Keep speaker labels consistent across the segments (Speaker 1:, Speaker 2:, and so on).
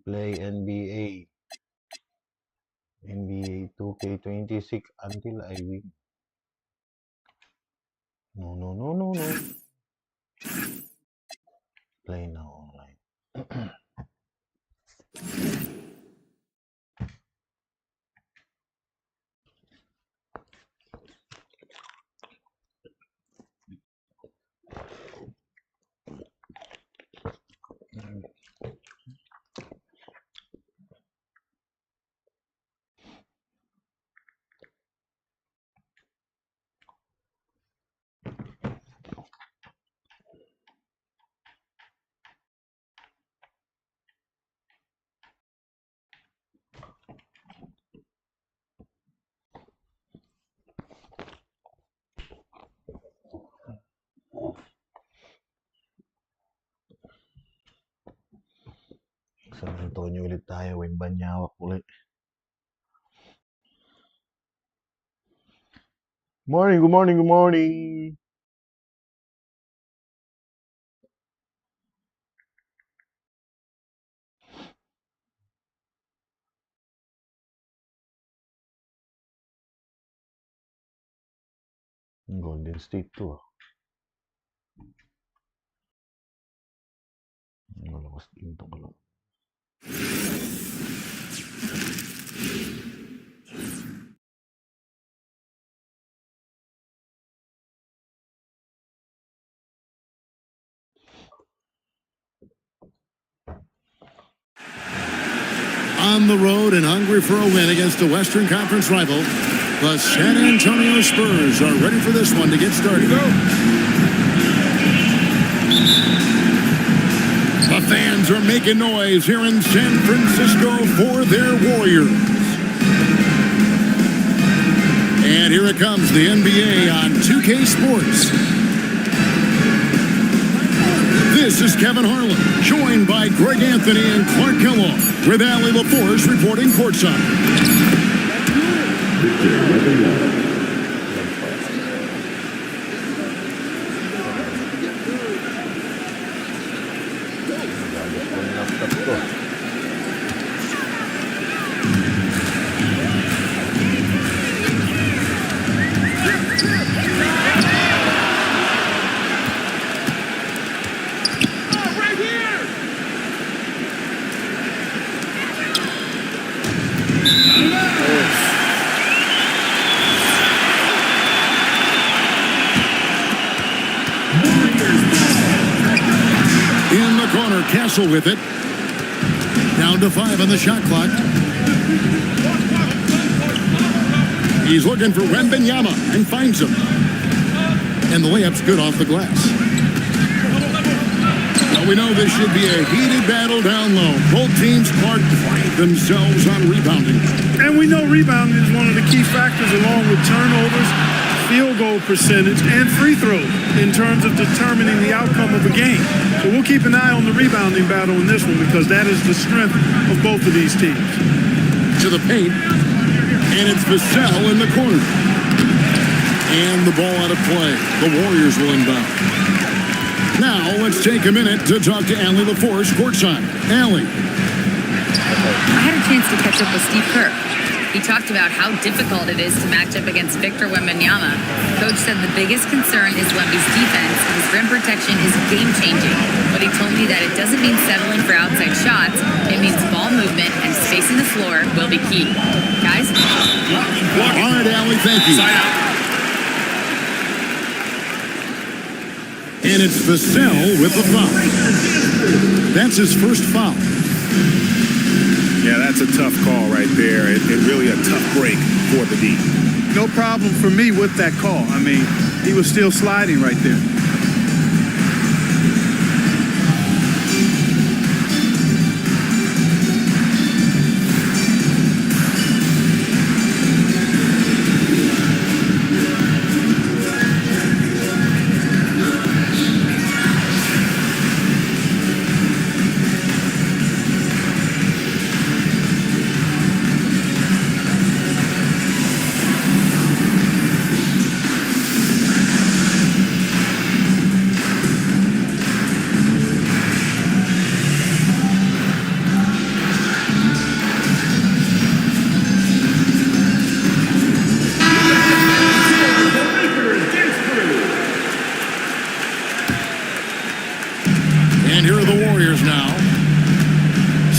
Speaker 1: play NBA2k26 until I win. No. Play now online. San Antonio ulit tayo, Wembanyama ulit. Good morning. Golden State to. Malakas din ito ko lang.
Speaker 2: On the road and hungry for a win against a Western Conference rival, the San Antonio Spurs are ready for this one to get started. The fans are making noise here in San Francisco for their Warriors. And here it comes, the NBA on 2K Sports. This is Kevin Harlan, joined by Greg Anthony and Clark Kellogg, with Allie LaForce reporting courtside. Castle with it. Down to 5 on the shot clock. He's looking for Wembanyama and finds him. And the layup's good off the glass. Well, we know this should be a heated battle down low. Both teams pride themselves on rebounding.
Speaker 3: And we know rebounding is one of the key factors along with turnovers, field goal percentage, and free throws in terms of determining the outcome of a game. So we'll keep an eye on the rebounding battle in this one because that is the strength of both of these teams.
Speaker 2: To the paint, and it's Vassell in the corner. And the ball out of play. The Warriors will inbound. Now let's take a minute to talk to Allie LaForce courtside. Allie.
Speaker 4: I had a chance to catch up with Steve Kerr. He talked about how difficult it is to match up against Victor Wembanyama. Coach said the biggest concern is Wemby's defense. His rim protection is game-changing. But he told me that it doesn't mean settling for outside shots. It means ball movement and spacing the floor will be key. Guys?
Speaker 2: All right, Allie, thank you. And it's Vassell with the foul. That's his first foul.
Speaker 5: Yeah, that's a tough call right there. It really a tough break for the D.
Speaker 3: No problem for me with that call. I mean, he was still sliding right there.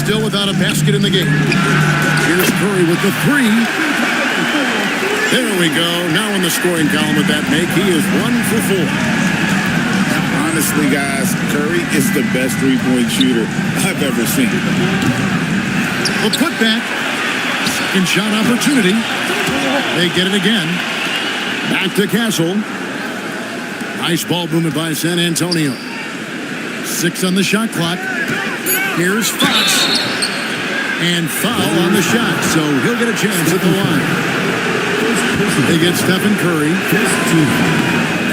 Speaker 2: still without a basket in the game. Here's Curry with the three. There we go. Now in the scoring column with that make, he is 1 for 4.
Speaker 5: Honestly, guys, Curry is the best three-point shooter I've ever seen.
Speaker 2: A putback. Second shot opportunity. They get it again. Back to Castle. Nice ball movement by San Antonio. 6 on the shot clock. Here's Fox. And foul on the shot, so he'll get a chance at the line. They get Stephen Curry.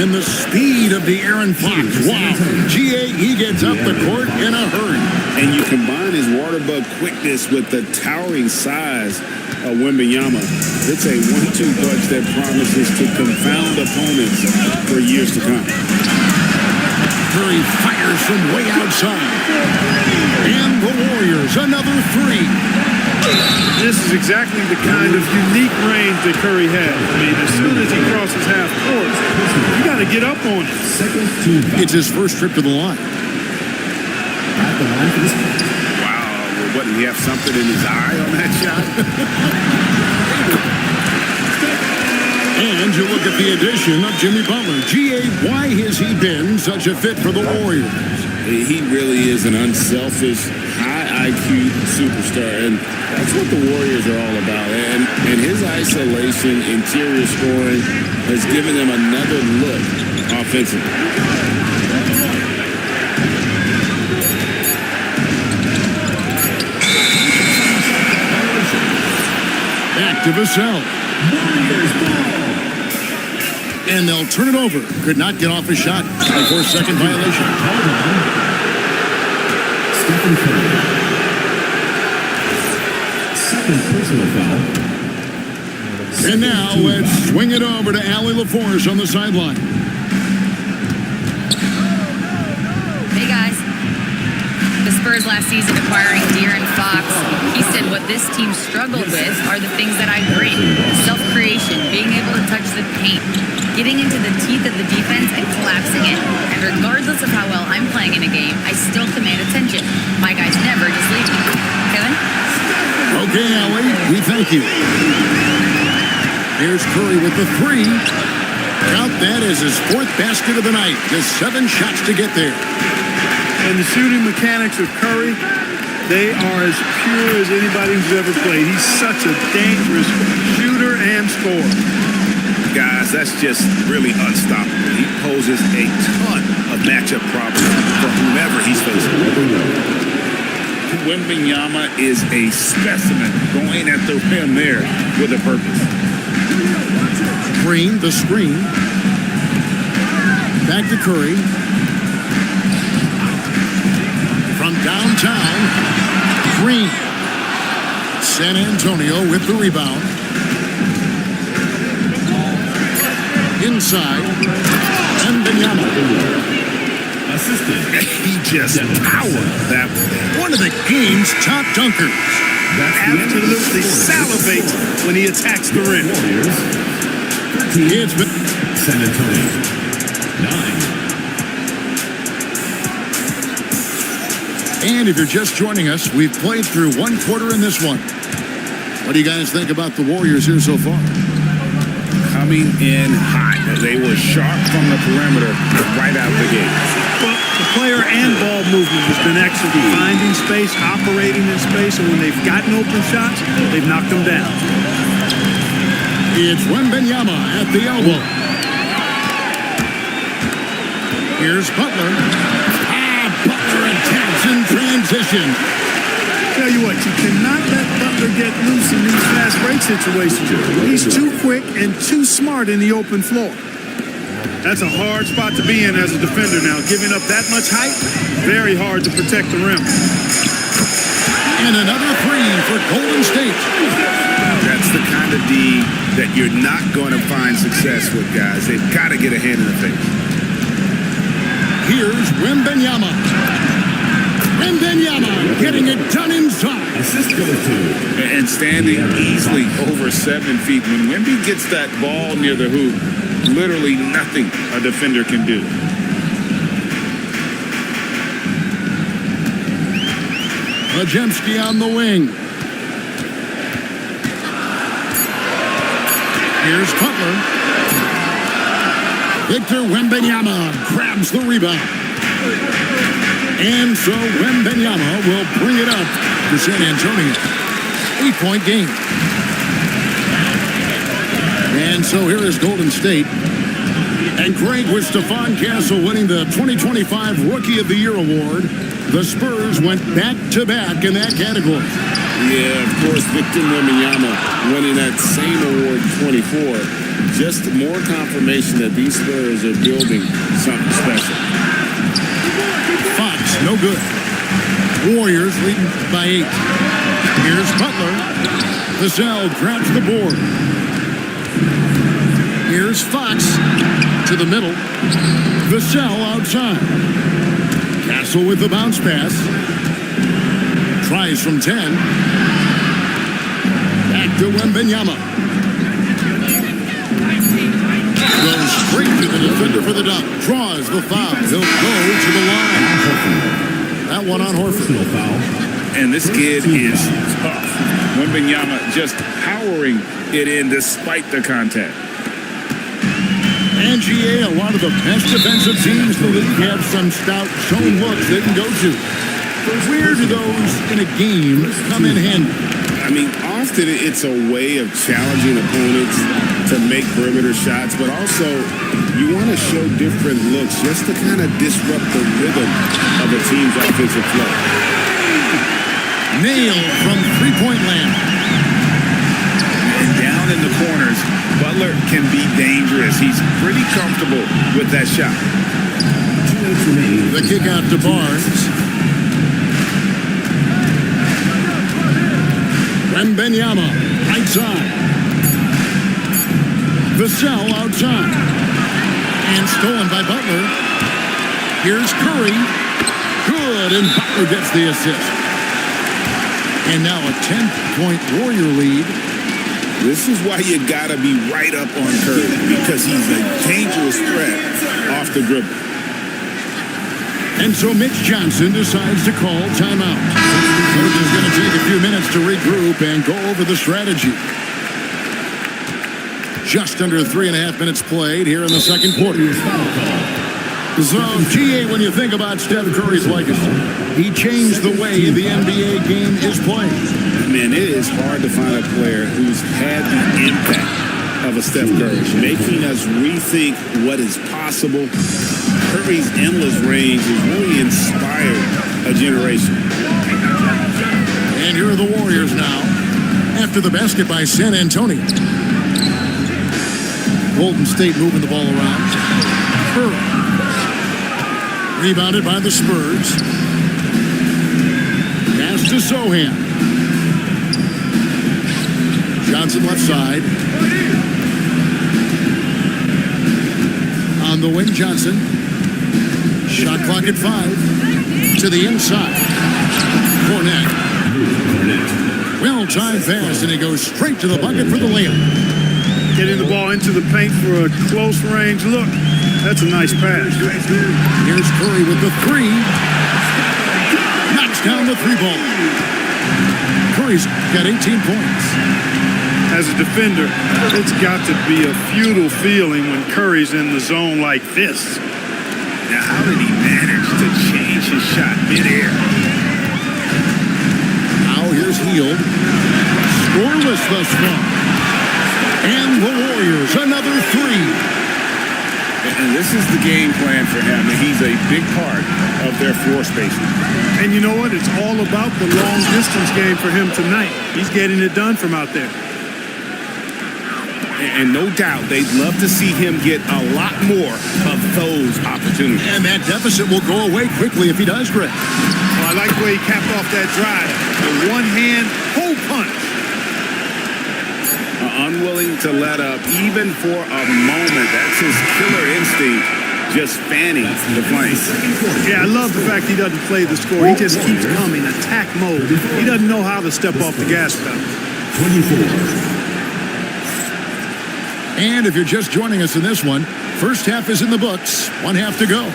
Speaker 2: And the speed of the Aaron Fox. Wow. He gets up the court in a hurry.
Speaker 5: And you combine his water bug quickness with the towering size of Wembanyama. It's a 1-2 punch that promises to confound opponents for years to come.
Speaker 2: Curry fires from way outside. And the Warriors, another three.
Speaker 3: This is exactly the kind of unique range that Curry has. I mean, as soon as he crosses half court, you got to get up on it.
Speaker 2: It's his first trip to the line.
Speaker 5: Wow. Well, what, did he have something in his eye on that shot?
Speaker 2: And you look at the addition of Jimmy Butler. Why has he been such a fit for the Warriors?
Speaker 5: He really is an unselfish, high IQ superstar, and that's what the Warriors are all about. And his isolation, interior scoring has given them another look offensively.
Speaker 2: Back to Vassell. And they'll turn it over. Could not get off a shot. 4-second violation.
Speaker 6: Stephen Curry. Second personal foul.
Speaker 2: And now let's swing it over to Allie LaForce on the sideline.
Speaker 4: Hey, guys. The Spurs last season acquiring De'Aaron Fox. He said what this team struggled with are the things that I bring. Self-creation, being able to touch the paint, getting into the teeth of the defense and collapsing it. And regardless of how well I'm playing in a game, I still command attention. My guys never just leave me. Kevin?
Speaker 2: Okay, Allie, we thank you. Here's Curry with the three. Count that as his 4th basket of the night. Just 7 shots to get there.
Speaker 3: And the shooting mechanics of Curry, they are as pure as anybody who's ever played. He's such a dangerous shooter and scorer.
Speaker 5: Guys, that's just really unstoppable. He poses a ton of matchup problems for whomever he's facing. Wembanyama is a specimen going at the rim there with a purpose.
Speaker 2: Green, the screen. Back to Curry. From downtown, Green. San Antonio with the rebound. Inside, and Wembanyama.
Speaker 6: Assistant.
Speaker 5: He just powered that one of the game's top dunkers.
Speaker 3: Absolutely salivates when he attacks the rim.
Speaker 6: Warriors. 13.
Speaker 2: It's been
Speaker 6: San Antonio. 9.
Speaker 2: And if you're just joining us, we've played through 1 quarter in this one. What do you guys think about the Warriors here so far?
Speaker 5: Coming in hot. They were sharp from the perimeter right out the gate.
Speaker 3: Well, the player and ball movement has been excellent. Finding space, operating in space, and when they've gotten open shots, they've knocked them down.
Speaker 2: It's Wembanyama at the elbow. Here's Butler. Butler attacks in transition.
Speaker 3: Tell you what, you cannot let Butler get loose in these fast break situations. He's too quick and too smart in the open floor. That's a hard spot to be in as a defender now. Giving up that much height, very hard to protect the rim.
Speaker 2: And another three for Golden State.
Speaker 5: That's the kind of D that you're not going to find success with, guys. They've got to get a hand in the face.
Speaker 2: Here's Wembanyama. Wembanyama getting it done inside.
Speaker 6: Assist goes to.
Speaker 5: And standing easily over 7 feet. When Wemby gets that ball near the hoop, literally nothing a defender can do.
Speaker 2: Majemski on the wing. Here's Cutler. Victor Wembanyama grabs the rebound. And so Wembanyama will bring it up to San Antonio. 8-point game. And so here is Golden State. And Greg, with Stephon Castle winning the 2025 Rookie of the Year award, the Spurs went back-to-back in that category.
Speaker 5: Yeah, of course, Victor Wembanyama winning that same award 24. Just more confirmation that these Spurs are building something special.
Speaker 2: Fox, no good. Warriors leading by 8. Here's Butler. Vassell grabs the board. Here's Fox to the middle. Vassell outside. Castle with the bounce pass. Tries from 10. Back to Wembanyama. Goes straight to the defender for the dunk. Draws the foul. He'll go to the line. That one on Horford.
Speaker 7: And this kid is tough. Wembanyama just powering it in despite the contact.
Speaker 2: And GA, a lot of the best defensive teams in the league have some stout zone looks they can go to. Where do those in a game come in handy?
Speaker 5: I mean, often it's a way of challenging opponents to make perimeter shots, but also you want to show different looks just to kind of disrupt the rhythm of a team's offensive flow.
Speaker 2: Nailed from three-point land.
Speaker 7: And down in the corners, Butler can be dangerous. He's pretty comfortable with that shot.
Speaker 2: The kick out to Barnes. Wembanyama, right side. Vassell outside. And stolen by Butler. Here's Curry. Good, and Butler gets the assist. And now a 10-point Warrior lead.
Speaker 5: This is why you got to be right up on Curry, because he's a dangerous threat off the dribble.
Speaker 2: And so Mitch Johnson decides to call timeout. Coach is going to take a few minutes to regroup and go over the strategy. Just under 3.5 minutes played here in the second quarter. So, GA, when you think about Steph Curry's legacy, he changed the way the NBA game is played.
Speaker 5: Man, it is hard to find a player who's had the impact of a Steph Curry, making us rethink what is possible. Curry's endless range has really inspired a generation.
Speaker 2: And here are the Warriors now, after the basket by San Antonio. Golden State moving the ball around. Curry. Rebounded by the Spurs. Pass to Sohan. Johnson left side. On the wing, Johnson. Shot clock at 5. To the inside. Cornette. Well-timed pass, and he goes straight to the bucket for the layup.
Speaker 3: Getting the ball into the paint for a close range look. That's a nice pass.
Speaker 2: Here's Curry with the 3. Knocks down the 3-ball. Curry's got 18 points.
Speaker 3: As a defender, it's got to be a futile feeling when Curry's in the zone like this.
Speaker 7: Now, how did he manage to change his shot midair?
Speaker 2: Now here's Hield. Scoreless thus far. And the Warriors, another 3.
Speaker 7: And this is the game plan for him. He's a big part of their floor spacing.
Speaker 3: And you know what? It's all about the long-distance game for him tonight. He's getting it done from out there.
Speaker 5: And no doubt they'd love to see him get a lot more of those opportunities.
Speaker 2: And that deficit will go away quickly if he does, Greg.
Speaker 3: Well, I like the way he capped off that drive. The one-hand hole punch.
Speaker 5: Unwilling to let up even for a moment. That's his killer instinct, just fanning the flames.
Speaker 3: Yeah, I love the fact he doesn't play the score. He just keeps coming, attack mode. He doesn't know how to step off the gas pedal.
Speaker 6: 24.
Speaker 2: And if you're just joining us in this one, first half is in the books. 1 half to go.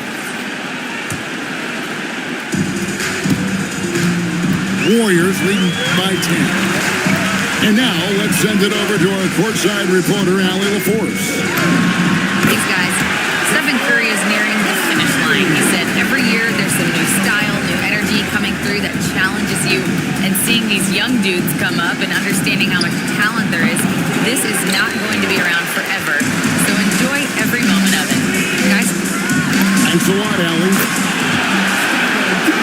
Speaker 2: Warriors leading by 10. And now let's send it over to our courtside reporter, Allie LaForce.
Speaker 4: Thanks, guys. Stephen Curry is nearing the finish line. He said every year there's some new style, new energy coming through that challenges you. And seeing these young dudes come up and understanding how much talent there is, this is not going to be around forever. So enjoy every moment of it. Guys?
Speaker 2: Thanks a lot, Allie.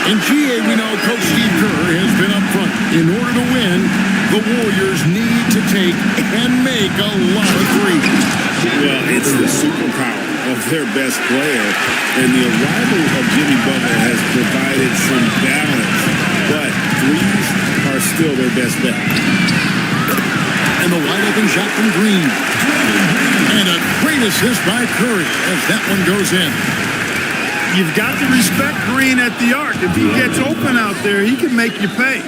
Speaker 2: In GA, we know Coach Steve Kerr has been up front. In order to win, the Warriors need to take and make a lot of threes.
Speaker 5: Well, it's the superpower of their best player, and the arrival of Jimmy Butler has provided some balance, but threes are still their best bet.
Speaker 2: And the wide open shot from Green. And a great assist by Curry as that one goes in.
Speaker 3: You've got to respect Green at the arc. If he gets open out there, he can make you pay.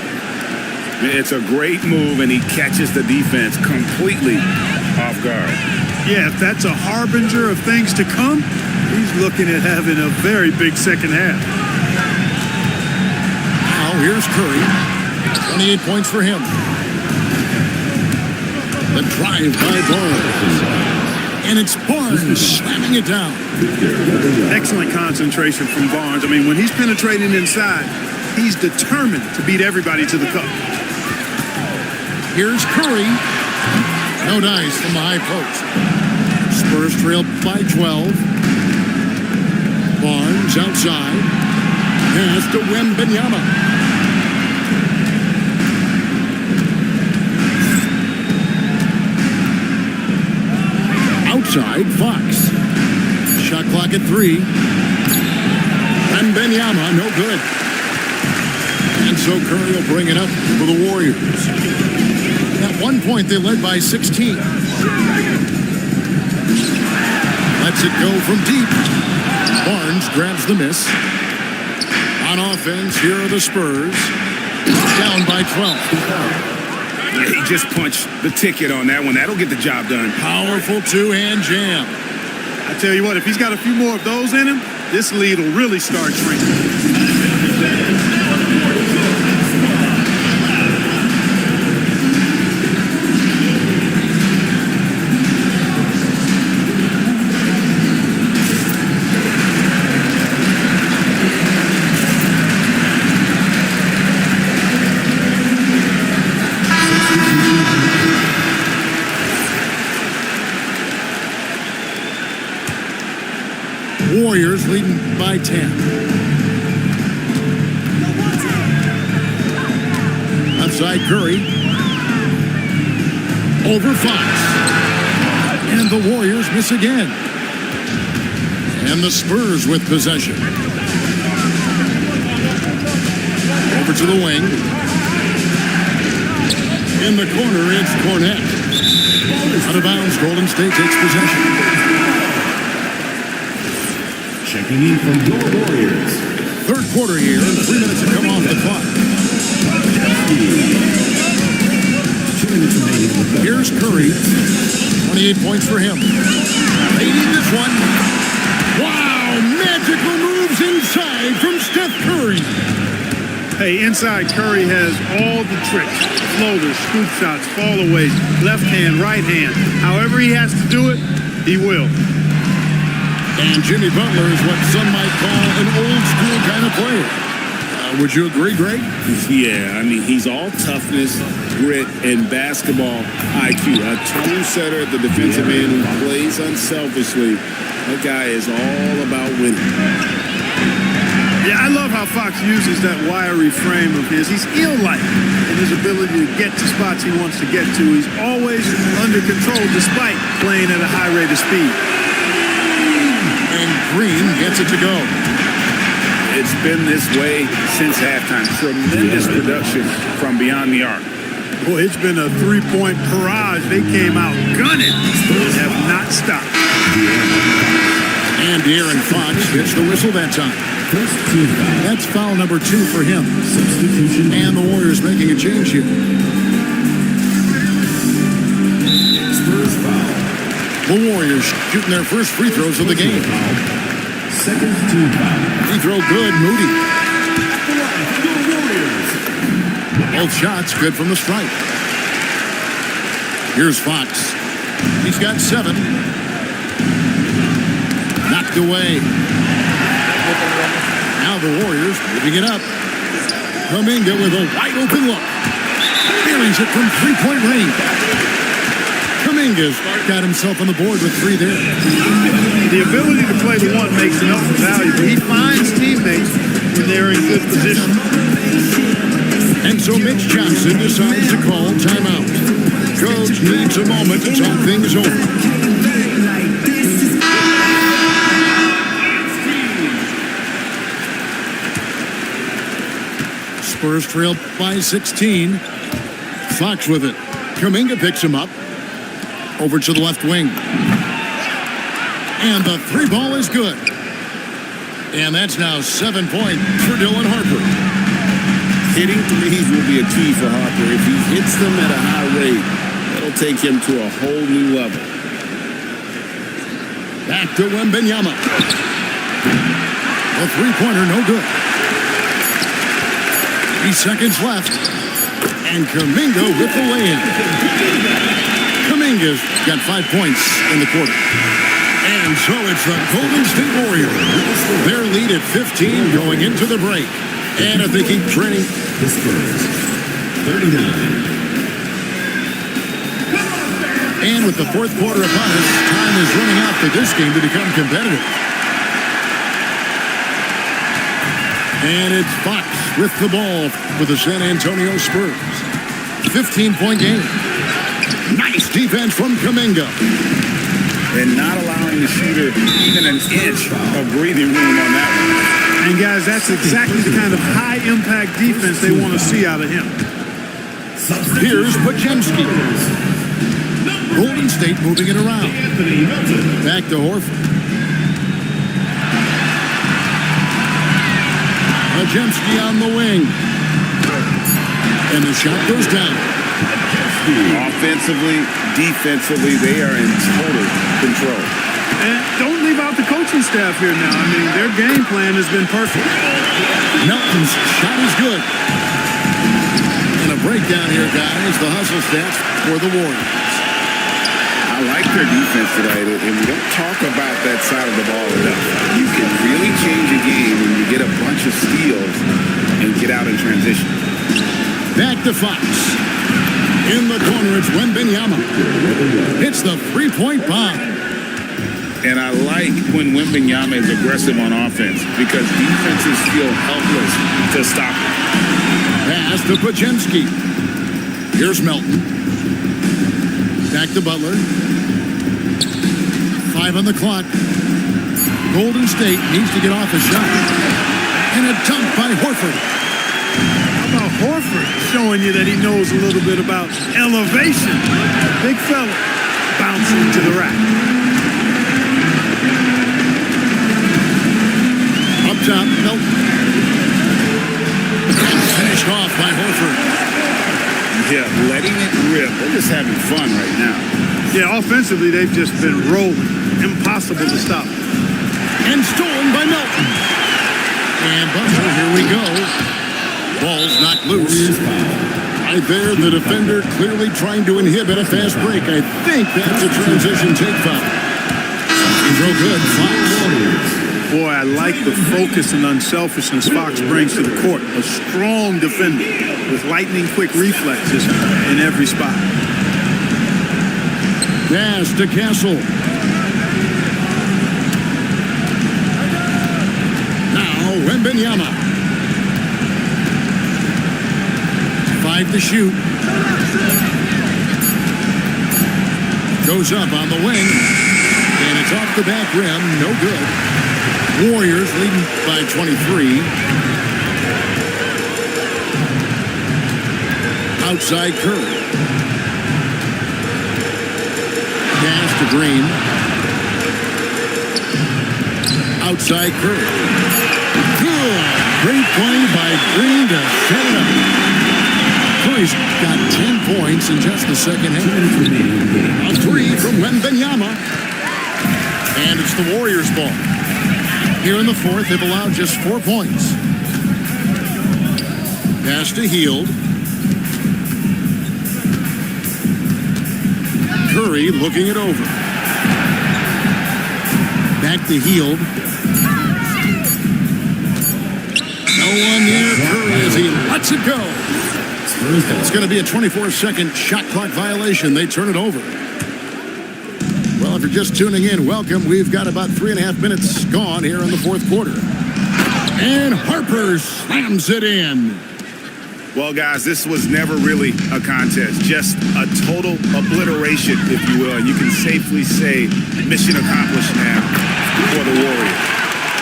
Speaker 7: It's a great move, and he catches the defense completely off guard.
Speaker 3: Yeah, if that's a harbinger of things to come, he's looking at having a very big second half.
Speaker 2: Now here's Curry. 28 points for him. The drive by Barnes. And it's Barnes slamming it down.
Speaker 3: Excellent concentration from Barnes. I mean, when he's penetrating inside, he's determined to beat everybody to the cup.
Speaker 2: Here's Curry. No dice from the high post. Spurs trail by 12. Barnes outside. Pass to Wembanyama. Outside, Fox. Shot clock at 3. And Wembanyama, no good. And so Curry will bring it up for the Warriors. At one point, they led by 16. Lets it go from deep. Barnes grabs the miss. On offense, here are the Spurs. Down by 12.
Speaker 7: He just punched the ticket on that one. That'll get the job done.
Speaker 2: Powerful two-hand jam.
Speaker 3: I tell you what, if he's got a few more of those in him, this lead will really start shrinking.
Speaker 2: Warriors leading by 10. Outside Curry. Over Fox. And the Warriors miss again. And the Spurs with possession. Over to the wing. In the corner, it's Cornette. Out of bounds, Golden State takes possession.
Speaker 6: Checking in from your Warriors.
Speaker 2: Third quarter here, and 3 minutes to come off the clock.
Speaker 6: 2 minutes remaining with the
Speaker 2: Here's Curry. 28 points for him. They need this one. Wow, magical moves inside from Steph Curry.
Speaker 3: Hey, inside Curry has all the tricks. Floaters, scoop shots, fallaways, left hand, right hand. However he has to do it, he will.
Speaker 2: And Jimmy Butler is what some might call an old school kind of player. Would you agree, Greg?
Speaker 5: Yeah, I mean, he's all toughness, grit, and basketball IQ. A tone setter at the defensive end who plays unselfishly. That guy is all about winning.
Speaker 3: Yeah, I love how Fox uses that wiry frame of his. He's eel-like in his ability to get to spots he wants to get to. He's always under control despite playing at a high rate of speed.
Speaker 2: And Green gets it to go.
Speaker 7: It's been this way since halftime. Tremendous production from beyond the arc.
Speaker 3: Boy, it's been a three-point barrage. They came out gunning. Spurs have not stopped.
Speaker 2: And De'Aaron Fox gets the whistle that time. That's foul number 2 for him.
Speaker 6: substitution.
Speaker 2: And the Warriors making a change here.
Speaker 6: Spurs foul.
Speaker 2: The Warriors shooting their first free throws of the game.
Speaker 6: Second team foul.
Speaker 2: Free throw good, Moody.
Speaker 6: Warriors.
Speaker 2: Both shots good from the stripe. Here's Fox. He's got 7. Knocked away. Now the Warriors moving it up. Kuminga with a wide open look. Buries it from three-point range. Kuminga's got himself on the board with 3 there.
Speaker 3: The ability to play the one makes him valuable. He finds teammates when they're in good position.
Speaker 2: And so Mitch Johnson decides to call timeout. Coach needs a moment to talk things over. Spurs trail by 16. Fox with it. Kuminga picks him up. Over to the left wing. And the 3 ball is good. And that's now 7 points for Dylan Harper.
Speaker 5: Hitting threes will be a key for Harper. If he hits them at a high rate, that'll take him to a whole new level.
Speaker 2: Back to Wembanyama. A 3-pointer, no good. 3 seconds left. And Kuminga with the lay-in. Kuminga's got 5 points in the quarter. And so it's the Golden State Warriors. Their lead at 15 going into the break. And if they keep training,
Speaker 6: The Spurs, 39.
Speaker 2: and with the fourth quarter upon us, time is running out for this game to become competitive. And it's Fox with the ball for the San Antonio Spurs. 15-point game. Nice defense from Kuminga.
Speaker 7: And not allowing the shooter even an inch of breathing room on that one.
Speaker 3: And guys, that's exactly the kind of high-impact defense they want to see out of him.
Speaker 2: Here's Pajemski. Golden State moving it around. Back to Horford. Pajemski on the wing. And the shot goes down.
Speaker 7: Offensively, defensively, they are in total control.
Speaker 3: And don't leave out the coaching staff here now. I mean, their game plan has been perfect.
Speaker 2: Melton's shot is good. And a breakdown here, guys. The hustle stats for the Warriors.
Speaker 7: I like their defense tonight, and we don't talk about that side of the ball enough. You can really change a game when you get a bunch of steals and get out in transition.
Speaker 2: Back to Fox. In the corner, it's Wembanyama. It's the 3-point bomb.
Speaker 7: And I like when Wembanyama is aggressive on offense because defenses feel helpless to stop him.
Speaker 2: Pass to Pajemski. Here's Melton. Back to Butler. 5 on the clock. Golden State needs to get off a shot. And a dunk by Horford.
Speaker 3: How about Horford showing you that he knows a little bit about elevation? Big fella bouncing to the rack.
Speaker 2: Up top, Melton. Finished off by Horford.
Speaker 7: Yeah, letting it rip. They're just having fun right now.
Speaker 3: Yeah, offensively, they've just been rolling. Impossible to stop.
Speaker 2: And stolen by Melton. And Butler, here we go. Ball's knocked loose. Right there, the defender clearly trying to inhibit a fast break. I think that's a transition take foul. He's real good. Fox.
Speaker 3: Boy, I like the focus and unselfishness Fox brings to the court. A strong defender with lightning-quick reflexes in every spot.
Speaker 2: Pass to Castle. Now, Wembanyama. 5 to shoot. Goes up on the wing. And it's off the back rim. No good. Warriors leading by 23. Outside Curry. Pass to Green. Outside Curry. Good. Great play by Green to set it up. Curry's got 10 points in just the second half. A 3 from Wembanyama. And it's the Warriors' ball. Here in the fourth, they've allowed just 4 points. Pass to Hield. Curry looking it over. Back to Hield. No one near Curry as he lets it go. It's going to be a 24-second shot clock violation. They turn it over. Well, if you're just tuning in, welcome. We've got about 3.5 minutes gone here in the fourth quarter. And Harper slams it in.
Speaker 7: Well, guys, this was never really a contest, just a total obliteration, if you will. And you can safely say mission accomplished now for the Warriors.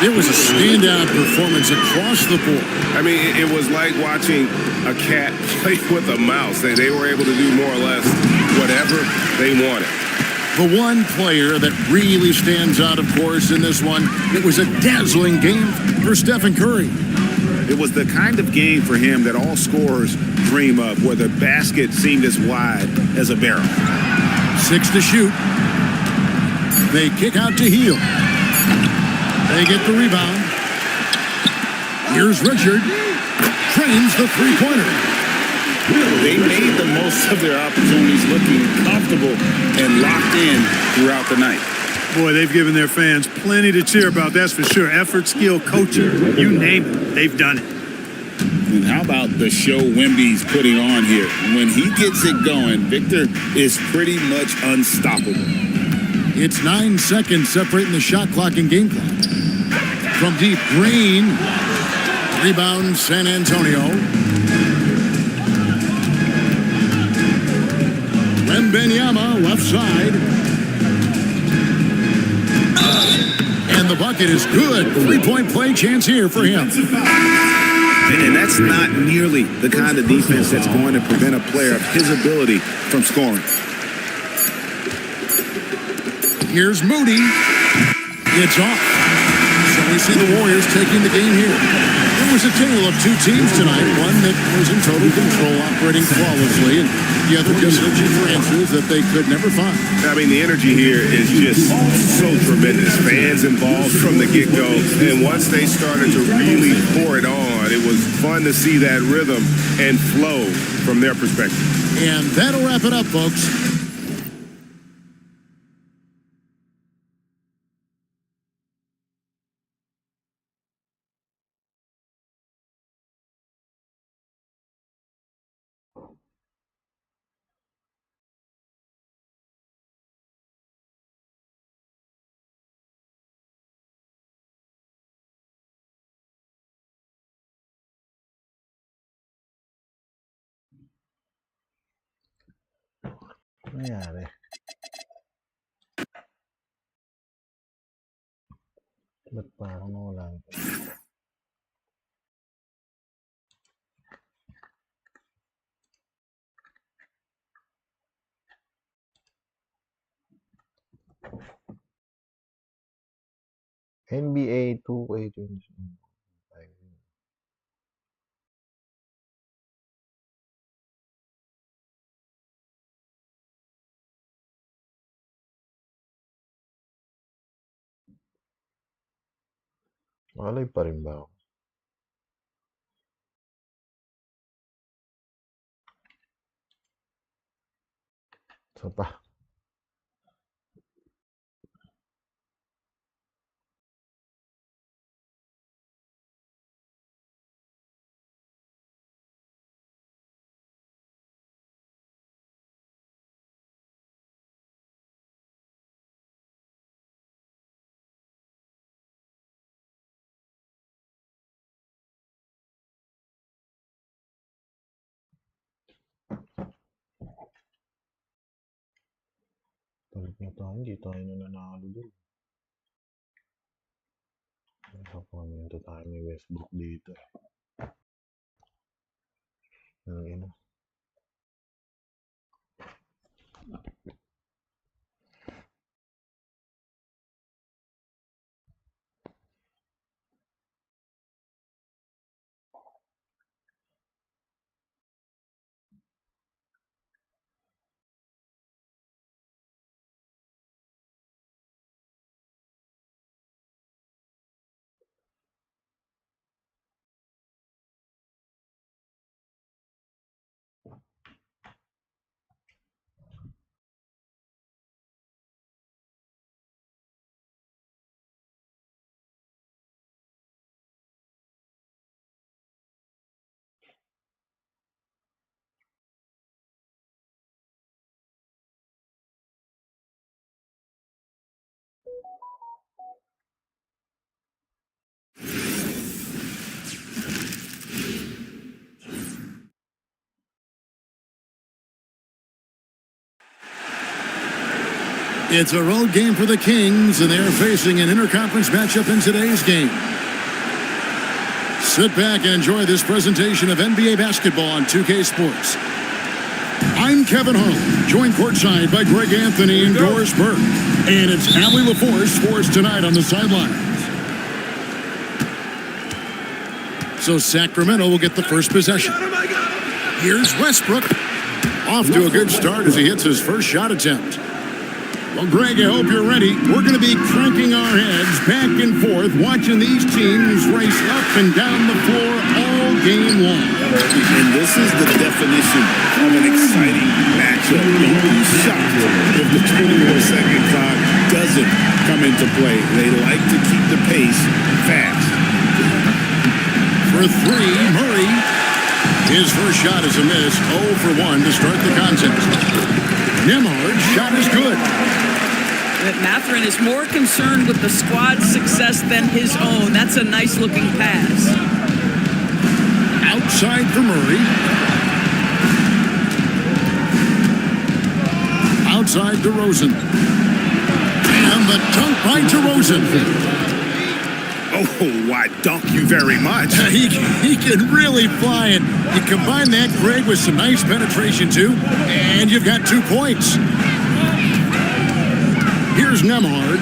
Speaker 2: It was a standout performance across the board.
Speaker 7: I mean, it was like watching a cat play with a mouse. They were able to do more or less whatever they wanted.
Speaker 2: The one player that really stands out, of course, in this one, it was a dazzling game for Stephen Curry.
Speaker 7: It was the kind of game for him that all scorers dream of, where the basket seemed as wide as a barrel.
Speaker 2: 6 to shoot. They kick out to Hield. They get the rebound. Here's Richard. Trains the three-pointer.
Speaker 7: They made the most of their opportunities, looking comfortable and locked in throughout the night.
Speaker 3: Boy, they've given their fans plenty to cheer about, that's for sure. Effort, skill, coaching, you name it, they've done it.
Speaker 5: And how about the show Wemby's putting on here? When he gets it going, Victor is pretty much unstoppable.
Speaker 2: It's 9 seconds separating the shot clock and game clock. From deep, Green. Rebound, San Antonio. Wembanyama, left side. And the bucket is good. 3-point play chance here for him.
Speaker 7: And that's not nearly the kind of defense that's going to prevent a player of his ability from scoring.
Speaker 2: Here's Moody. It's off. So we see the Warriors taking the game here. It was a tale of two teams tonight. One that was in total control, operating flawlessly, and the other just searching for answers that they could never find.
Speaker 7: I mean, the energy here is just so tremendous. Fans involved from the get-go. And once they started to really pour it on, it was fun to see that rhythm and flow from their perspective.
Speaker 2: And that'll wrap it up, folks.
Speaker 1: Nangyari. Ba't parang nawala ito? NBA 2k26. Malay pa rin ba ako? Isa pa. Palit na tayo. Hindi tayo nananalo dun. Sa komento tayo may Westbrook dito. Ano?
Speaker 2: It's a road game for the Kings, and they're facing an interconference matchup in today's game. Sit back and enjoy this presentation of NBA basketball on 2K Sports. I'm Kevin Harlan, joined courtside by Greg Anthony and Doris Burke. And it's Allie LaForce Sports tonight on the sidelines. So Sacramento will get the first possession. Here's Westbrook. Off to a good start as he hits his first shot attempt. Well, Greg, I hope you're ready. We're going to be cranking our heads back and forth, watching these teams race up and down the floor all game long.
Speaker 5: And this is the definition of an exciting matchup. Don't be shocked if the 24-second clock doesn't come into play. They like to keep the pace fast.
Speaker 2: For three, Murray. His first shot is a miss, 0 for 1 to start the contest. Nembhard's shot is good.
Speaker 8: Mathurin is more concerned with the squad's success than his own. That's a nice-looking pass.
Speaker 2: Outside for Murray. Outside to Rosen. And the dunk by DeRozan.
Speaker 7: Oh, I dunk you very much.
Speaker 2: He can really fly it. You combine that, Greg, with some nice penetration, too, and you've got 2 points. Here's Nembhard.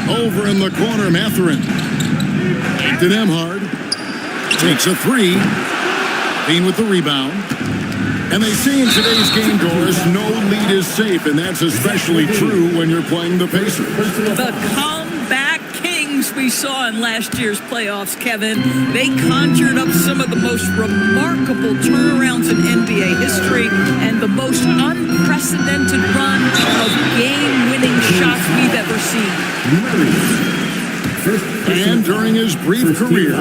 Speaker 2: Over in the corner, Mathurin. Back to Nembhard. Takes a three. Bean with the rebound. And they say in today's game, Doris, no lead is safe, and that's especially true when you're playing the Pacers.
Speaker 8: The comeback Kings we saw in last year's playoffs, Kevin. They conjured up some of the most remarkable turnarounds in NBA history and the most unprecedented run of game-winning shots we've ever seen.
Speaker 2: And during his brief career,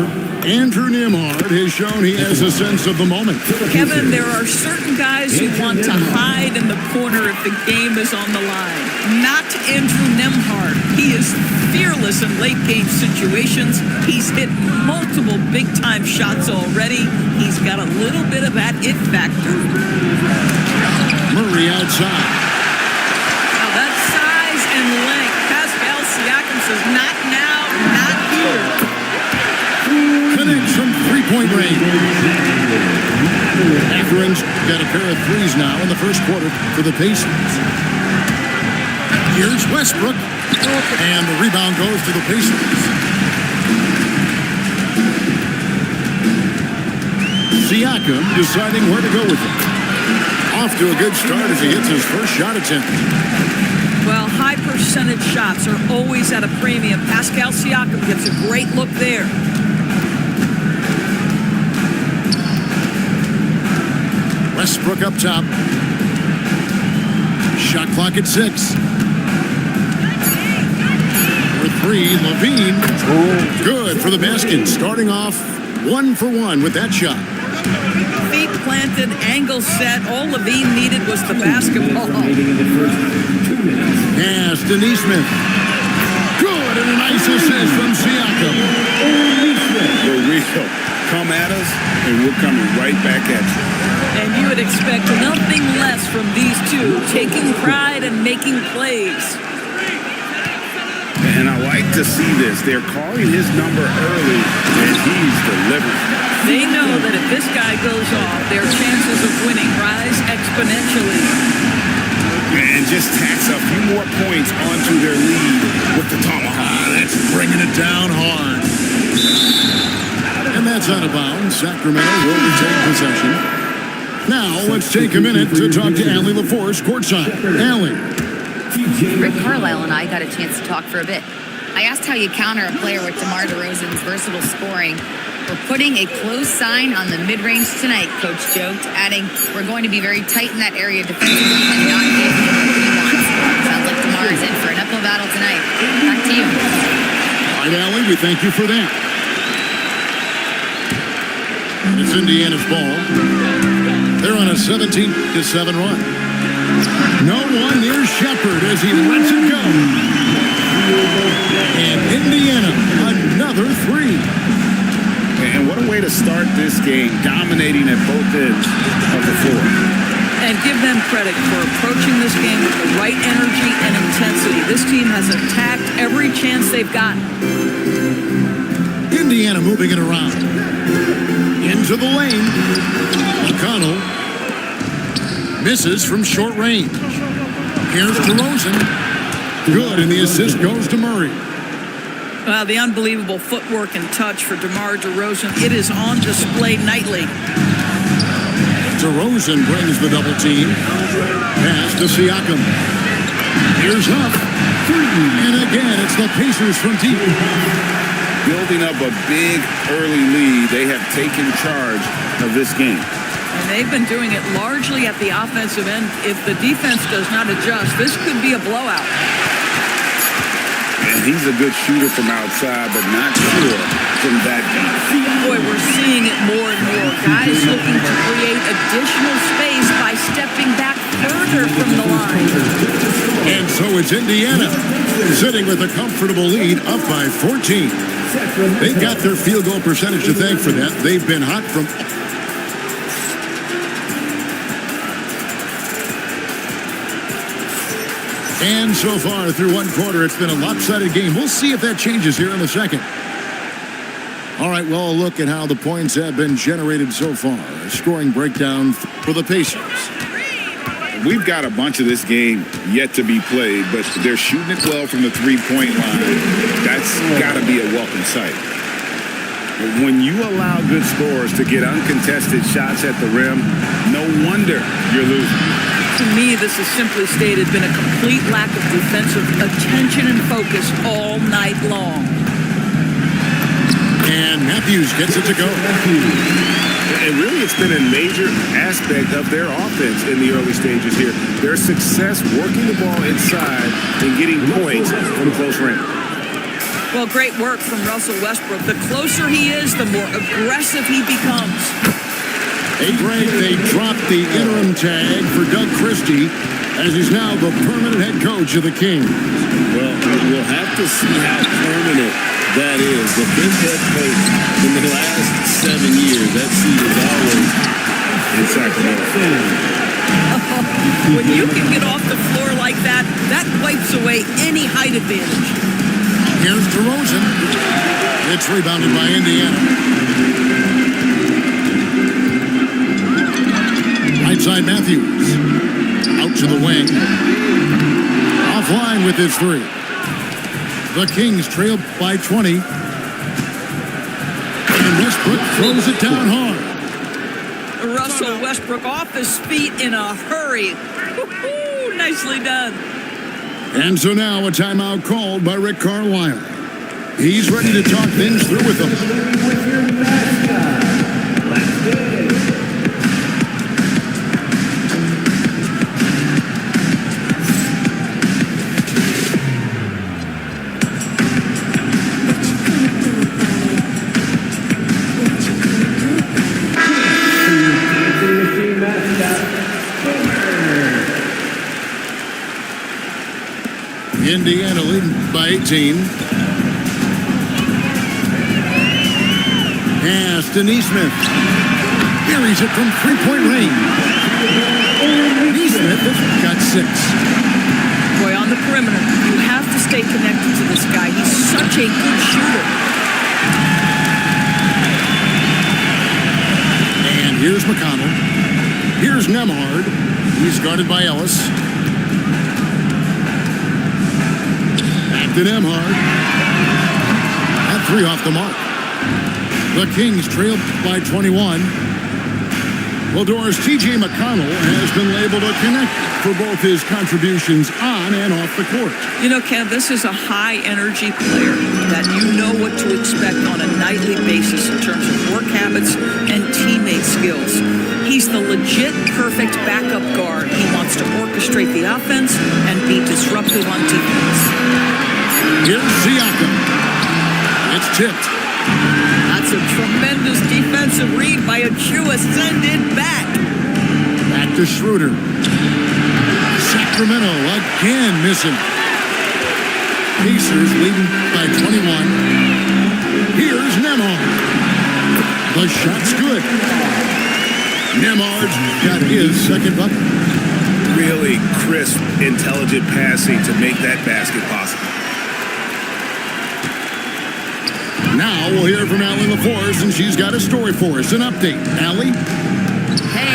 Speaker 2: Andrew Nembhard has shown he has a sense of the moment.
Speaker 8: Kevin, there are certain guys who want to hide in the corner if the game is on the line. Not Andrew Nembhard. He is fearless in late-game situations. He's hit multiple big-time shots already. He's got a little bit of that it factor.
Speaker 2: Murray outside.
Speaker 8: Now that size and length, Pascal Siakam says, not now, not here.
Speaker 2: Connects from three-point range. Matherin's got a pair of threes now in the first quarter for the Pacers. Here's Westbrook. And the rebound goes to the Pacers. Siakam deciding where to go with it. Off to a good start as he hits his first shot attempt.
Speaker 8: Well, high percentage shots are always at a premium. Pascal Siakam gets a great look there.
Speaker 2: Westbrook up top. Shot clock at 6. For three, Levine. Good for the basket. Starting off 1 for 1 with that shot.
Speaker 8: Feet planted, angle set. All Levine needed was the basketball.
Speaker 2: Pass to Neesmith. Good, and a nice assist from Siakam.
Speaker 5: For real. Come at us, and we're coming right back at you.
Speaker 8: And you would expect nothing less from these two, taking pride and making plays.
Speaker 5: And I like to see this. They're calling his number early, and he's delivering.
Speaker 8: They know that if this guy goes off, their chances of winning rise exponentially.
Speaker 5: And just tacks a few more points onto their lead with the tomahawk.
Speaker 2: That's bringing it down hard. And that's out of bounds. Sacramento will retain possession. Now, let's take a minute to talk to Allie LaForce courtside. Allie.
Speaker 4: Rick Carlisle and I got a chance to talk for a bit. I asked how you counter a player with DeMar DeRozan's versatile scoring. We're putting a close sign on the mid-range tonight, Coach joked, adding, we're going to be very tight in that area defensively and not give him what he wants. Sounds like DeMar is in for an uphill battle tonight. Back to you.
Speaker 2: All right, Allie, we thank you for that. And it's Indiana's ball. They're on a 17-7 run. No one near Shepherd as he lets it go. And Indiana, another three.
Speaker 5: And what a way to start this game, dominating at both ends of the floor.
Speaker 8: And give them them credit for approaching this game with the right energy and intensity. This team has attacked every chance they've gotten.
Speaker 2: Indiana moving it around. Into the lane. McConnell misses from short range. Here's DeRozan. Good, and the assist goes to Murray.
Speaker 8: The unbelievable footwork and touch for DeMar DeRozan. It is on display nightly.
Speaker 2: DeRozan brings the double team. Pass to Siakam. Here's Huff. And again, it's the Pacers from deep.
Speaker 5: Building up a big early lead, they have taken charge of this game.
Speaker 8: And they've been doing it largely at the offensive end. If the defense does not adjust, this could be a blowout.
Speaker 5: And he's a good shooter from outside, but not sure from that deep.
Speaker 8: Boy, we're seeing it more and more. Guys looking to create additional space by stepping back further from the line.
Speaker 2: And so it's Indiana sitting with a comfortable lead up by 14. They've got their field goal percentage to thank for that. They've been hot from... And so far through one quarter, it's been a lopsided game. We'll see if that changes here in a second. All right, well, a look at how the points have been generated so far. A scoring breakdown for the Pacers.
Speaker 5: We've got a bunch of this game yet to be played, but they're shooting it well from the three-point line. That's got to be a welcome sight. When you allow good scorers to get uncontested shots at the rim, no wonder you're losing.
Speaker 8: To me, this has simply stated been a complete lack of defensive attention and focus all night long.
Speaker 2: And Matthews gets it to go.
Speaker 7: And really, it's been a major aspect of their offense in the early stages here. Their success working the ball inside and getting points from close range.
Speaker 8: Well, great work from Russell Westbrook. The closer he is, the more aggressive he becomes.
Speaker 2: A break, they dropped the interim tag for Doug Christie as he's now the permanent head coach of the Kings.
Speaker 5: Well, we'll have to see how permanent that is. The fifth head coach in the last 7 years, that seat is always in Sacramento.
Speaker 8: When you can get off the floor like that, that wipes away any height advantage.
Speaker 2: Here's DeRozan. It's rebounded by Indiana. Right side Matthews. Out to the wing. Offline with his three. The Kings trail by 20. And Westbrook throws it down hard.
Speaker 8: Russell Westbrook off his feet in a hurry. Woo-hoo, nicely done.
Speaker 2: And so now a timeout called by Rick Carlisle. He's ready to talk things through with them. Indiana leading by 18. Pass to Neesmith. Buries it from three-point range. Neesmith has got 6.
Speaker 8: Boy, on the perimeter, you have to stay connected to this guy. He's such a good shooter.
Speaker 2: And here's McConnell. Here's Nemhard. He's guarded by Ellis. To Nemhard. That 3 off the mark. The Kings trail by 21. Well, Doris, T.J. McConnell has been labeled a connect for both his contributions on and off the court.
Speaker 8: You know, Kev, this is a high-energy player that you know what to expect on a nightly basis in terms of work habits and teammate skills. He's the legit perfect backup guard. He wants to orchestrate the offense and be disruptive on defense.
Speaker 2: Here's Siakam. It's tipped.
Speaker 8: That's a tremendous defensive read by Achua. Send it back.
Speaker 2: Back to Schroeder. Sacramento again missing. Pacers leading by 21. Here's Nemhard. The shot's good. Nemhard's got his second bucket.
Speaker 7: really crisp, intelligent passing to make that basket possible.
Speaker 2: Now we'll hear from Allie LaForce, and she's got a story for us. An update. Allie?
Speaker 4: Hey,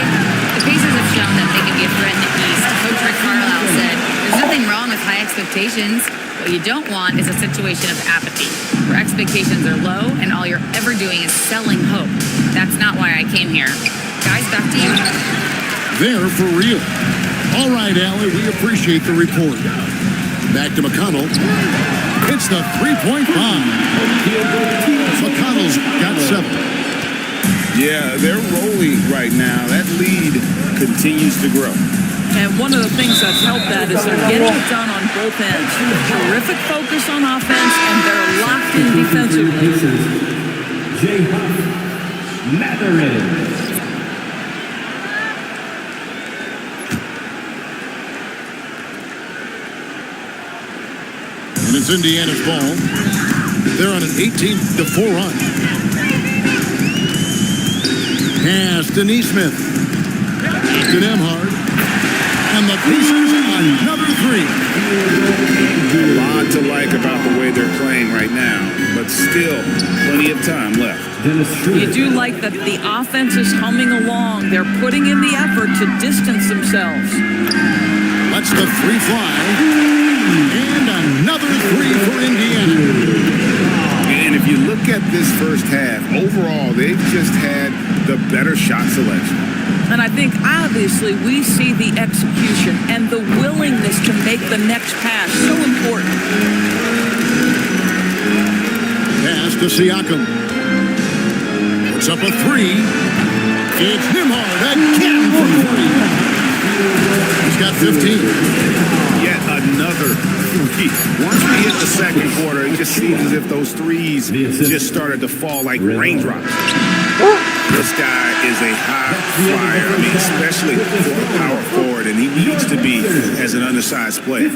Speaker 4: the Pacers have shown that they can be a threat in the East. Coach Rick Carlisle said, there's nothing wrong with high expectations. What you don't want is a situation of apathy, where expectations are low and all you're ever doing is selling hope. That's not why I came here. Guys, back to you.
Speaker 2: They're for real. All right, Allie, we appreciate the report. Back to McConnell. It's the three-point bomb. McConnell's got 7.
Speaker 5: Yeah, they're rolling right now. That lead continues to grow.
Speaker 8: And one of the things that's helped that is they're getting it done on both ends. Terrific focus on offense, and they're locked in defensively.
Speaker 6: Jay Huff, Matherin.
Speaker 2: And it's Indiana's ball. They're on an 18-4 run. Pass to Neesmith. To Nembhard. And the Pacers another 3.
Speaker 5: A lot to like about the way they're playing right now, but still plenty of time left.
Speaker 8: You do like that the offense is humming along. They're putting in the effort to distance themselves.
Speaker 2: Lets the 3 fly. And another 3 for Indiana.
Speaker 7: And if you look at this first half, overall, they've just had the better shot selection.
Speaker 8: And I think, obviously, we see the execution and the willingness to make the next pass so important.
Speaker 2: Pass to Siakam. Puts up a 3. It's Nembhard again from 3. He's got 15.
Speaker 7: Yet another 3. Once we hit the second quarter, it just seems as if those threes just started to fall like raindrops. This guy is a high flyer, I mean, especially for a power forward, and he needs to be as an undersized player.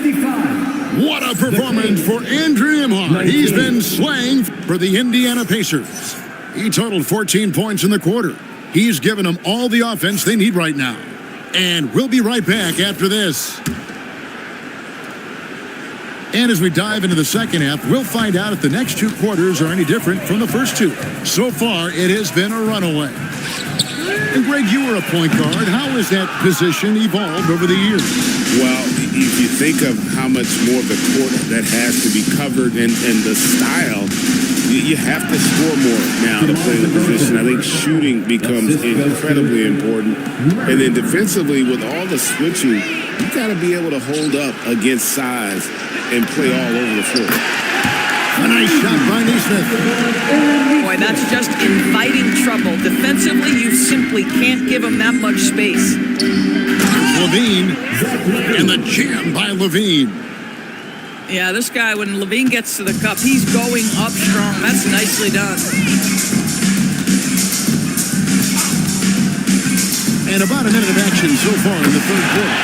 Speaker 2: What a performance for Andrew Nembhard. He's been slaying for the Indiana Pacers. He totaled 14 points in the quarter. He's given them all the offense they need right now. And we'll be right back after this. And as we dive into the second half, we'll find out if the next 2 quarters are any different from the first 2. So far, it has been a runaway. And Greg, you were a point guard. How has that position evolved over the years?
Speaker 5: Well, if you think of how much more of the court that has to be covered and the style, you have to score more now to play the position. I think shooting becomes incredibly important. And then defensively, with all the switching, you got to be able to hold up against size and play all over the floor.
Speaker 2: A nice shot by Neesmith.
Speaker 8: Boy, that's just inviting trouble. Defensively, you simply can't give him that much space.
Speaker 2: Levine, and the jam by Levine.
Speaker 8: Yeah, this guy, when Levine gets to the cup, he's going up strong. That's nicely done.
Speaker 2: And about a minute of action so far in the third quarter.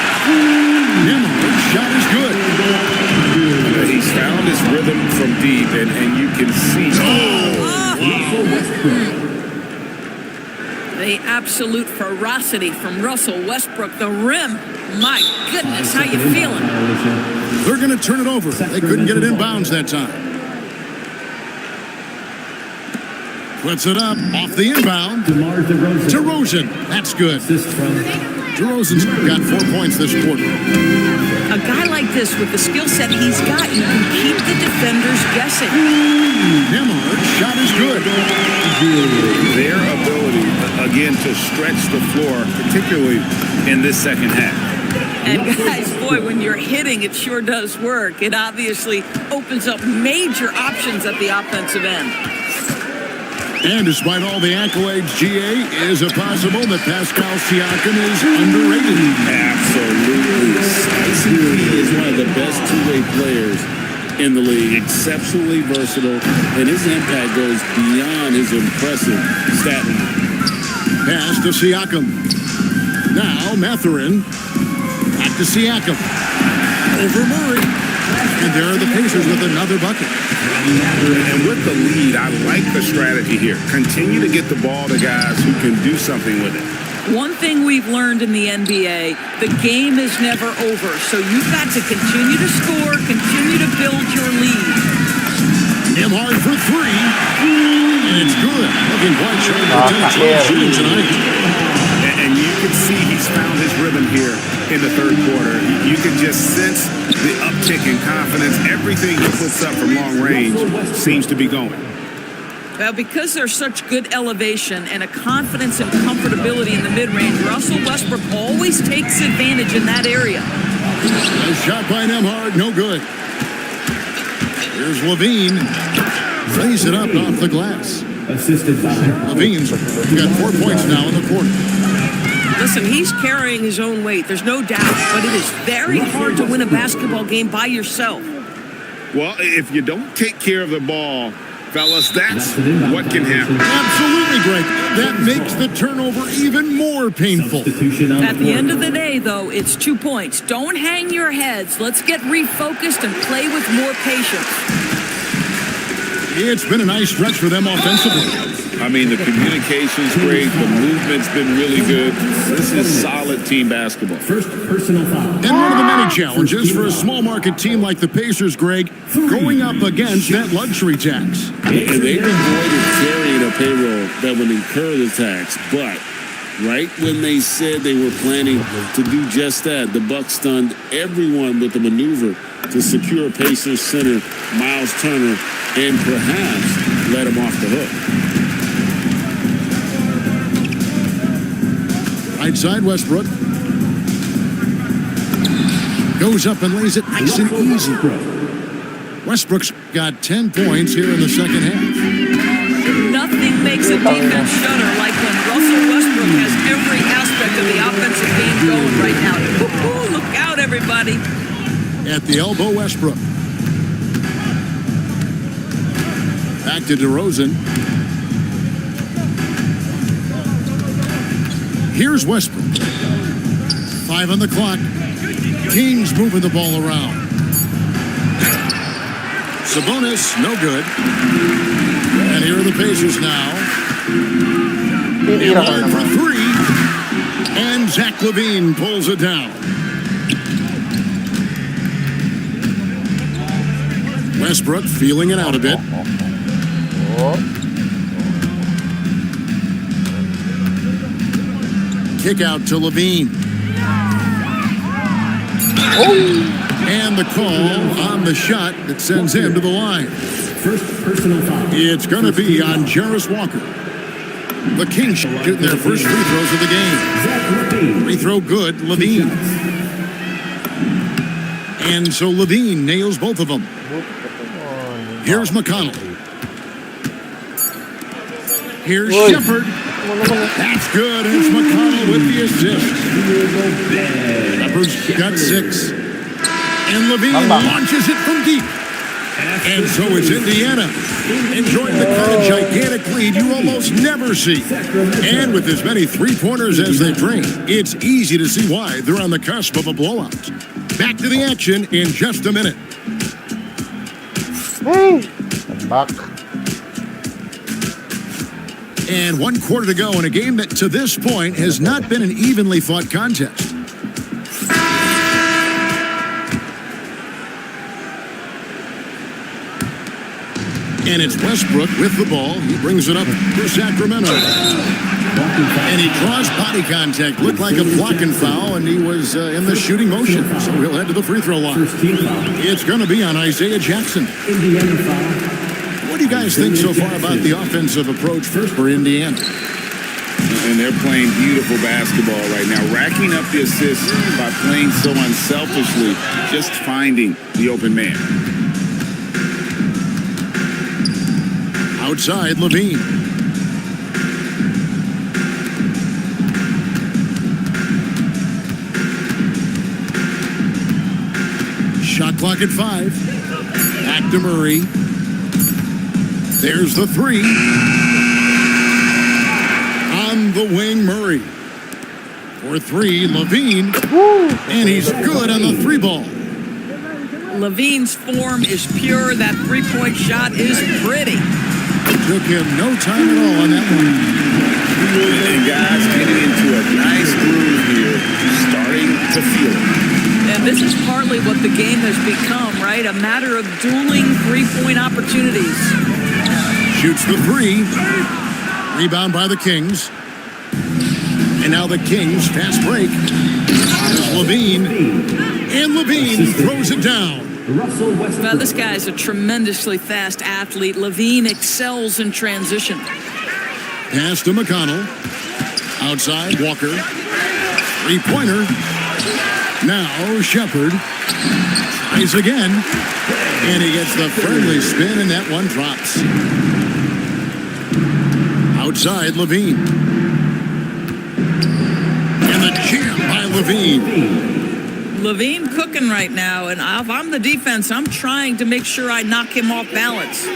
Speaker 2: Nembhard's shot is good.
Speaker 5: He's found his rhythm from deep, and you can see.
Speaker 8: The absolute ferocity from Russell Westbrook. The rim. My goodness, how you feeling?
Speaker 2: They're going to turn it over. They couldn't get it in bounds that time. Puts it up off the inbound. DeRozan. That's good. DeRozan's got 4 points this quarter.
Speaker 8: A guy like this with the skill set he's got, you can keep the defenders guessing.
Speaker 2: Nembhard's shot is good.
Speaker 7: Their ability, again, to stretch the floor, particularly in this second half.
Speaker 8: And guys, boy, when you're hitting, it sure does work. It obviously opens up major options at the offensive end.
Speaker 2: And despite all the accolades, GA, is it possible that Pascal Siakam is underrated?
Speaker 5: Absolutely. He is one of the best two-way players in the league. Exceptionally versatile, and his impact goes beyond his impressive stat line.
Speaker 2: Pass to Siakam. Now Matherin. Back to Siakam. Over Murray. And there are the Pacers with another bucket.
Speaker 7: And with the lead, I like the strategy here. Continue to get the ball to guys who can do something with it.
Speaker 8: One thing we've learned in the NBA, the game is never over. So you've got to continue to score, continue to build your lead.
Speaker 2: Nemhard for three. And it's good. Looking quite sharp for 10-12 shooting tonight.
Speaker 7: And you can see he's found his rhythm here in the third quarter. You can just sense the uptick in confidence. Everything he puts up from long range seems to be going.
Speaker 8: Well, because there's such good elevation and a confidence and comfortability in the mid-range, Russell Westbrook always takes advantage in that area.
Speaker 2: A shot by Nemhard, no good. Here's Levine. Lays it up off the glass.
Speaker 6: Assisted by
Speaker 2: Levine's got 4 points now in the quarter.
Speaker 8: Listen, he's carrying his own weight. There's no doubt. But it is very hard to win a basketball game by yourself.
Speaker 7: Well, if you don't take care of the ball, fellas, that's what can happen.
Speaker 2: Absolutely, Greg. That makes the turnover even more painful.
Speaker 8: At the end of the day, though, it's 2 points. Don't hang your heads. Let's get refocused and play with more patience.
Speaker 2: It's been a nice stretch for them offensively.
Speaker 5: I mean, the communication's great. The movement's been really good. This is solid team basketball.
Speaker 6: First personal foul.
Speaker 2: And one of the many challenges for a small market team like the Pacers, Greg, going up against that luxury tax.
Speaker 5: And they've avoided carrying a payroll that would incur the tax. But right when they said they were planning to do just that, the Bucks stunned everyone with the maneuver to secure Pacers center Miles Turner and perhaps let him off the hook.
Speaker 2: Right side, Westbrook. Goes up and lays it nice and easy. Westbrook's got 10 points here in the second half.
Speaker 8: Nothing makes a defense shudder like when Russell Westbrook has every aspect of the offensive game going right now. Woo-hoo, look out, everybody.
Speaker 2: At the elbow, Westbrook. Back to DeRozan. Here's Westbrook. 5 on the clock. Kings moving the ball around. Sabonis, no good. And here are the Pacers now. Nemhard for three. And Zach LaVine pulls it down. Westbrook feeling it out a bit. Kick out to LaVine. And the call on the shot that sends him to the line.
Speaker 6: First personal foul.
Speaker 2: It's going to be on Jarris Walker. The Kings shooting their first free throws of the game. Free throw good, LaVine. And so LaVine nails both of them. Here's McConnell. Here's Shepard. That's good. And it's McConnell with the assist. Shepard's got 6. And LaVine launches it from deep. And so it's Indiana enjoying the kind of gigantic lead you almost never see. And with as many three-pointers as they bring, it's easy to see why they're on the cusp of a blowout. Back to the action in just a minute.
Speaker 1: Back.
Speaker 2: And 1 quarter to go in a game that to this point has not been an evenly fought contest. And it's Westbrook with the ball. He brings it up for Sacramento. And he draws body contact. Looked like a blocking foul, and he was in the shooting motion. So he'll head to the free throw line. It's going to be on Isaiah Jackson. What do you guys think so far about the offensive approach for Indiana?
Speaker 5: And they're playing beautiful basketball right now, racking up the assists by playing so unselfishly, just finding the open man.
Speaker 2: Outside, LaVine. Shot clock at 5. Back to Murray. There's the 3. On the wing, Murray. For 3, LaVine. And he's good on the 3 ball.
Speaker 8: LaVine's form is pure. That three-point shot is pretty.
Speaker 2: Took him no time at all on that one.
Speaker 5: And guys getting into a nice groove here, starting to feel it.
Speaker 8: And this is partly what the game has become, right? A matter of dueling three-point opportunities.
Speaker 2: Shoots the three. Rebound by the Kings. And now the Kings fast break. There's Levine. And Levine throws it down.
Speaker 6: Russell Westbrook.
Speaker 8: Well, this guy is a tremendously fast athlete. Levine excels in transition.
Speaker 2: Pass to McConnell. Outside, Walker. Three-pointer. Now Shepard. Tries again. And he gets the friendly spin, and that one drops. Outside, Levine. And the jam by Levine.
Speaker 8: Levine cooking right now, and if I'm the defense, I'm trying to make sure I knock him off balance.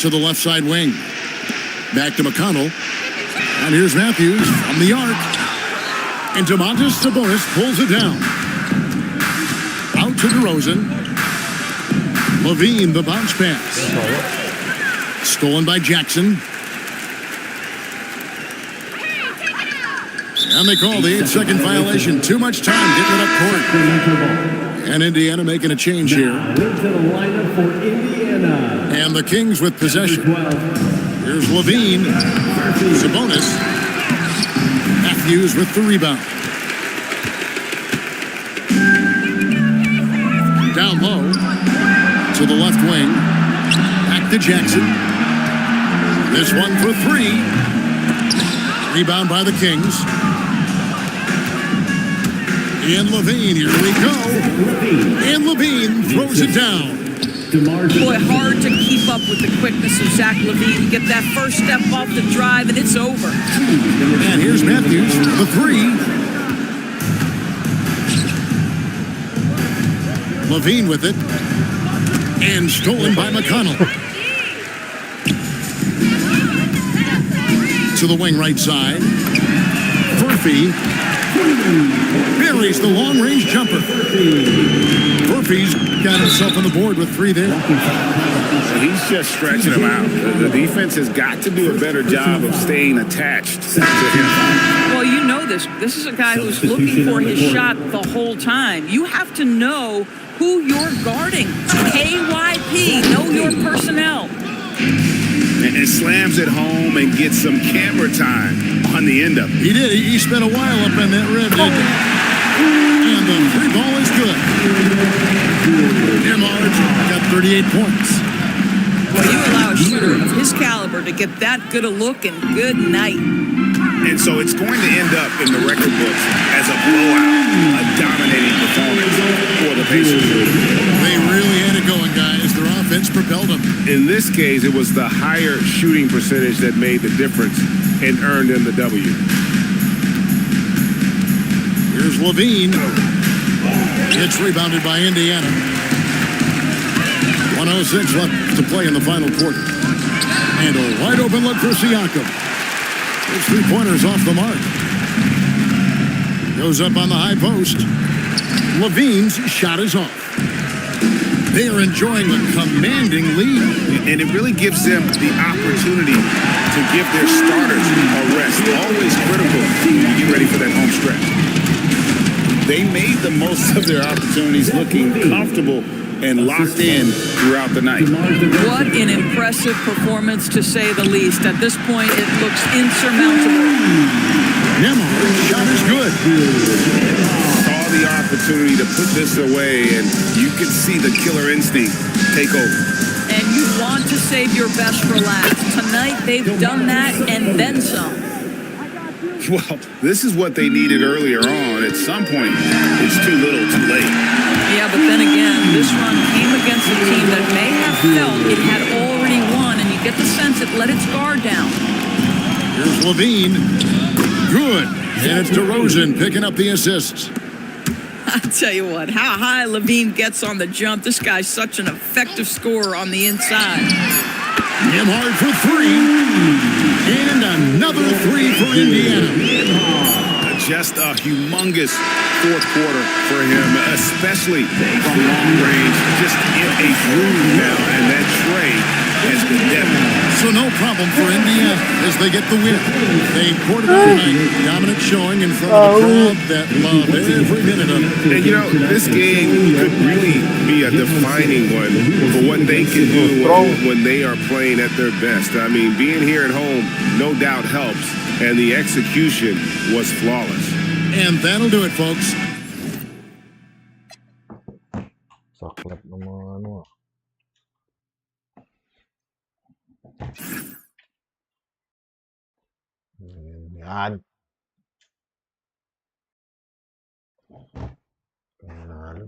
Speaker 2: To the left side wing. Back to McConnell. And here's Matthews from the arc. And Domantas Sabonis pulls it down. Out to DeRozan. Levine, the bounce pass. Stolen by Jackson. And they call the 8-second violation. Too much time getting it up court. And Indiana making a change here.
Speaker 6: Into the lineup for Indiana.
Speaker 2: And the Kings with possession. Here's Levine. Sabonis. Matthews with the rebound. Down low. To the left wing. Back to Jackson. This one for three. Rebound by the Kings. And Levine, here we go. And Levine throws it down.
Speaker 8: Boy, hard to keep up with the quickness of Zach Levine. Get that first step off the drive, and it's over.
Speaker 2: And here's Matthews for the three. Levine with it. And stolen by McConnell. To the wing right side. Murphy buries the long-range jumper. Murphy's got himself on the board with three there.
Speaker 5: He's just stretching him out. The defense has got to do a better job of staying attached to him.
Speaker 8: Well, you know this. This is a guy who's looking for his shot the whole time. You have to know who you're guarding. KYP, know your personnel.
Speaker 5: And slams it home and gets some camera time on the end of it.
Speaker 2: He did. He spent a while up in that rim, didn't he? And the free ball is good. Nembhard got 38 points.
Speaker 8: Well, you allow a shooter of his caliber to get that good a look, and good night.
Speaker 5: And so it's going to end up in the record books as a blowout, a dominating performance for the Pacers.
Speaker 2: They really had it going, guys. Their offense propelled them.
Speaker 7: In this case, it was the higher shooting percentage that made the difference and earned them the W.
Speaker 2: Here's Levine. It's rebounded by Indiana. 1:06 left to play in the final quarter. And a wide open look for Siakam. His three-pointer's off the mark. Goes up on the high post. Levine's shot is off. They are enjoying a commanding lead.
Speaker 7: And it really gives them the opportunity to give their starters a rest. Always critical to get ready for that home stretch.
Speaker 5: They made the most of their opportunities, looking comfortable and locked in throughout the night.
Speaker 8: What an impressive performance, to say the least. At this point, it looks insurmountable.
Speaker 2: Nembhard's shot is good.
Speaker 5: Saw the opportunity to put this away, and you can see the killer instinct take over.
Speaker 8: And you want to save your best for last. Tonight, they've done that and then some.
Speaker 5: Well, this is what they needed earlier on. At some point, it's too little, too late.
Speaker 8: Yeah, but then again, this run came against a team that may have felt it had already won, and you get the sense it let its guard down.
Speaker 2: Here's Levine. Good. And it's DeRozan picking up the assists.
Speaker 8: I tell you what, how high Levine gets on the jump. This guy's such an effective scorer on the inside.
Speaker 2: Nembhard for three. And another three for Indiana.
Speaker 5: Just a humongous fourth quarter for him, especially from long range. Just in a groove now, and that trade
Speaker 7: has been definite.
Speaker 2: So no problem for Indiana as they get the win. They poured it on tonight. Dominant showing in front of a crowd that loved every minute of it.
Speaker 7: And, you know, this game could really be a defining one for what they can do when they are playing at their best. I mean, being here at home no doubt helps, and the execution was flawless.
Speaker 2: And that'll do it, folks.
Speaker 1: Saklap ng mga ano. Yan. Panalo.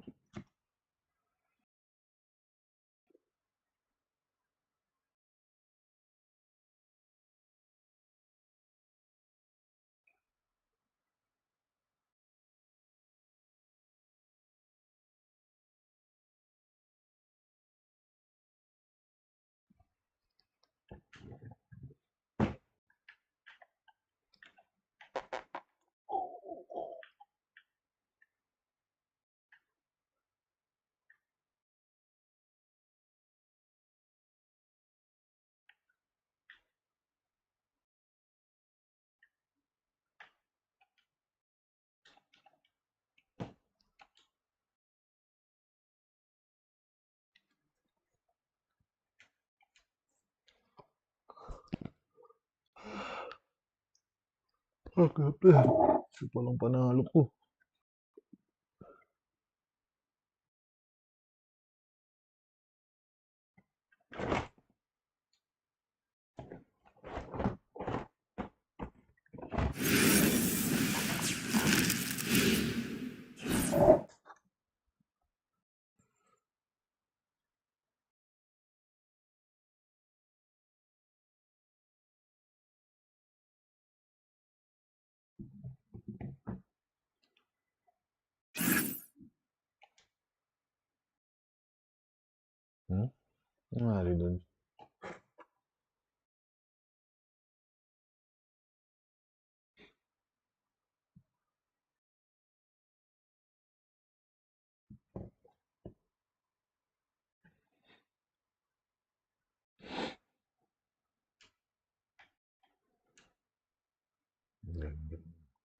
Speaker 1: Kagabi. Ito palang panalo ko. Nangyari dun?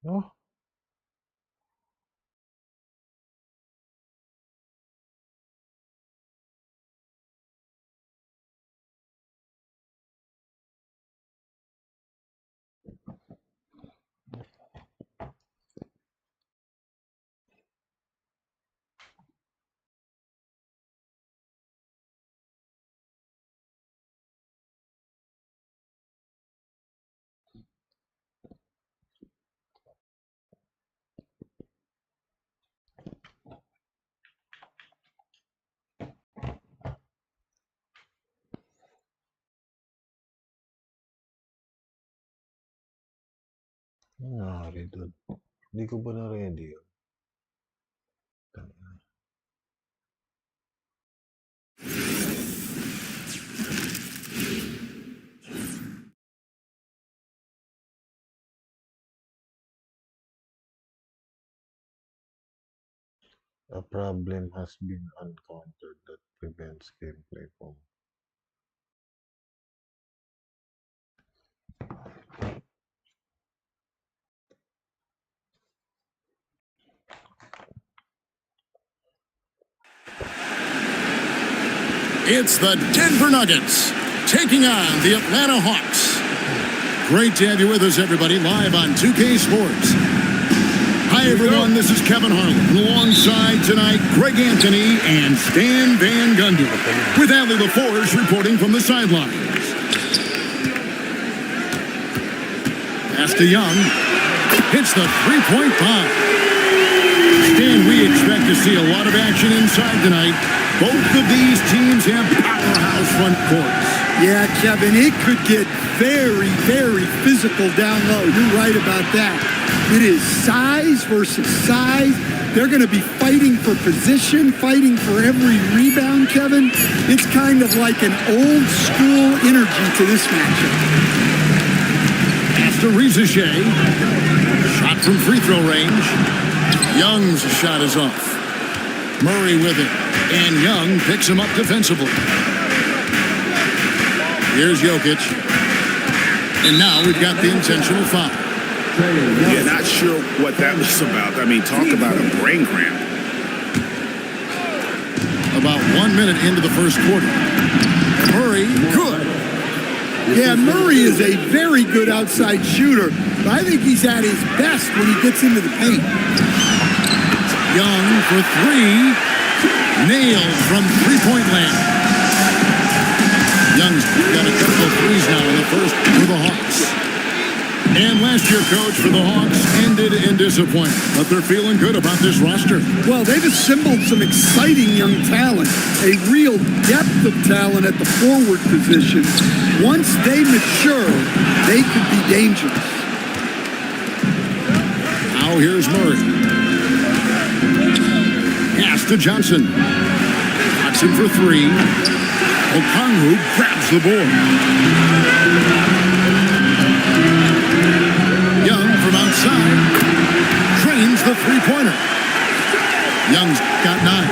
Speaker 1: Oh. Nangyari dun? Hindi ko ba na-ready yun? A problem has been encountered that prevents gameplay from
Speaker 2: It's the Denver Nuggets taking on the Atlanta Hawks. Great to have you with us, everybody, live on 2K Sports. Hi, everyone. This is Kevin Harlan. Alongside tonight, Greg Anthony and Stan Van Gundy, with Allie LaForge reporting from the sidelines. Pass to Young. Hits the three-point bomb. Stan, we expect to see a lot of action inside tonight. Both of these teams have powerhouse front courts.
Speaker 3: Yeah, Kevin, it could get very, very physical down low. You're right about that. It is size versus size. They're going to be fighting for position, fighting for every rebound, Kevin. It's kind of like an old school energy to this matchup.
Speaker 2: Pass to Rizichet. Shot from free throw range. Young's shot is off. Murray with it. And Young picks him up defensively. Here's Jokic. And now we've got the intentional foul.
Speaker 7: Yeah, not sure what that was about. I mean, talk about a brain cramp.
Speaker 2: About 1 minute into the first quarter. Murray, good.
Speaker 9: Yeah, Murray is a very good outside shooter, but I think he's at his best when he gets into the paint.
Speaker 2: Young for three. Nailed from three-point land. Young's got a couple of threes now in the first for the Hawks. And last year, coach, for the Hawks ended in disappointment, but they're feeling good about this roster.
Speaker 9: Well, they've assembled some exciting young talent, a real depth of talent at the forward position. Once they mature, they could be dangerous.
Speaker 2: Now here's Murray. Pass to Johnson. Johnson for three. Okongwu grabs the board. Young from outside trains the three-pointer. Young's got 9.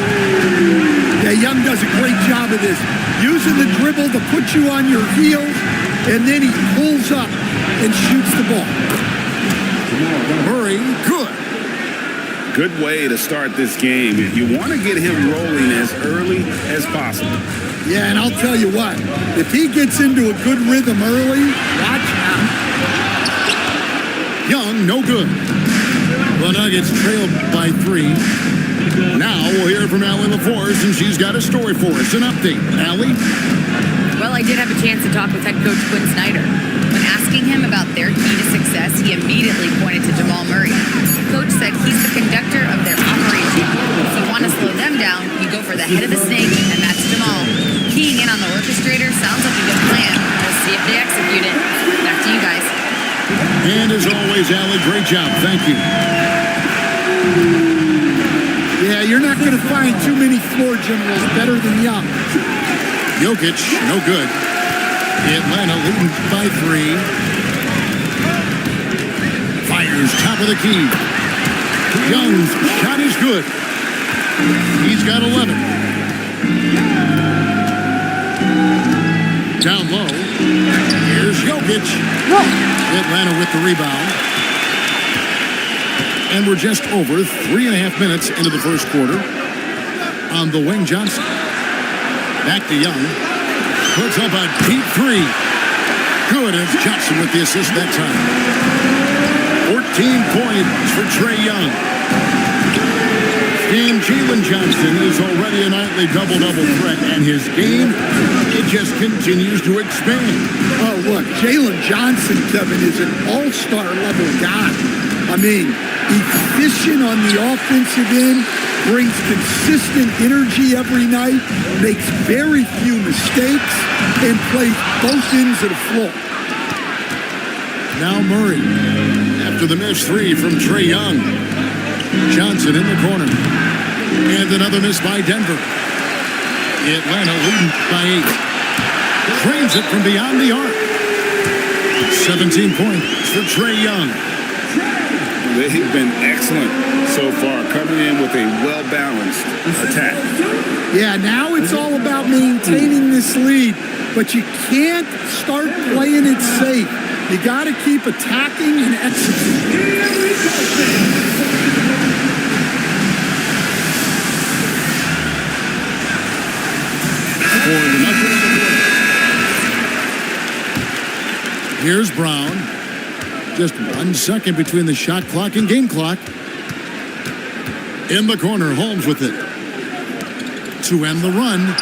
Speaker 9: Yeah, Young does a great job of this, using the dribble to put you on your heels, and then he pulls up and shoots the ball.
Speaker 2: Murray, good.
Speaker 7: Good way to start this game. You want to get him rolling as early as possible.
Speaker 9: Yeah, and I'll tell you what, if he gets into a good rhythm early, watch out.
Speaker 2: Young, no good. The Nuggets trailed by 3. Now we'll hear from Allie LaForce, and she's got a story for us. An update. Allie?
Speaker 4: Well, I did have a chance to talk with head coach Quinn Snyder. When asking him about their key to success, he immediately pointed to Jamal Murray. Coach said he's the conductor of their operation. If you want to slow them down, you go for the head of the snake, and that's Jamal. Keying in on the orchestrator sounds like a good plan. We'll see if they execute it. Back to you guys.
Speaker 2: And as always, Allie, great job. Thank you.
Speaker 9: Yeah, you're not going to find too many floor generals better than Young.
Speaker 2: Jokic, no good. Atlanta leading by 3. Fires top of the key. Young's shot is good. He's got 11. Down low. Here's Jokic. Atlanta with the rebound. And we're just over 3.5 minutes into the first quarter. On the wing, Johnson. Back to Young. Puts up a deep 3. Good, and it's Johnson with the assist that time. 14 points for Trae Young. And Jalen Johnson is already a nightly double-double threat, and his game, it just continues to expand.
Speaker 9: Oh, look, Jalen Johnson, Kevin, is an all-star level guy. I mean, efficient on the offensive end, brings consistent energy every night, makes very few mistakes, and plays both ends of the floor.
Speaker 2: Now Murray, after the missed 3 from Trae Young. Johnson in the corner. And another miss by Denver. Atlanta leading by 8. Frames it from beyond the arc. 17 points for Trae Young.
Speaker 7: They've been excellent so far, coming in with a well-balanced attack.
Speaker 9: Yeah, now it's all about maintaining this lead, but you can't start playing it safe. You got to keep attacking and executing.
Speaker 2: Here's Brown. Just 1 second between the shot clock and game clock. In the corner, Holmes with it. To end the run,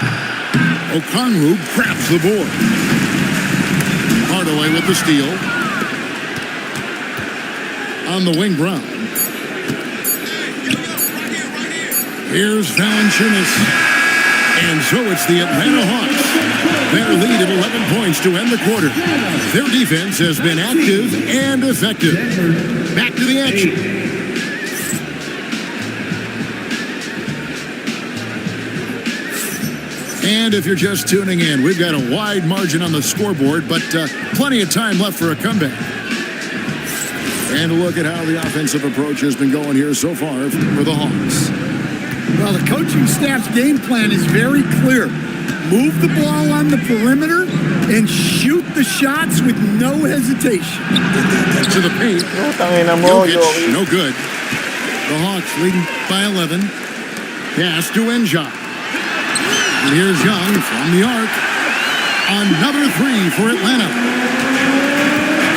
Speaker 2: Okongwu grabs the board. Hardaway with the steal. On the wing, Brown. Here's Valanciunas. And so it's the Atlanta Hawks. Their lead at 11 points to end the quarter. Their defense has been active and effective. Back to the action. And if you're just tuning in, we've got a wide margin on the scoreboard, but plenty of time left for a comeback. And look at how the offensive approach has been going here so far for the Hawks.
Speaker 9: Well, the coaching staff's game plan is very clear. move the ball on the perimeter and shoot the shots with no hesitation.
Speaker 2: To the paint.
Speaker 1: Tangina mo,
Speaker 2: Jokic,
Speaker 1: Jokic.
Speaker 2: no good. The Hawks leading by 11. Pass to Enja. And here's Young from the arc. Another three for Atlanta.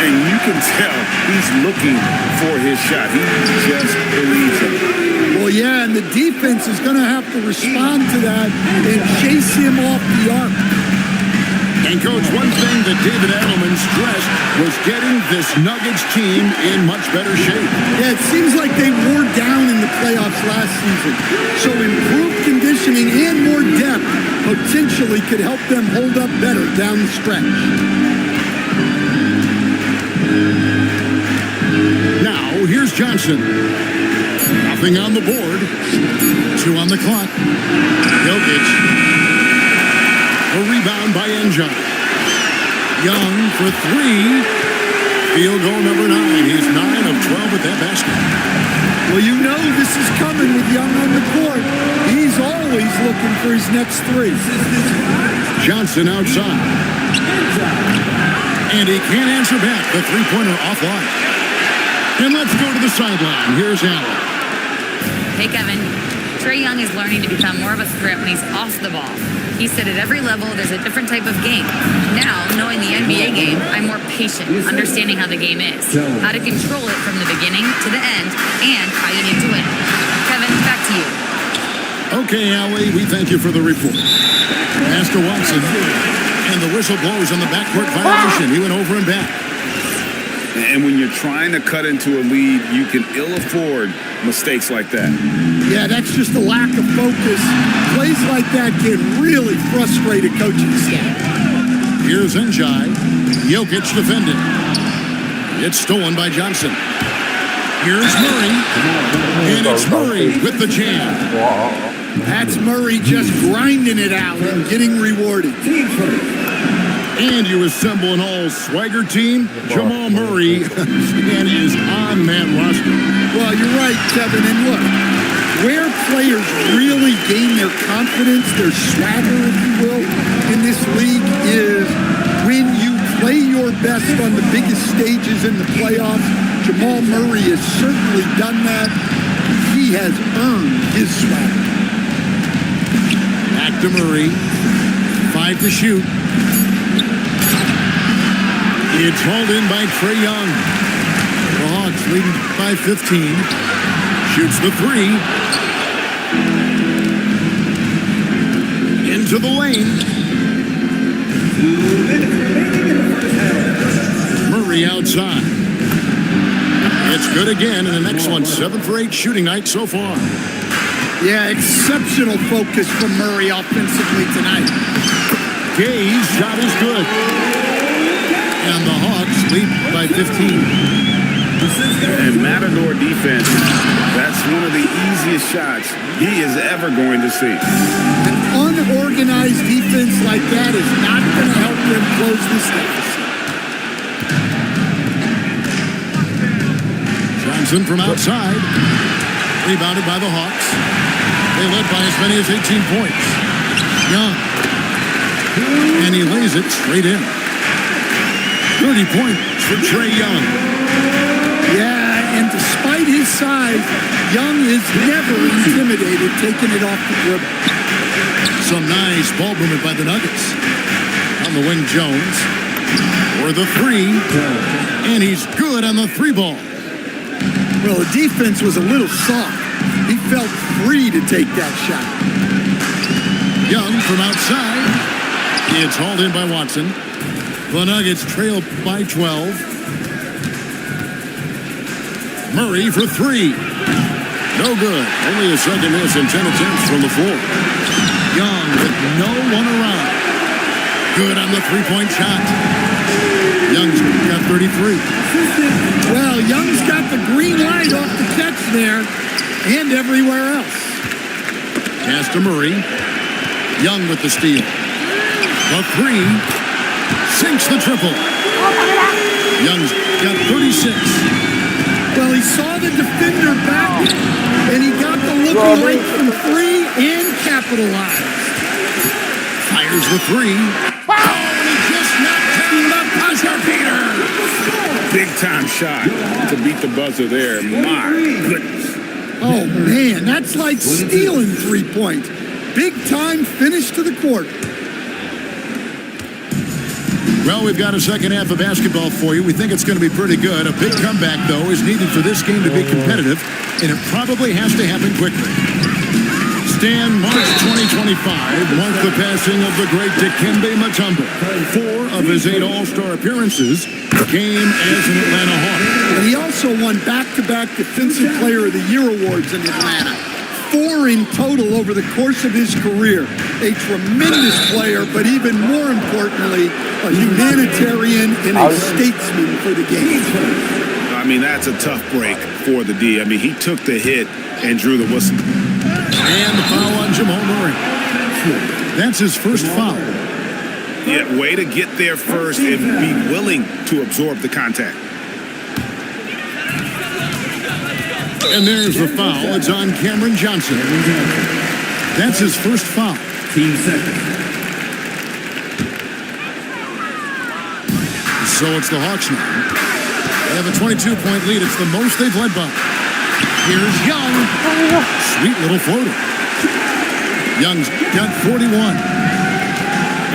Speaker 7: And you can tell he's looking for his shot. He just believes it.
Speaker 9: Well, yeah, and the defense is going to have to respond to that and chase him off the arc.
Speaker 2: And, Coach, one thing that David Edelman stressed was getting this Nuggets team in much better shape.
Speaker 9: Yeah, it seems like they wore down in the playoffs last season. So improved conditioning and more depth potentially could help them hold up better down the stretch.
Speaker 2: Now, here's Johnson. Nothing on the board. 2 on the clock. Jokic. A rebound by Enja. Young for 3. Field goal number 9. He's 9 of 12 with that basket.
Speaker 9: Well, you know this is coming with Young on the court. He's always looking for his next 3.
Speaker 2: Johnson outside. And he can't answer back. The three-pointer offline. And let's go to the sideline. Here's Allen.
Speaker 4: Hey, Kevin. Trae Young is learning to become more of a threat when he's off the ball. He said at every level there's a different type of game. Now, knowing the NBA game, I'm more patient, understanding how the game is, how to control it from the beginning to the end, and how you need to win. Kevin, back to you.
Speaker 2: Okay, Allie, we thank you for the report. Pass to Watson. And the whistle blows on the backcourt violation. He went over and back.
Speaker 7: And when you're trying to cut into a lead, you can ill afford mistakes like that.
Speaker 9: Yeah, that's just a lack of focus. Plays like that can really frustrate a coaching staff.
Speaker 2: Here's Njai. Jokic defended. It's stolen by Johnson. Here's Murray. And it's Murray with the jam.
Speaker 9: That's Murray just grinding it out and getting rewarded.
Speaker 2: And you assemble an all-swagger team. Jamal Murray and he is on that roster.
Speaker 9: Well, you're right, Kevin. And look, where players really gain their confidence, their swagger, if you will, in this league is when you play your best on the biggest stages in the playoffs. Jamal Murray has certainly done that. He has earned his swagger.
Speaker 2: Back to Murray. 5 to shoot. It's hauled in by Trae Young. The Hawks leading by 15. Shoots the 3. Into the lane. Murray outside. It's good again, and the next one, 7 for 8 shooting night so far.
Speaker 9: Yeah, exceptional focus from Murray offensively tonight.
Speaker 2: Gay's shot is good. And the Hawks lead by 15.
Speaker 7: And Matador defense, that's one of the easiest shots he is ever going to see.
Speaker 9: An unorganized defense like that is not going to help them close this deficit.
Speaker 2: Johnson from outside. Rebounded by the Hawks. They led by as many as 18 points. Young. And he lays it straight in. 30 points for Trae Young.
Speaker 9: Yeah, and despite his size, Young is never intimidated taking it off the dribble.
Speaker 2: Some nice ball movement by the Nuggets. On the wing, Jones. For the 3. And he's good on the 3 ball.
Speaker 9: Well, the defense was a little soft. He felt free to take that shot.
Speaker 2: Young from outside. It's hauled in by Watson. The Nuggets trail by 12. Murray for 3. No good. Only a second miss and 10 attempts from the floor. Young with no one around. Good on the 3-point shot. Young's got 33.
Speaker 9: Well, Young's got the green light off the catch there and everywhere else.
Speaker 2: Pass to Murray. Young with the steal. The 3. Sinks the triple. Young's got 36.
Speaker 9: Well, he saw the defender back, and he got the looking right from 3 and capitalized.
Speaker 2: Fires There's the three. Oh, and he just knocked down the buzzer beater.
Speaker 5: Big time shot to beat the buzzer there. My goodness.
Speaker 9: Oh, man, that's like stealing 3 points. Big time finish to the quarter.
Speaker 2: Well, we've got a second half of basketball for you. We think it's going to be pretty good. A big comeback, though, is needed for this game to be competitive, and it probably has to happen quickly. Stan, March 2025, marked the passing of the great Dikembe Mutombo. 4 of his 8 All-Star appearances came as an Atlanta Hawk.
Speaker 9: And he also won back-to-back Defensive Player of the Year awards in Atlanta. 4 in total over the course of his career. A tremendous player, but even more importantly, a humanitarian and a statesman for the game.
Speaker 7: I mean, that's a tough break for the D. I mean, he took the hit and drew the whistle.
Speaker 2: And the foul on Jamal Murray. That's his first foul.
Speaker 7: Yeah, way to get there first and be willing to absorb the contact.
Speaker 2: And there's the foul. It's on Cameron Johnson. That's his first foul.
Speaker 6: Team second.
Speaker 2: So it's the Hawks now. They have a 22-point lead. It's the most they've led by. Here's Young. Sweet little floater. Young's got 41.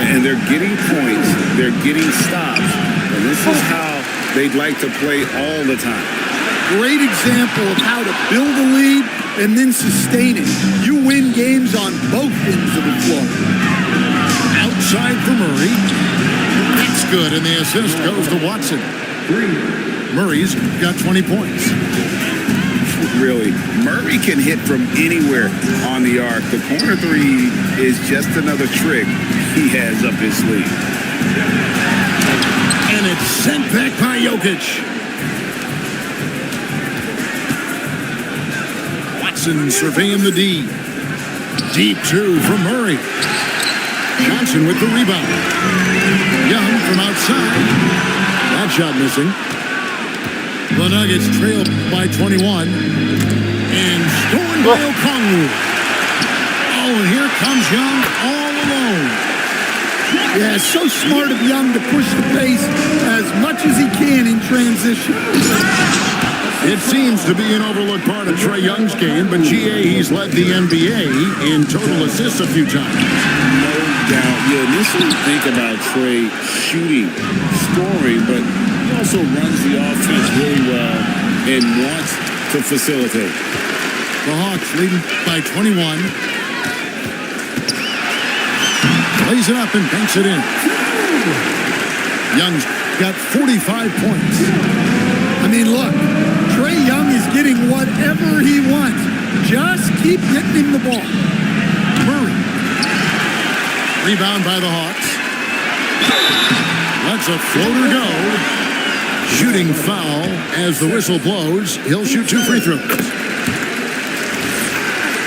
Speaker 5: And they're getting points. They're getting stops. And this is how they'd like to play all the time.
Speaker 9: Great example of how to build a lead and then sustain it. You win games on both ends of the floor.
Speaker 2: Outside for Murray. That's good, and the assist goes to Watson. Murray's got 20 points.
Speaker 5: Really, Murray can hit from anywhere on the arc. The corner three is just another trick he has up his sleeve.
Speaker 2: And it's sent back by Jokic. Watson surveying the D. Deep 2 from Murray. Johnson with the rebound. Young from outside. That shot missing. The Nuggets trail by 21. And stolen by Okongwu. Oh, and here comes Young all alone.
Speaker 9: Yeah, it's so smart of Young to push the pace as much as he can in transition.
Speaker 2: It seems to be an overlooked part of Trae Young's game, but GA, he's led the NBA in total assists a few times.
Speaker 5: No doubt. You initially think about Trae shooting, scoring, but he also runs the offense really well and wants to facilitate.
Speaker 2: The Hawks leading by 21. Lays it up and banks it in. Young's got 45 points.
Speaker 9: I mean, look, Trae Young is getting whatever he wants. Just keep getting him the ball.
Speaker 2: Murray. Rebound by the Hawks. Lets a floater go. Shooting foul as the whistle blows. He'll shoot 2 free throws.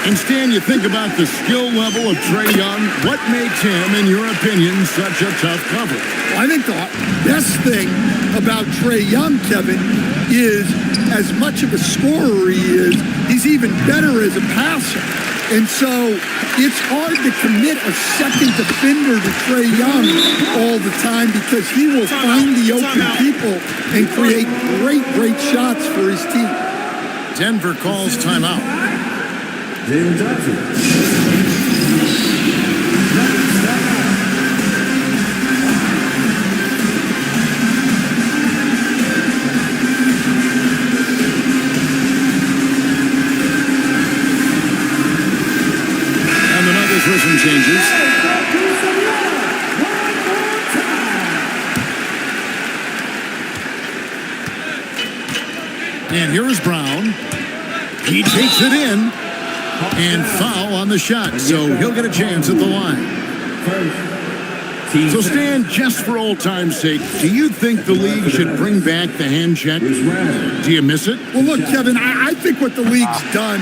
Speaker 2: And Stan, you think about the skill level of Trae Young. What makes him, in your opinion, such a tough cover?
Speaker 9: I think the best thing about Trae Young, Kevin, is as much of a scorer he is, he's even better as a passer. And so it's hard to commit a second defender to Trae Young all the time because he will find the open people and create great shots for his team.
Speaker 2: Denver calls timeout.
Speaker 6: Jalen Johnson.
Speaker 2: And the Nuggets for some changes. And here is Brown. He takes it in. And foul on the shot, so he'll get a chance at the line. So Stan, just for old time's sake, do you think the league should bring back the hand check? Do you miss it?
Speaker 9: Well, look, Kevin, I think what the league's done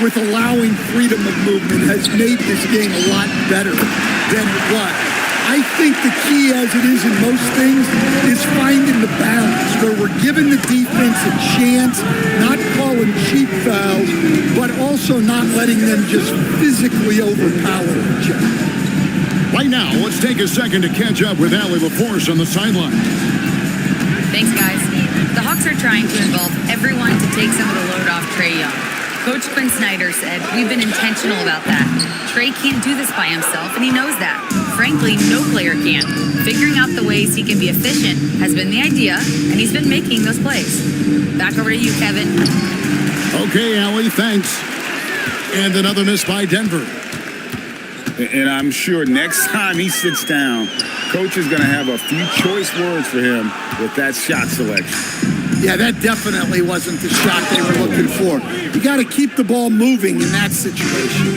Speaker 9: with allowing freedom of movement has made this game a lot better than it was. I think the key, as it is in most things, is finding the balance where we're giving the defense a chance, not calling cheap fouls, but also not letting them just physically overpower each other.
Speaker 2: Right now, let's take a second to catch up with Allie LaForce on the sideline.
Speaker 4: Thanks, guys. The Hawks are trying to involve everyone to take some of the load off Trae Young. Coach Quinn Snyder said, we've been intentional about that. Trae can't do this by himself, and he knows that. Frankly, no player can. Figuring out the ways he can be efficient has been the idea, and he's been making those plays. Back over to you, Kevin.
Speaker 2: Okay, Allie, thanks. And another miss by Denver.
Speaker 5: And I'm sure next time he sits down, Coach is going to have a few choice words for him with that shot selection.
Speaker 9: Yeah, that definitely wasn't the shot they were looking for. You got to keep the ball moving in that situation.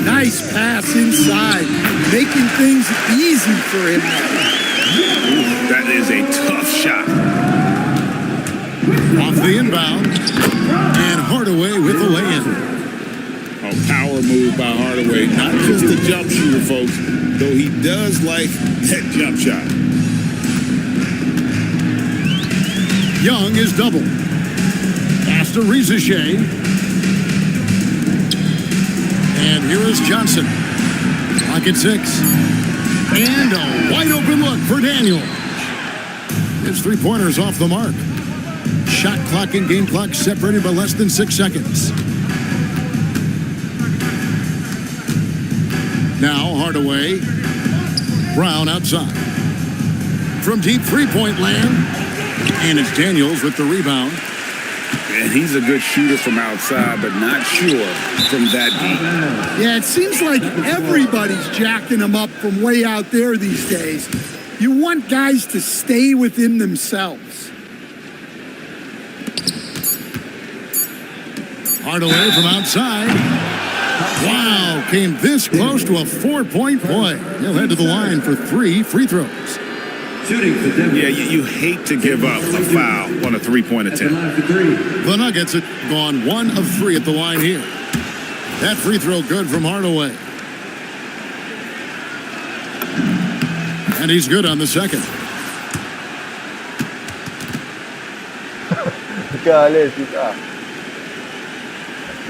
Speaker 9: Nice pass inside, making things easy for him.
Speaker 5: Ooh, that is a tough shot.
Speaker 2: Off the inbound, and Hardaway with the lay-in.
Speaker 5: A power move by Hardaway. Not just a jump shooter, folks, though he does like that jump shot.
Speaker 2: Young is double. Pass to Rizier. And here is Johnson. Clock at 6. And a wide open look for Daniel. His three-pointers off the mark. Shot clock and game clock separated by less than 6 seconds. Now Hardaway. Brown outside. From deep three-point land. And it's Daniels with the rebound.
Speaker 5: And he's a good shooter from outside, but not sure from that deep.
Speaker 9: Yeah, it seems like everybody's jacking him up from way out there these days. You want guys to stay within themselves.
Speaker 2: Hardaway from outside. Wow, came this close to a 4-point play. He'll head to the line for 3 free throws.
Speaker 5: Yeah, you hate to give up a foul on a three-point attempt.
Speaker 2: The Nuggets have gone 1 of 3 at the line here. That free throw good from Hardaway. And he's good on the second.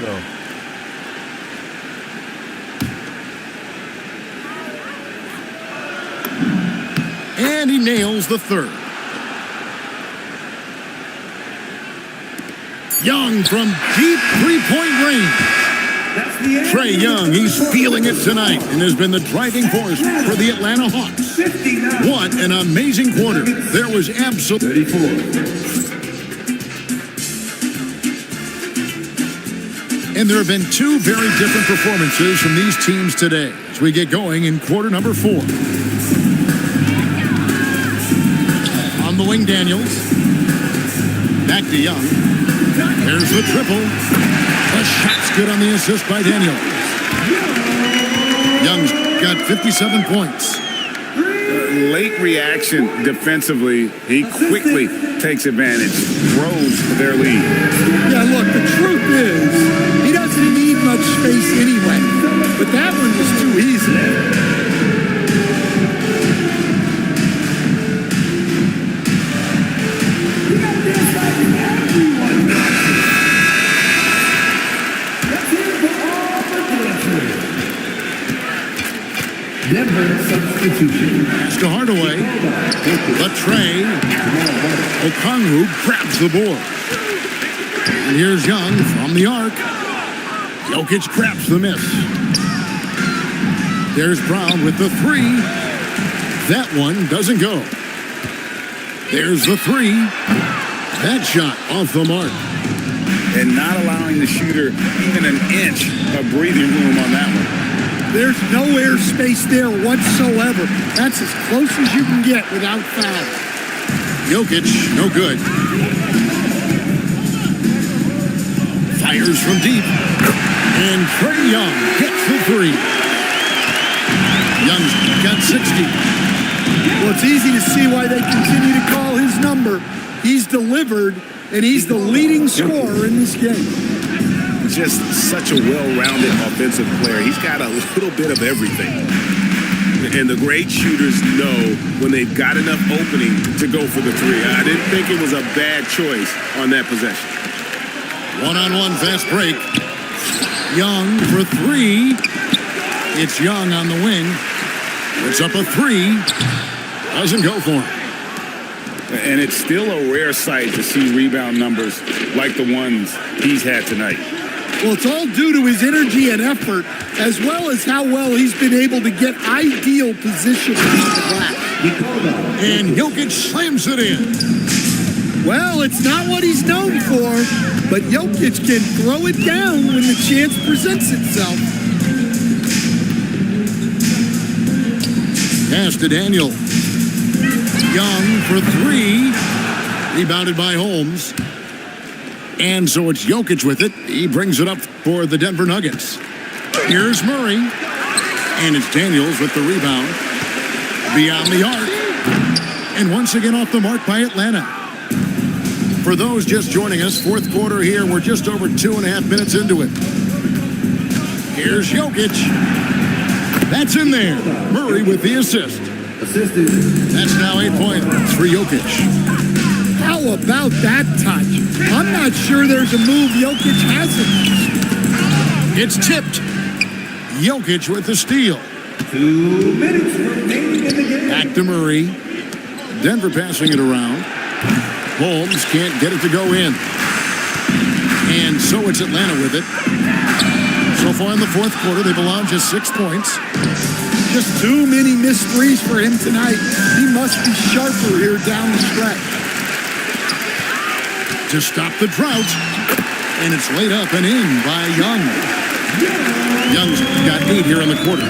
Speaker 1: No.
Speaker 2: And he nails the third. Young from deep three-point range. Trae Young, he's feeling it tonight and has been the driving force for the Atlanta Hawks. What an amazing quarter. There was absolutely...
Speaker 6: 34.
Speaker 2: And there have been 2 very different performances from these teams today as we get going in quarter number 4. On the wing, Daniels. Back to Young. There's the triple. The shot's good on the assist by Daniels. Young's got 57 points.
Speaker 5: Late reaction defensively. He quickly takes advantage, grows their lead.
Speaker 9: Yeah, look, the truth is, he doesn't need much space anyway. But that one was too easy.
Speaker 6: Substitution.
Speaker 2: Pass to Hardaway. But Trae. Okongwu grabs the board. And here's Young from the arc. Jokic grabs the miss. There's Brown with the 3. That one doesn't go. There's the 3. That shot off the mark.
Speaker 5: And not allowing the shooter even an inch of breathing room on that one.
Speaker 9: There's no air space there whatsoever. That's as close as you can get without foul.
Speaker 2: Jokic, no good. Fires from deep. And Trae Young gets the 3. Young's got 60.
Speaker 9: Well, it's easy to see why they continue to call his number. He's delivered, and he's the leading scorer in this game.
Speaker 5: Just such a well-rounded offensive player. He's got a little bit of everything. And the great shooters know when they've got enough opening to go for the 3. I didn't think it was a bad choice on that possession.
Speaker 2: One-on-one fast break. Young for 3. It's Young on the wing. Puts up a three. Doesn't go for him.
Speaker 7: And it's still a rare sight to see rebound numbers like the ones he's had tonight.
Speaker 9: Well, it's all due to his energy and effort, as well as how well he's been able to get ideal position on the glass.
Speaker 2: And Jokic slams it in.
Speaker 9: Well, it's not what he's known for, but Jokic can throw it down when the chance presents itself.
Speaker 2: Pass to Daniel. Young for three. Rebounded by Holmes. And so it's Jokic with it. He brings it up for the Denver Nuggets. Here's Murray. And it's Daniels with the rebound. Beyond the arc. And once again off the mark by Atlanta. For those just joining us, fourth quarter here. We're just over 2.5 minutes into it. Here's Jokic. That's in there. Murray with the assist. That's now 8 points for Jokic.
Speaker 9: How about that touch? I'm not sure there's a move Jokic hasn't.
Speaker 2: It's tipped. Jokic with the steal.
Speaker 6: 2 minutes remaining in the game.
Speaker 2: Back to Murray. Denver passing it around. Holmes can't get it to go in. And so it's Atlanta with it. So far in the fourth quarter, they've allowed just 6 points.
Speaker 9: Just too many missed threes for him tonight. He must be sharper here down the stretch.
Speaker 2: To stop the drought. And it's laid up and in by Young. Young's got 8 here in the quarter.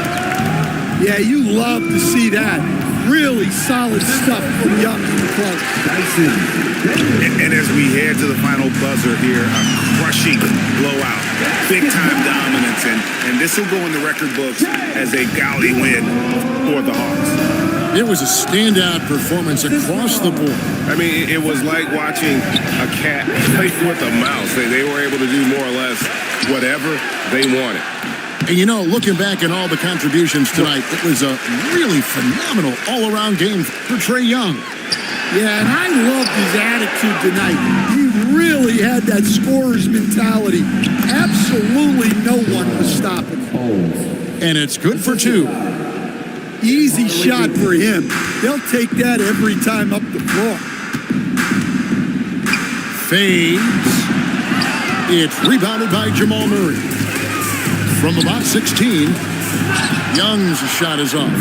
Speaker 9: Yeah, you love to see that. Really solid stuff from Young in the club.
Speaker 7: And as we head to the final buzzer here, a crushing blowout. Big-time dominance. And this will go in the record books as a gaudy win for the Hawks.
Speaker 2: It was a standout performance across the board.
Speaker 7: I mean, it was like watching a cat play with a mouse. They were able to do more or less whatever they wanted.
Speaker 2: And you know, looking back at all the contributions tonight, it was a really phenomenal all-around game for Trae Young.
Speaker 9: Yeah, and I loved his attitude tonight. He really had that scorer's mentality. Absolutely no one was stopping him.
Speaker 2: And it's good for 2.
Speaker 9: Easy shot for him. They'll take that every time up the floor.
Speaker 2: Fades. It's rebounded by Jamal Murray. From about 16, Young's shot is off.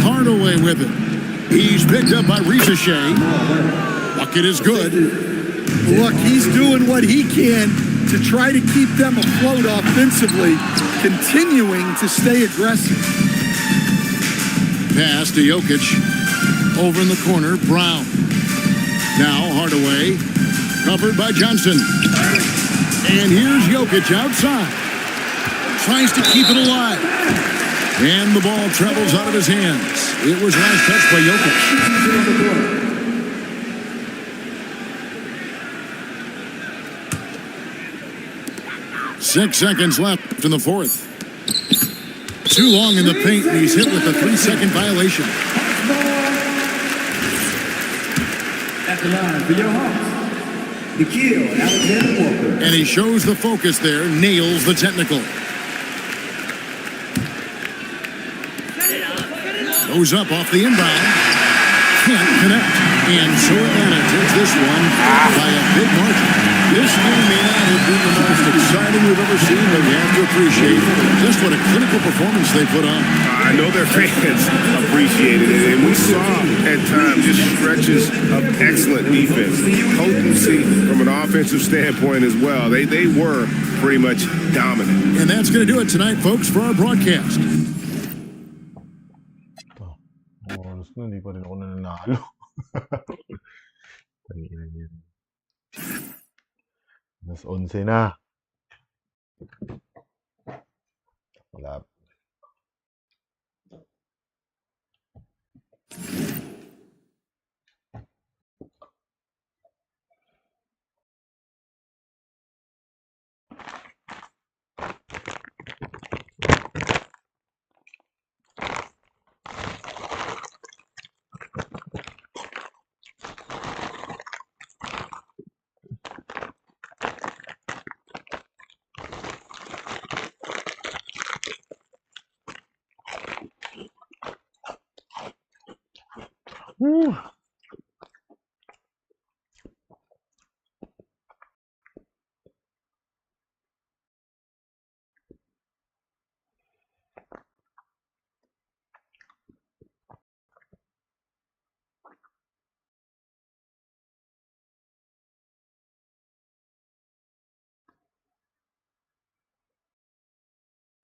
Speaker 2: Hardaway with it. He's picked up by Ricochet. Bucket is good.
Speaker 9: Look, he's doing what he can to try to keep them afloat offensively, continuing to stay aggressive.
Speaker 2: Pass to Jokic. Over in the corner, Brown. Now Hardaway. Covered by Johnson. And here's Jokic outside. Tries to keep it alive. And the ball travels out of his hands. It was last touched by Jokic. 6 seconds left in the fourth. Too long in the paint, and he's hit with a 3-second violation.
Speaker 6: At the line for your Hawks, the kill, Alexander Walker.
Speaker 2: And he shows the focus there, nails the technical. Goes up off the inbound. Can't connect. And so Atlanta takes this one by a big margin. This game may not have been the most exciting we've ever seen, but we have to appreciate just what a clinical performance they put on.
Speaker 7: I know their fans appreciated it, and we saw at times just stretches of excellent defense, potency from an offensive standpoint as well. They were pretty much dominant.
Speaker 2: And that's going to do it tonight, folks, for our broadcast.
Speaker 1: Oras na, hindi pa rin ako nananalo. Tanginan yan. Mas 11 na. Wala. Whew.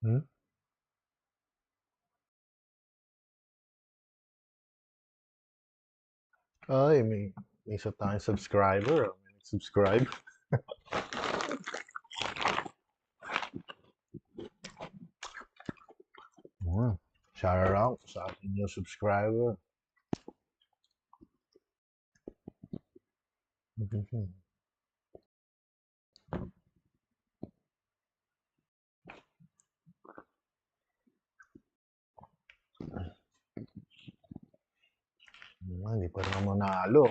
Speaker 1: Hmm? Ay, may isa tayong subscriber. May subscribe. Shout out sa ating new subscriber. Hindi pa rin manalo.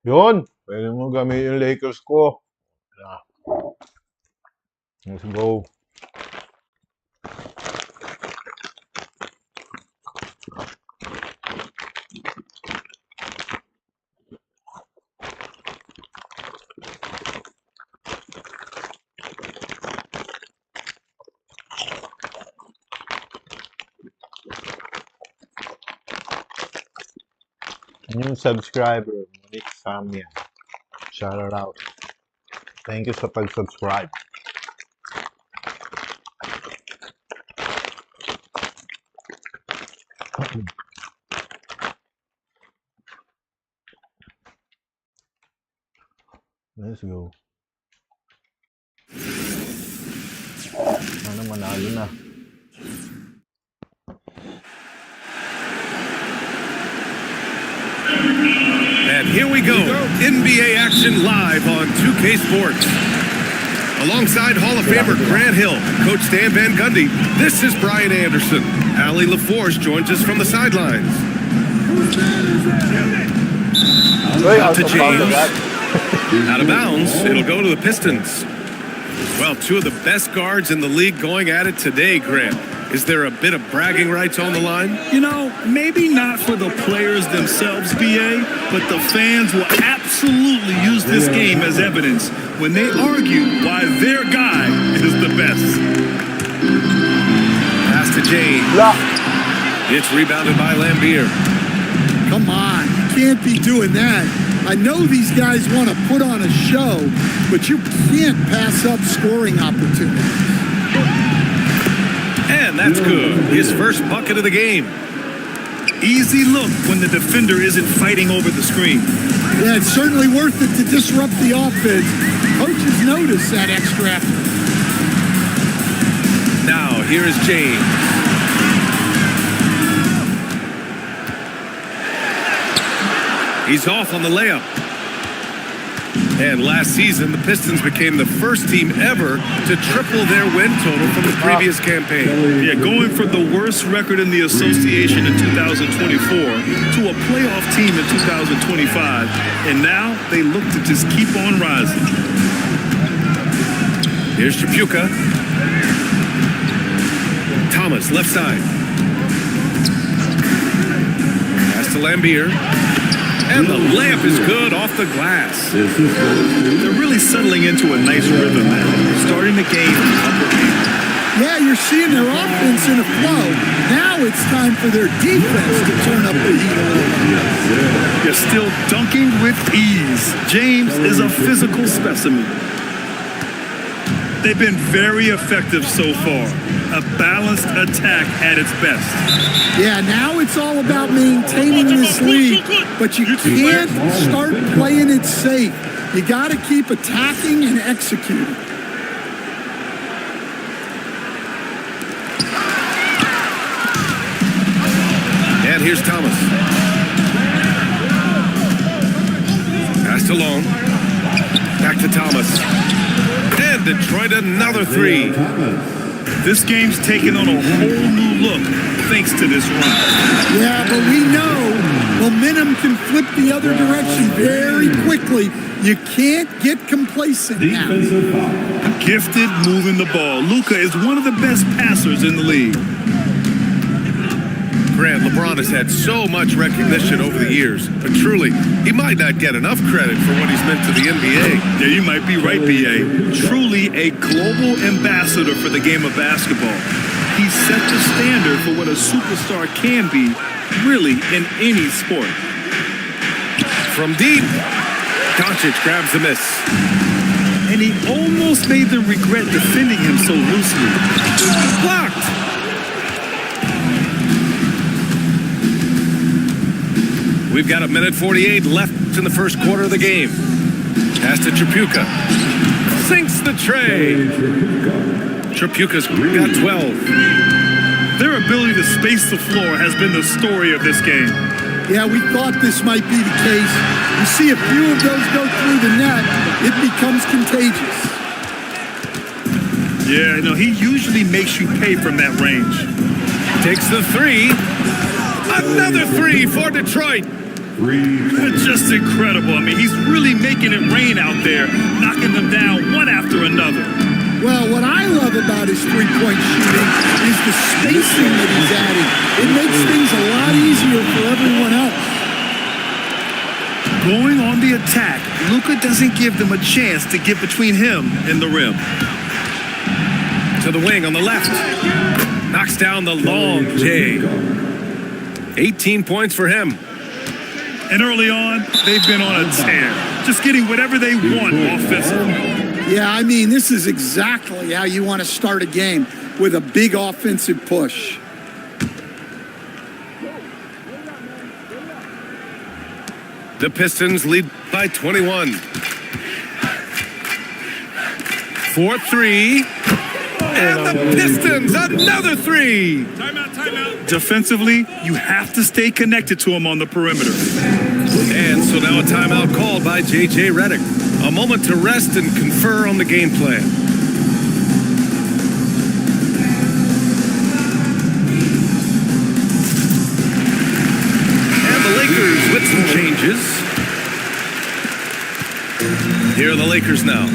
Speaker 1: Yun! Pwede mo gamitin yung Lakers ko. Yeah. Let's go. New subscriber, Monique Samia. Shout her out. Thank you sa pag-subscribe. Let's go. Sana manalo na.
Speaker 7: And here we go. NBA action live on 2K Sports. Alongside Hall of Famer Grant Hill, Coach Stan Van Gundy, this is Brian Anderson. Allie LaForce joins us from the sidelines. Out to James. Out of bounds. It'll go to the Pistons. Well, two of the best guards in the league going at it today, Grant. Is there a bit of bragging rights on the line?
Speaker 3: You know, maybe not for the players themselves, BA, but the fans will absolutely use this game as evidence when they argue why their guy is the best.
Speaker 7: Pass to James. It's rebounded by Lambier.
Speaker 9: Come on, you can't be doing that. I know these guys want to put on a show, but you can't pass up scoring opportunities.
Speaker 7: And that's good. His first bucket of the game.
Speaker 3: Easy look when the defender isn't fighting over the screen.
Speaker 9: Yeah, it's certainly worth it to disrupt the offense. Coaches notice that extra effort.
Speaker 7: Now, here is James. He's off on the layup. And last season, the Pistons became the first team ever to triple their win total from the previous campaign.
Speaker 3: Yeah, going from the worst record in the association in 2024 to a playoff team in 2025. And now they look to just keep on rising.
Speaker 7: Here's Tripucka. Thomas, left side. Pass to Lambier. And the layup is good off the glass.
Speaker 3: They're really settling into a nice rhythm now. Starting the game upper hand.
Speaker 9: Yeah, you're seeing their offense in a flow. Now it's time for their defense to turn up the heat a little bit.
Speaker 3: You're still dunking with ease. James is a physical specimen. They've been very effective so far. A balanced attack at its best.
Speaker 9: Yeah, now it's all about maintaining this lead, but you can't start playing it safe. You got to keep attacking and executing.
Speaker 7: And here's Thomas. Pass to Long. Back to Thomas. And Detroit another three.
Speaker 3: This game's taken on a whole new look thanks to this run.
Speaker 9: Yeah, but we know momentum can flip the other direction very quickly. You can't get complacent now.
Speaker 3: Gifted moving the ball. Luka is one of the best passers in the league.
Speaker 7: Grant, LeBron has had so much recognition over the years, but truly, he might not get enough credit for what he's meant to the NBA.
Speaker 3: Yeah, you might be right, B.A. Truly a global ambassador for the game of basketball. He set the standard for what a superstar can be, really, in any sport.
Speaker 7: From deep, Doncic grabs the miss.
Speaker 3: And he almost made them regret defending him so loosely.
Speaker 7: Blocked! We've got 1:48 left in the first quarter of the game. Pass to Tripucka. Sinks the tray. Tripucca's got 12.
Speaker 3: Their ability to space the floor has been the story of this game.
Speaker 9: Yeah, we thought this might be the case. You see a few of those go through the net, it becomes contagious.
Speaker 3: Yeah, no, he usually makes you pay from that range.
Speaker 7: Takes the three. Another three for Detroit.
Speaker 3: Just incredible. I mean, he's really making it rain out there, knocking them down one after another.
Speaker 9: Well, what I love about his three-point shooting is the spacing that he's adding. It makes things a lot easier for everyone else.
Speaker 3: Going on the attack, Luka doesn't give them a chance to get between him and the rim.
Speaker 7: To the wing on the left. Knocks down the long J. 18 points for him.
Speaker 3: And early on, they've been on a tear, just getting whatever they want offensively.
Speaker 9: Yeah, I mean, this is exactly how you want to start a game, with a big offensive push.
Speaker 7: The Pistons lead by 21. 4-3. And the Pistons, another three.
Speaker 3: Timeout, timeout. Defensively, you have to stay connected to him on the perimeter.
Speaker 7: And so now a timeout called by J.J. Redick. A moment to rest and confer on the game plan. And the Lakers with some changes. Here are the Lakers now.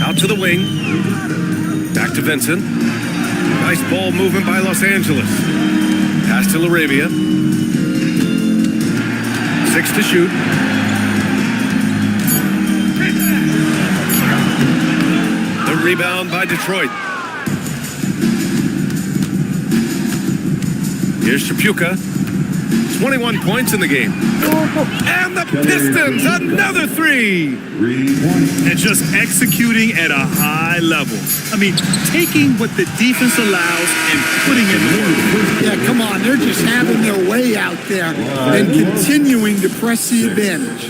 Speaker 7: Out to the wing. Back to Vincent. Nice ball movement by Los Angeles. Pass to LaRavia. 6 to shoot. The rebound by Detroit. Here's Tripucka. 21 points in the game. And the Pistons, another three.
Speaker 3: And just executing at a high level. I mean, taking what the defense allows and putting it in work.
Speaker 9: Yeah, come on. They're just having their way out there and continuing to press the advantage.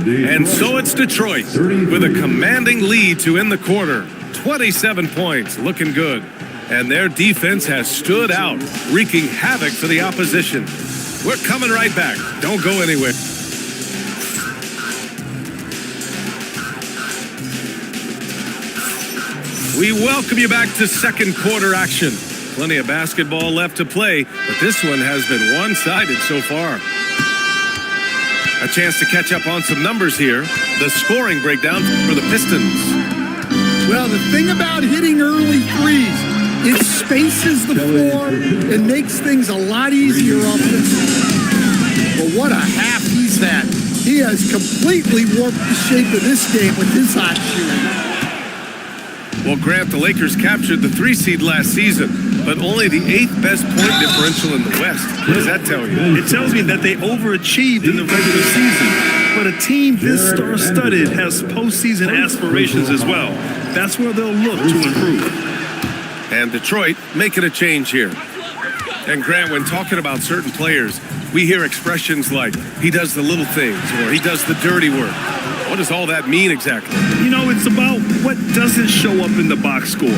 Speaker 7: And so it's Detroit with a commanding lead to end the quarter. 27 points, looking good. And their defense has stood out, wreaking havoc for the opposition. We're coming right back. Don't go anywhere. We welcome you back to second quarter action. Plenty of basketball left to play, but this one has been one-sided so far. A chance to catch up on some numbers here. The scoring breakdown for the Pistons.
Speaker 9: Well, the thing about hitting early threes, it spaces the floor and makes things a lot easier offensively. But what a half he's had. He has completely warped the shape of this game with his hot shooting.
Speaker 7: Well, Grant, the Lakers captured the 3 seed last season, but only the 8th best point differential in the West. What does that tell you?
Speaker 3: It tells me that they overachieved in the regular season. But a team this star-studded has postseason aspirations as well. That's where they'll look to improve.
Speaker 7: And Detroit making a change here. And Grant, when talking about certain players, we hear expressions like, he does the little things, or he does the dirty work. What does all that mean exactly?
Speaker 3: You know, it's about what doesn't show up in the box score.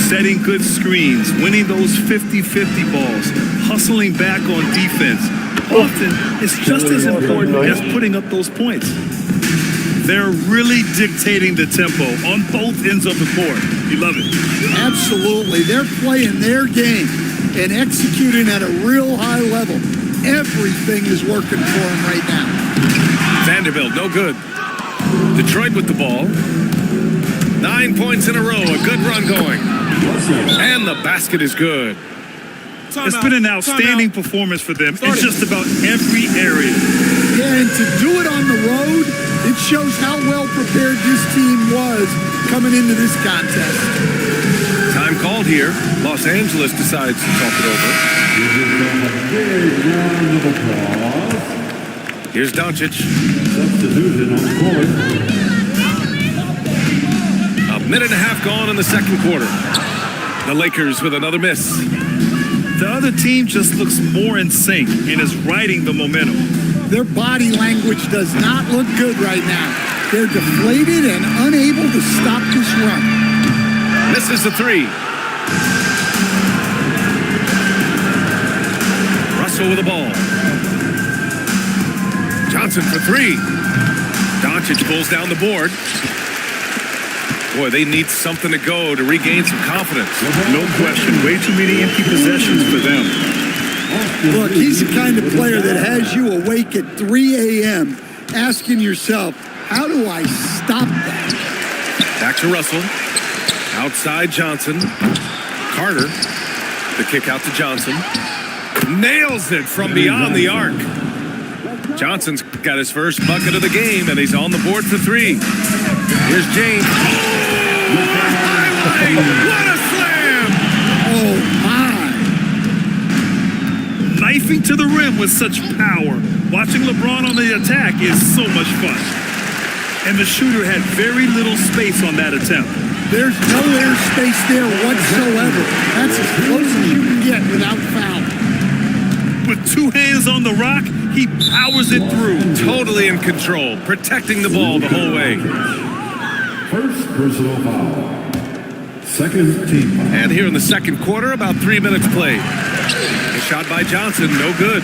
Speaker 3: Setting good screens, winning those 50-50 balls, hustling back on defense. Often, it's just as important as putting up those points. They're really dictating the tempo on both ends of the court. You love it.
Speaker 9: Absolutely. They're playing their game and executing at a real high level. Everything is working for them right now.
Speaker 7: Vanderbilt, no good. Detroit with the ball. 9 points in a row. A good run going. And the basket is good.
Speaker 3: It's been an outstanding performance for them in just about every area.
Speaker 9: Yeah, and to do it on the road, it shows how well prepared this team was coming into this contest.
Speaker 7: Time called here. Los Angeles decides to talk it over. Here's Doncic.
Speaker 2: Substitution on the court.
Speaker 7: A minute and a half gone in the second quarter. The Lakers with another miss.
Speaker 3: The other team just looks more in sync and is riding the momentum.
Speaker 9: Their body language does not look good right now. They're deflated and unable to stop this run.
Speaker 7: Misses the three. Russell with the ball. Johnson for three. Doncic pulls down the board. Boy, they need something to go to regain some confidence.
Speaker 3: No question. Way too many empty possessions for them.
Speaker 9: Look, he's the kind of player that has you awake at 3 a.m. asking yourself, how do I stop that?
Speaker 7: Back to Russell. Outside Johnson. Carter. The kick out to Johnson. Nails it from beyond the arc. Johnson's got his first bucket of the game, and he's on the board for three. Here's James. Highlight! What a slam!
Speaker 9: Oh, my.
Speaker 3: Knifing to the rim with such power. Watching LeBron on the attack is so much fun. And the shooter had very little space on that attempt.
Speaker 9: There's no air space there whatsoever. That's as close as you can get without foul.
Speaker 3: With two hands on the rock, he powers it through.
Speaker 7: Totally in control, protecting the ball the whole way.
Speaker 2: First personal foul. Second team foul.
Speaker 7: And here in the second quarter, about 3 minutes played. A shot by Johnson, no good.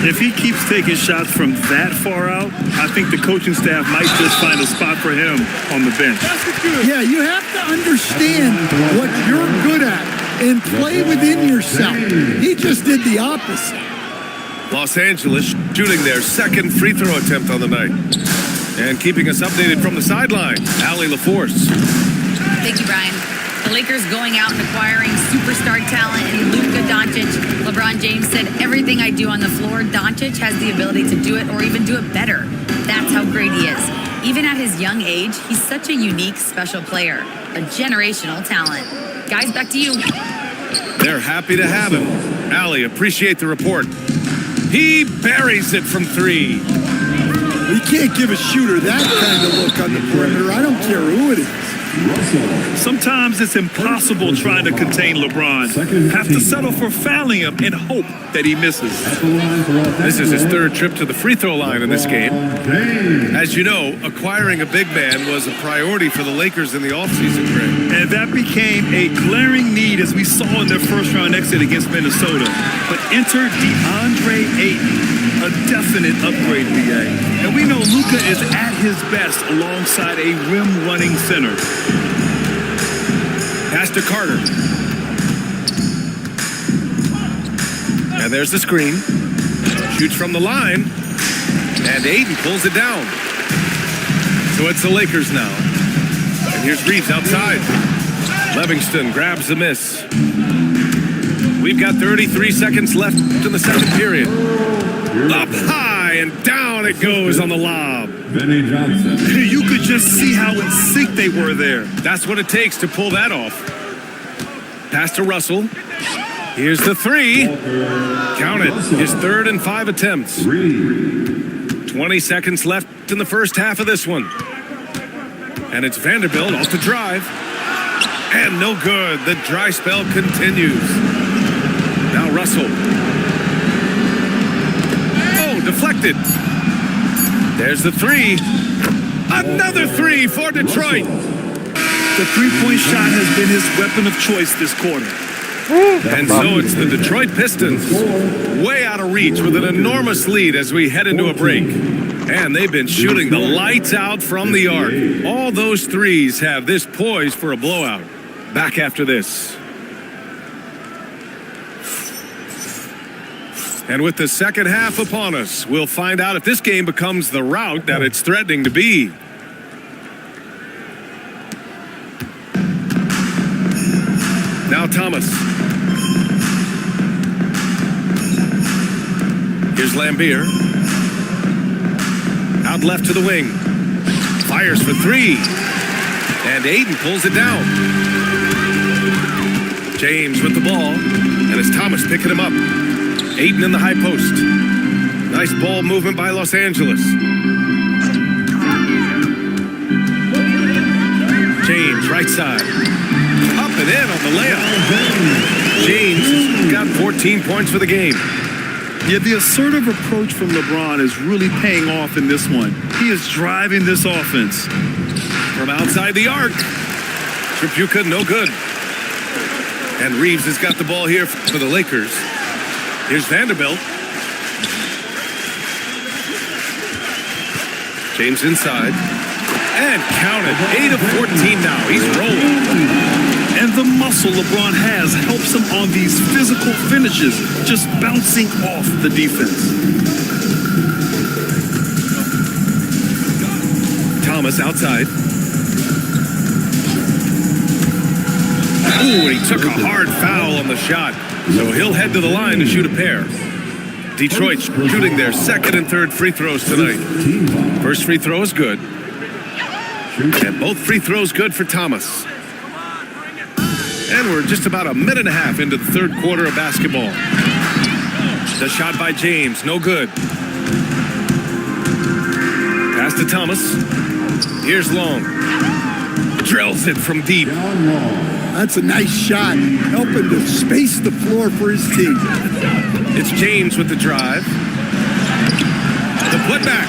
Speaker 3: If he keeps taking shots from that far out, I think the coaching staff might just find a spot for him on the bench.
Speaker 9: Yeah, you have to understand what you're good at and play within yourself. He just did the opposite.
Speaker 7: Los Angeles shooting their second free throw attempt on the night. And keeping us updated from the sideline, Allie LaForce.
Speaker 4: Thank you, Brian. The Lakers going out and acquiring superstar talent in Luka Doncic. LeBron James said, everything I do on the floor, Doncic has the ability to do it or even do it better. That's how great he is. Even at his young age, he's such a unique, special player. A generational talent. Guys, back to you.
Speaker 7: They're happy to have him. Allie, appreciate the report. He buries it from three.
Speaker 9: You can't give a shooter that kind of look on the perimeter. I don't care who it is.
Speaker 3: Sometimes it's impossible trying to contain LeBron. Have to settle for fouling him and hope that he misses.
Speaker 7: This is his third trip to the free throw line in this game. As you know, acquiring a big man was a priority for the Lakers in the offseason, Greg.
Speaker 3: And that became a glaring need as we saw in their first round exit against Minnesota. But enter DeAndre Ayton. A definite upgrade, BA. And we know Luka is at his best alongside a rim-running center.
Speaker 7: Pass to Carter. And there's the screen. Shoots from the line. And Ayton pulls it down. So it's the Lakers now. And here's Reeves outside. Livingston grabs the miss. We've got 33 seconds left in the second period. Up high and down it goes on the lob.
Speaker 2: Benny Johnson.
Speaker 3: You could just see how in sync they were there.
Speaker 7: That's what it takes to pull that off. Pass to Russell. Here's the three. Count it. His third and 5 attempts. 20 seconds left in the first half of this one. And it's Vanderbilt off the drive. And no good. The dry spell continues. Now Russell. Deflected. There's the three. Another three for Detroit.
Speaker 3: The three-point shot has been his weapon of choice this quarter.
Speaker 7: And so it's the Detroit Pistons, way out of reach with an enormous lead as we head into a break. And they've been shooting the lights out from the arc. All those threes have this poised for a blowout. Back after this. And with the second half upon us, we'll find out if this game becomes the rout that it's threatening to be. Now Thomas. Here's Lambier. Out left to the wing. Fires for three. And Aiden pulls it down. James with the ball. And it's Thomas picking him up. Aiden in the high post. Nice ball movement by Los Angeles. James, right side. Up and in on the layup. James has got 14 points for the game.
Speaker 3: Yeah, the assertive approach from LeBron is really paying off in this one. He is driving this offense.
Speaker 7: From outside the arc. Tripucka, no good. And Reeves has got the ball here for the Lakers. Here's Vanderbilt. James inside. And counted. 8 of 14 now. He's rolling.
Speaker 3: And the muscle LeBron has helps him on these physical finishes, just bouncing off the defense.
Speaker 7: Thomas outside. Ooh, and he took a hard foul on the shot. So he'll head to the line to shoot a pair. Detroit shooting their second and third free throws tonight. First free throw is good. And both free throws good for Thomas. And we're just about a minute and a half into the third quarter of basketball. The shot by James, no good. Pass to Thomas. Here's Long. Drills it from deep.
Speaker 9: That's a nice shot, helping to space the floor for his team.
Speaker 7: It's James with the drive. The putback.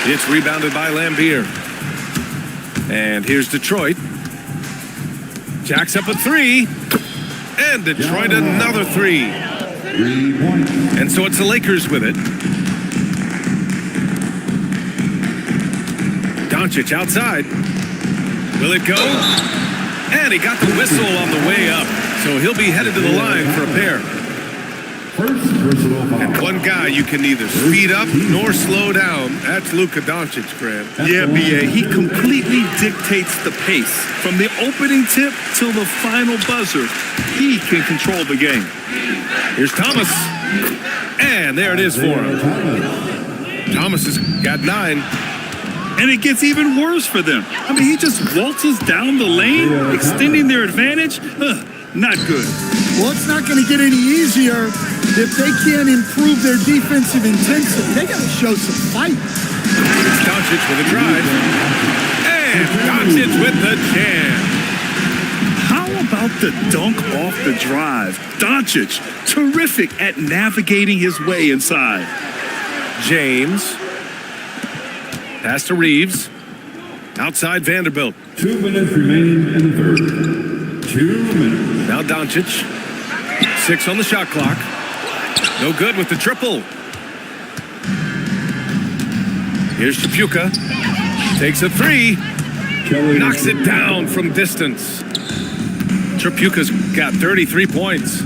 Speaker 7: It's rebounded by Lambier. And here's Detroit. Jacks up a three. And Detroit another three. And so it's the Lakers with it. Doncic outside. Will it go? And he got the whistle on the way up. So he'll be headed to the line for a pair. And one guy you can neither speed up nor slow down. That's Luka Doncic, Grant.
Speaker 3: Yeah, B.A., he completely dictates the pace. From the opening tip till the final buzzer, he can control the game.
Speaker 7: Here's Thomas. And there it is for him. Thomas has got 9.
Speaker 3: And it gets even worse for them. I mean, he just waltzes down the lane, extending their advantage. Not good.
Speaker 9: Well, it's not going to get any easier if they can't improve their defensive intensity. They got to show some fight.
Speaker 7: It's Doncic with a drive. And Doncic with the jam.
Speaker 3: How about the dunk off the drive? Doncic, terrific at navigating his way inside.
Speaker 7: James. Pass to Reeves. Outside Vanderbilt.
Speaker 2: 2 minutes remaining in the third. 2 minutes.
Speaker 7: Now Doncic. 6 on the shot clock. No good with the triple. Here's Tripucka. Takes a 3. Knocks it down from distance. Tripucka's got 33 points.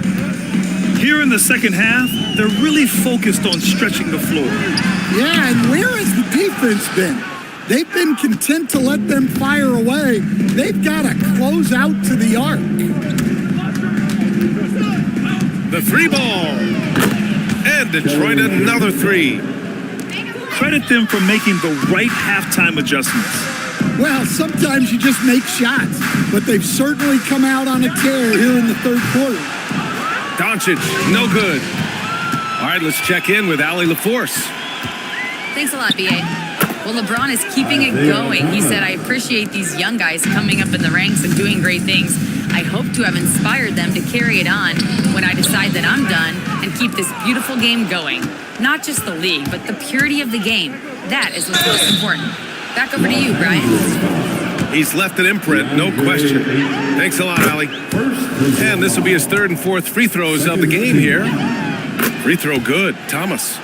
Speaker 3: Here in the second half, they're really focused on stretching the floor.
Speaker 9: Yeah, and where has the defense been? They've been content to let them fire away. They've got to close out to the arc.
Speaker 7: The 3 ball. And Detroit another 3.
Speaker 3: Credit them for making the right halftime adjustments.
Speaker 9: Well, sometimes you just make shots, but they've certainly come out on a tear here in the third quarter.
Speaker 7: Doncic, no good. All right, let's check in with Allie LaForce.
Speaker 4: Thanks a lot, B.A. Well, LeBron is keeping it going. He said, I appreciate these young guys coming up in the ranks and doing great things. I hope to have inspired them to carry it on when I decide that I'm done and keep this beautiful game going. Not just the league, but the purity of the game. That is what's most important. Back over to you, Brian.
Speaker 7: He's left an imprint, no question. Thanks a lot, Allie. And this will be his third and fourth free throws of the game here. Free throw good, Thomas.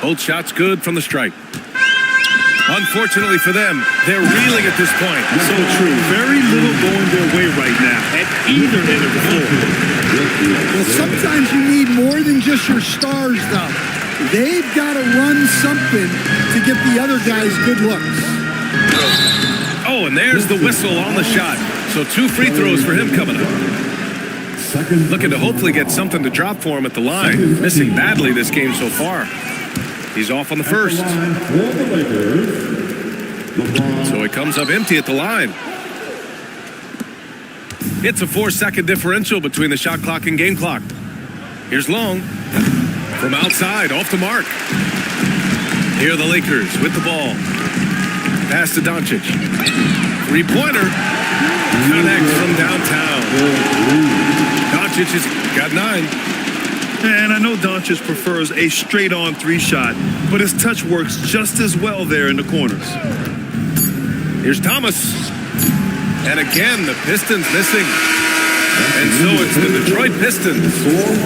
Speaker 7: Both shots good from the stripe. Unfortunately for them, they're reeling at this point.
Speaker 3: So true. Very little going their way right now at either end of the floor.
Speaker 9: Well, sometimes you need more than just your stars, though. They've got to run something to get the other guys good looks.
Speaker 7: Oh, and there's the whistle on the shot. So 2 free throws for him coming up. Looking to hopefully get something to drop for him at the line. Missing badly this game so far. He's off on the first. So he comes up empty at the line. It's a 4-second differential between the shot clock and game clock. Here's Long. From outside, off the mark. Here are the Lakers with the ball. Pass to Doncic. 3-pointer. Connects from downtown. Doncic has got 9.
Speaker 3: And I know Doncic prefers a straight-on 3-shot, but his touch works just as well there in the corners.
Speaker 7: Here's Thomas. And again, the Pistons missing. And so it's the Detroit Pistons.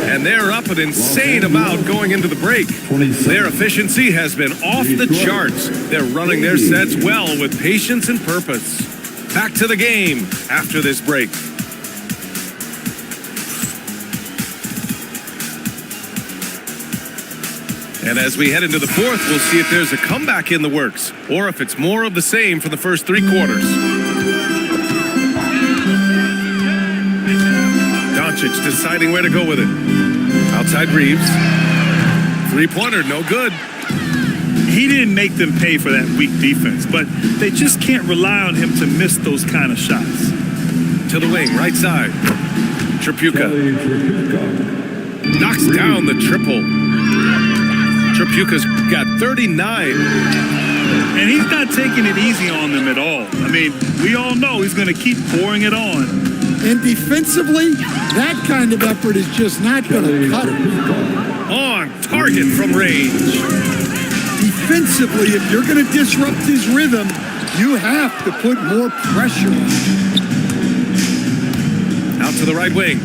Speaker 7: And they're up an insane amount going into the break. Their efficiency has been off the charts. They're running their sets well with patience and purpose. Back to the game after this break. And as we head into the fourth, we'll see if there's a comeback in the works or if it's more of the same for the first 3 quarters. Doncic deciding where to go with it. Outside Reeves. 3-pointer, no good.
Speaker 3: He didn't make them pay for that weak defense, but they just can't rely on him to miss those kind of shots.
Speaker 7: To the wing, right side. Tripucka. Knocks down the triple. Tripucka's got 39.
Speaker 3: And he's not taking it easy on them at all. I mean, we all know he's going to keep pouring it on.
Speaker 9: And defensively, that kind of effort is just not going to cut it.
Speaker 7: On target from range.
Speaker 9: Defensively, if you're going to disrupt his rhythm, you have to put more pressure on him.
Speaker 7: Out to the right wing.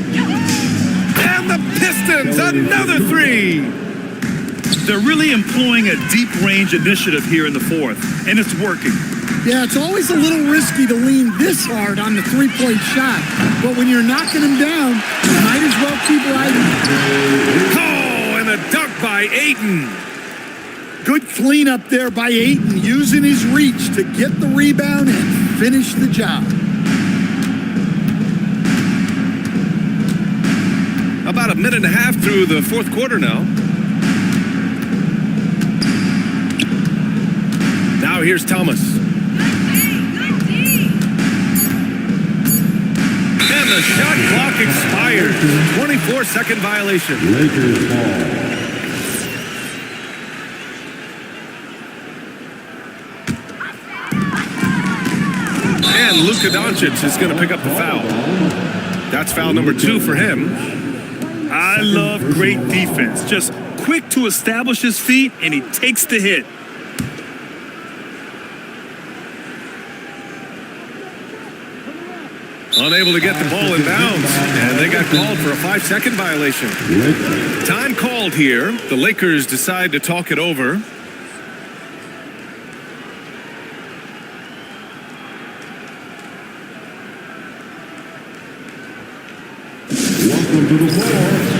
Speaker 7: And the Pistons, another 3.
Speaker 3: They're really employing a deep range initiative here in the fourth, and it's working.
Speaker 9: Yeah, it's always a little risky to lean this hard on the 3-point shot, but when you're knocking him down, you might as well keep riding.
Speaker 7: Oh, and a dunk by Ayton.
Speaker 9: Good cleanup there by Ayton, using his reach to get the rebound and finish the job.
Speaker 7: About a minute and a half through the fourth quarter now. Now here's Thomas. And the shot clock expires. 24-second violation.
Speaker 2: Lakers ball.
Speaker 7: And Luka Doncic is going to pick up the foul. That's foul number 2 for him.
Speaker 3: I love great defense. Just quick to establish his feet, and he takes the hit.
Speaker 7: Unable to get the ball in bounds, and they got called for a 5-second violation. Time called here. The Lakers decide to talk it over.
Speaker 2: Welcome to the floor.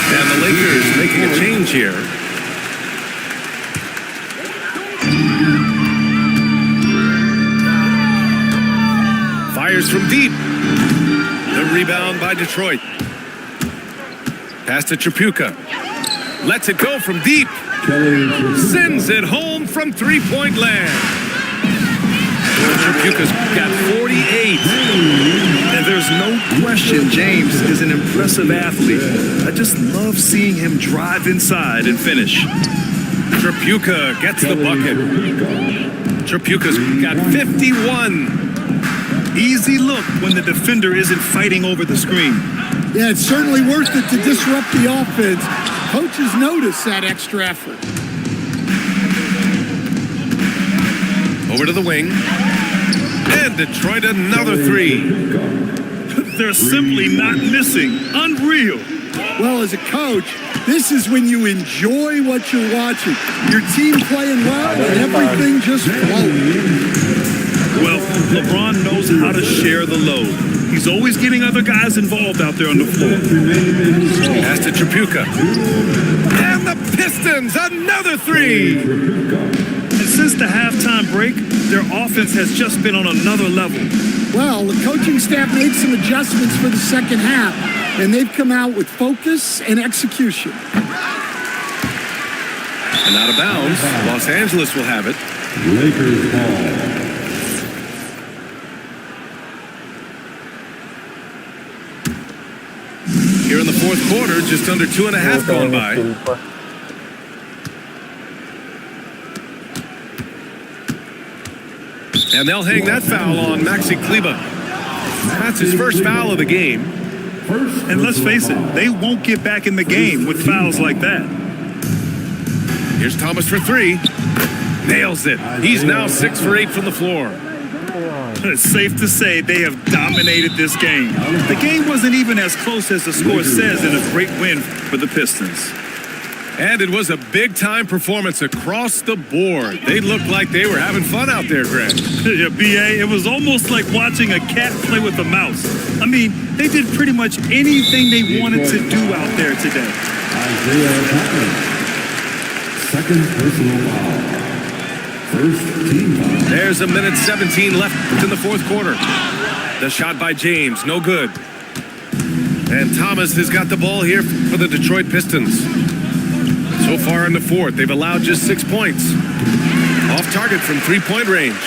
Speaker 7: And the Lakers making a change here. Fires from deep. The rebound by Detroit. Pass to Tripucka. Lets it go from deep. Sends it home from 3-point land. Tripucka's got 48.
Speaker 3: And there's no question James is an impressive athlete. I just love seeing him drive inside and finish.
Speaker 7: Tripucka gets the bucket. Tripucka's got 51.
Speaker 3: Easy look when the defender isn't fighting over the screen.
Speaker 9: Yeah, it's certainly worth it to disrupt the offense. Coaches notice that extra effort.
Speaker 7: Over to the wing. And Detroit another three.
Speaker 3: They're simply not missing. Unreal.
Speaker 9: Well, as a coach, this is when you enjoy what you're watching. Your team playing well and everything just flows.
Speaker 3: Well, LeBron knows how to share the load. He's always getting other guys involved out there on the floor.
Speaker 7: Pass to Tripucka. And the Pistons, another three.
Speaker 3: And since the halftime break, their offense has just been on another level.
Speaker 9: Well, the coaching staff made some adjustments for the second half, and they've come out with focus and execution.
Speaker 7: And out of bounds, Los Angeles will have it.
Speaker 2: Lakers ball.
Speaker 7: Here in the fourth quarter, just under 2.5 gone by. And they'll hang that foul on Maxi Kleber. That's his first foul of the game.
Speaker 3: And let's face it, they won't get back in the game with fouls like that.
Speaker 7: Here's Thomas for three. Nails it. He's now 6 for 8 from the floor.
Speaker 3: It's safe to say they have dominated this game. The game wasn't even as close as the score says in a great win for the Pistons.
Speaker 7: And it was a big-time performance across the board. They looked like they were having fun out there, Greg.
Speaker 3: Yeah, B.A., it was almost like watching a cat play with a mouse. I mean, they did pretty much anything they wanted to do out there today.
Speaker 2: Second personal foul. First team foul.
Speaker 7: There's 1:17 left in the fourth quarter. The shot by James, no good. And Thomas has got the ball here for the Detroit Pistons. So far in the fourth, they've allowed just 6 points. Off target from three-point range.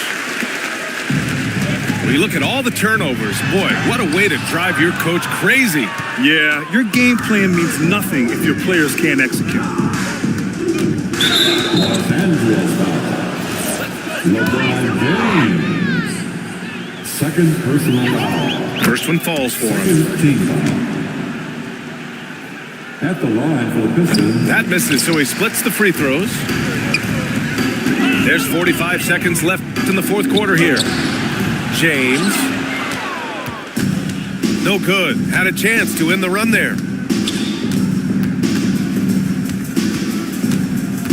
Speaker 7: When you look at all the turnovers, boy, what a way to drive your coach crazy.
Speaker 3: Yeah, your game plan means nothing if your players can't execute.
Speaker 2: Los Angeles foul. LeBron James. Second personal foul.
Speaker 7: First one falls for him.
Speaker 2: Second team foul. At the line for the Pistons.
Speaker 7: That misses, so he splits the free throws. There's 45 seconds left in the fourth quarter here. James. No good. Had a chance to end the run there.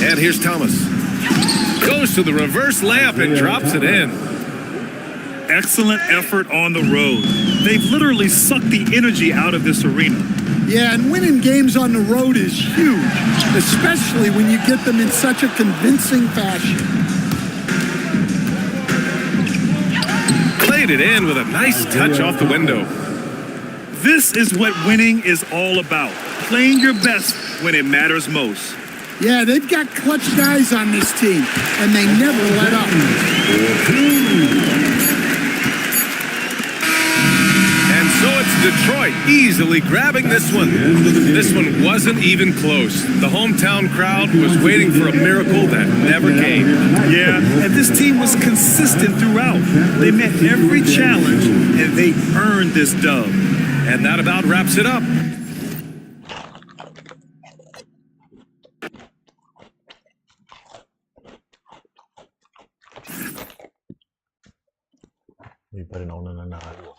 Speaker 7: And here's Thomas. Goes to the reverse layup and drops it in.
Speaker 3: Excellent effort on the road. They've literally sucked the energy out of this arena.
Speaker 9: Yeah, and winning games on the road is huge, especially when you get them in such a convincing fashion.
Speaker 7: Played it in with a nice touch off the window.
Speaker 3: This is what winning is all about. Playing your best when it matters most.
Speaker 9: Yeah, they've got clutch guys on this team, and they never let up.
Speaker 7: And so it's Detroit easily grabbing this one. This one wasn't even close. The hometown crowd was waiting for a miracle that never came.
Speaker 3: Yeah, and this team was consistent throughout. They met every challenge, and they earned this dub.
Speaker 7: And that about wraps it up.
Speaker 1: Hindi pa rin ako nananalo.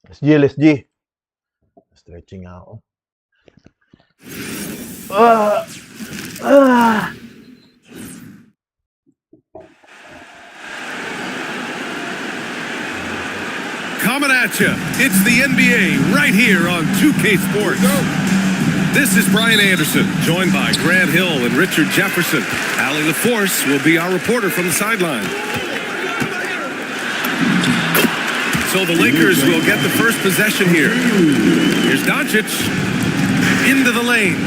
Speaker 1: Let's G. Stretching ako. Ah! Ah!
Speaker 7: Coming at you, it's the NBA right here on 2K Sports. This is Brian Anderson, joined by Grant Hill and Richard Jefferson. Allie LaForce will be our reporter from the sideline. So the Lakers will get the first possession here. Here's Doncic into the lane.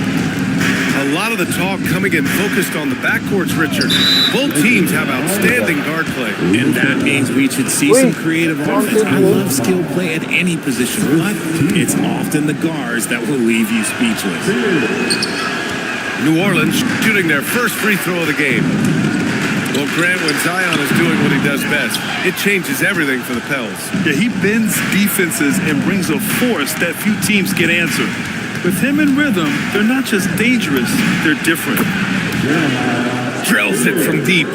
Speaker 7: A lot of the talk coming in focused on the backcourts, Richard. Both teams have outstanding guard play.
Speaker 10: And that means we should see some creative offense. I love skill play at any position, but it's often the guards that will leave you speechless.
Speaker 7: New Orleans shooting their first free throw of the game. Well, Grant, when Zion is doing what he does best, it changes everything for the Pels.
Speaker 3: Yeah, he bends defenses and brings a force that few teams can answer. With him in rhythm, they're not just dangerous, they're different.
Speaker 7: Drills it from deep.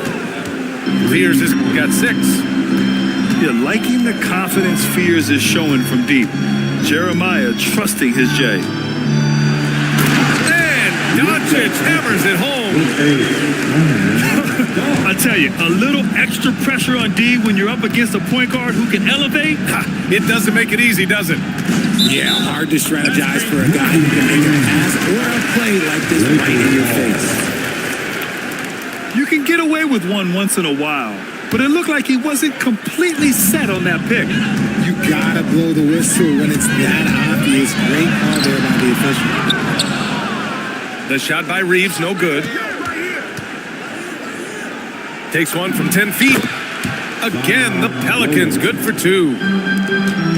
Speaker 7: Fears has got 6.
Speaker 3: Yeah, liking the confidence Fears is showing from deep. Jeremiah trusting his J.
Speaker 7: And Doncic hammers it home.
Speaker 3: I tell you, a little extra pressure on D when you're up against a point guard who can elevate.
Speaker 7: It doesn't make it easy, does it?
Speaker 10: Yeah, hard to strategize for a guy who can make a pass or a play like this right in your face.
Speaker 3: You can get away with one once in a while, but it looked like he wasn't completely set on that pick.
Speaker 10: You gotta blow the whistle when it's that obvious. Great call there by the official.
Speaker 7: The shot by Reeves, no good. Takes one from 10 feet. Again, the Pelicans, good for 2.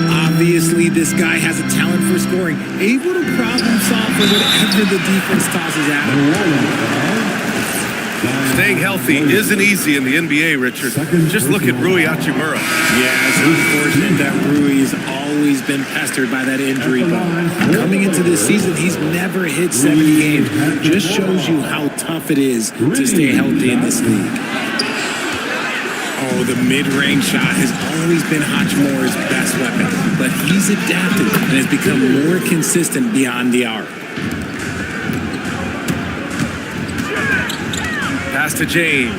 Speaker 10: Obviously, this guy has a talent for scoring, able to problem solve for whatever the defense tosses at him.
Speaker 7: Staying healthy isn't easy in the NBA, Richard. Just look at Rui Hachimura.
Speaker 10: Yeah, it's unfortunate that Rui has always been pestered by that injury bug. Coming into this season, he's never hit 70 games. Just shows you how tough it is to stay healthy in this league. Oh, the mid-range shot has always been Hachimura's best weapon, but he's adapted and has become more consistent beyond the arc.
Speaker 7: Pass to James.